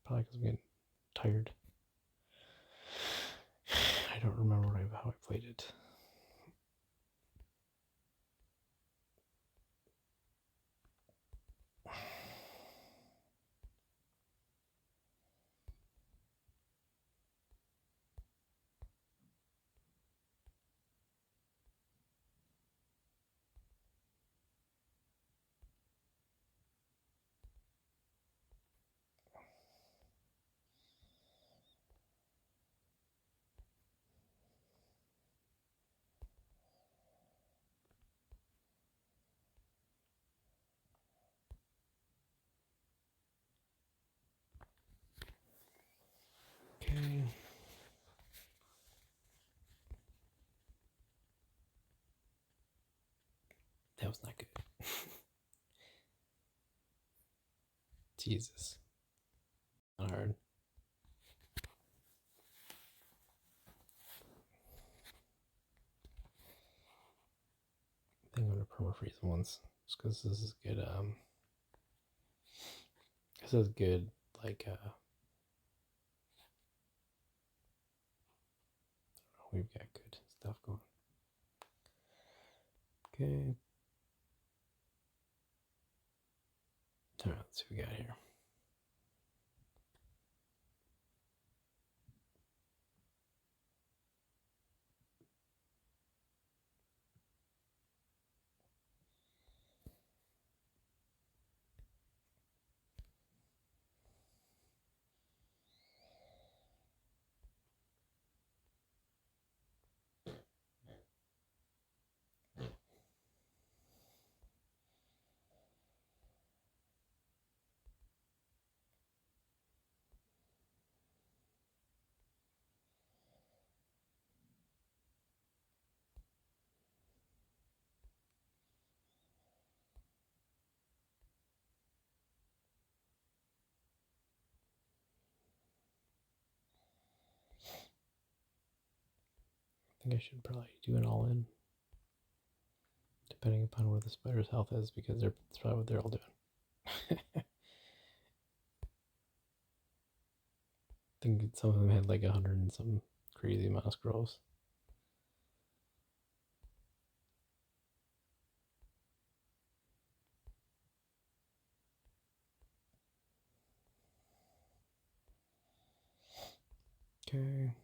Probably because I'm getting tired. I don't remember how I played it. Okay. That was not good. Jesus. Not hard. I think I'm gonna permafreeze once. Just because this is good, this is good, like, we've got good stuff going. Okay. Alright, let's see what we got here. I think I should probably do an all in, depending upon where the spider's health is, because that's probably what they're all doing. I think some of them had like 100 and some crazy amount of scrolls. Okay.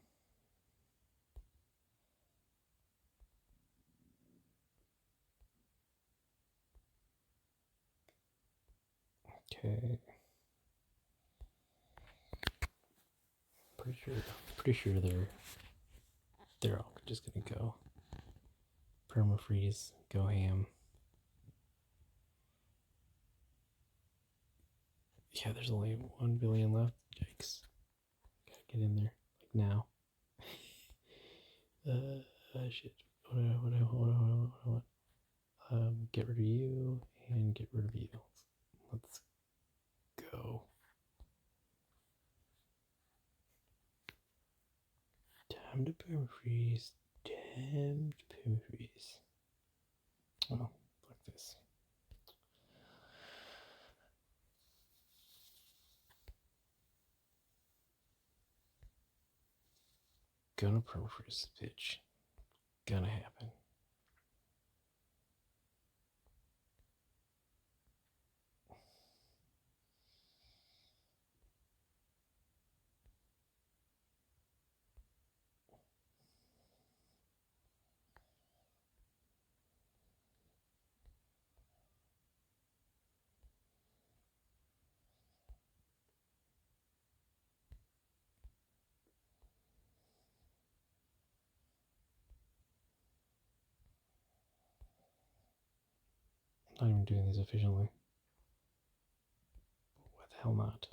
Okay. Pretty sure they're all just gonna go permafreeze, go ham. Yeah, there's only 1 billion left. Yikes! Gotta get in there like now. Shit. What? Get rid of you and get rid of you. Let's go. Time to permafreeze. Time to permafreeze. Well, like this. Gonna permafreeze this bitch. Gonna happen. I'm not even doing these efficiently. What the hell not?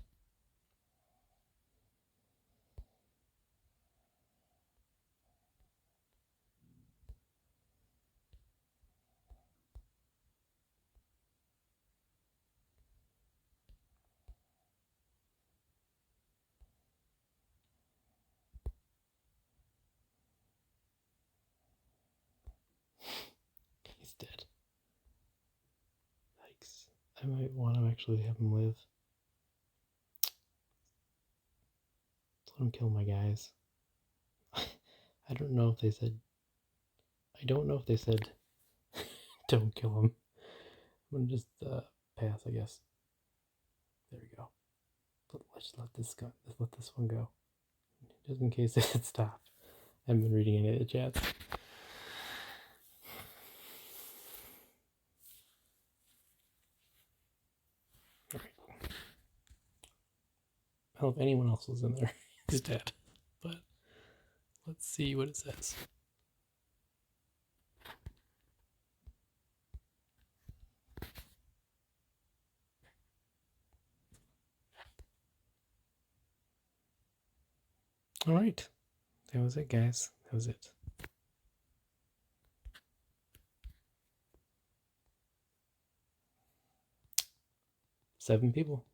He's dead. I might want to actually have him live. Let him kill my guys. I don't know if they said. I don't know if they said don't kill him. I'm gonna just pass, I guess. There we go. Let's let this go. Let's let this one go, just in case it stopped. I haven't been reading any of the chats. All right. I don't know if anyone else was in there. He's dead. But let's see what it says. All right. That was it, guys. That was it. Seven people.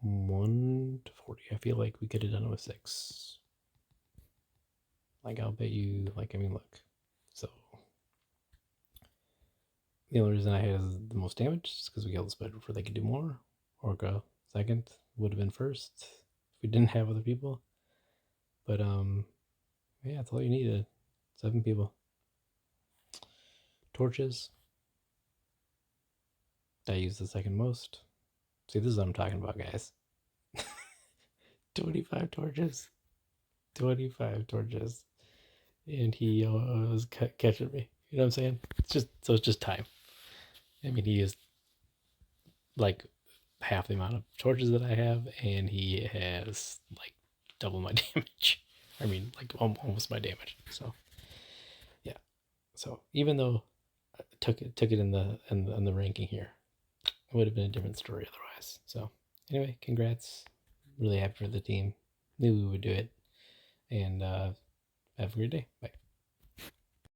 1 to 40. I feel like we could have done it with 6. Like, I'll bet you, like, I mean, look. So, the only reason I had the most damage is because we killed the spider before they could do more. Orca second would have been first if we didn't have other people. But, yeah, that's all you needed. 7 people. Torches. I used the second most. See, this is what I'm talking about, guys. 25 torches. 25 torches. And he was catching me. You know what I'm saying? It's just time. I mean, he used like half the amount of torches that I have, and he has like double my damage. I mean, like almost my damage. So yeah. So even though I took it in the ranking here, it would have been a different story otherwise. So anyway, congrats. Really happy for the team. Knew we would do it. And have a great day. Bye.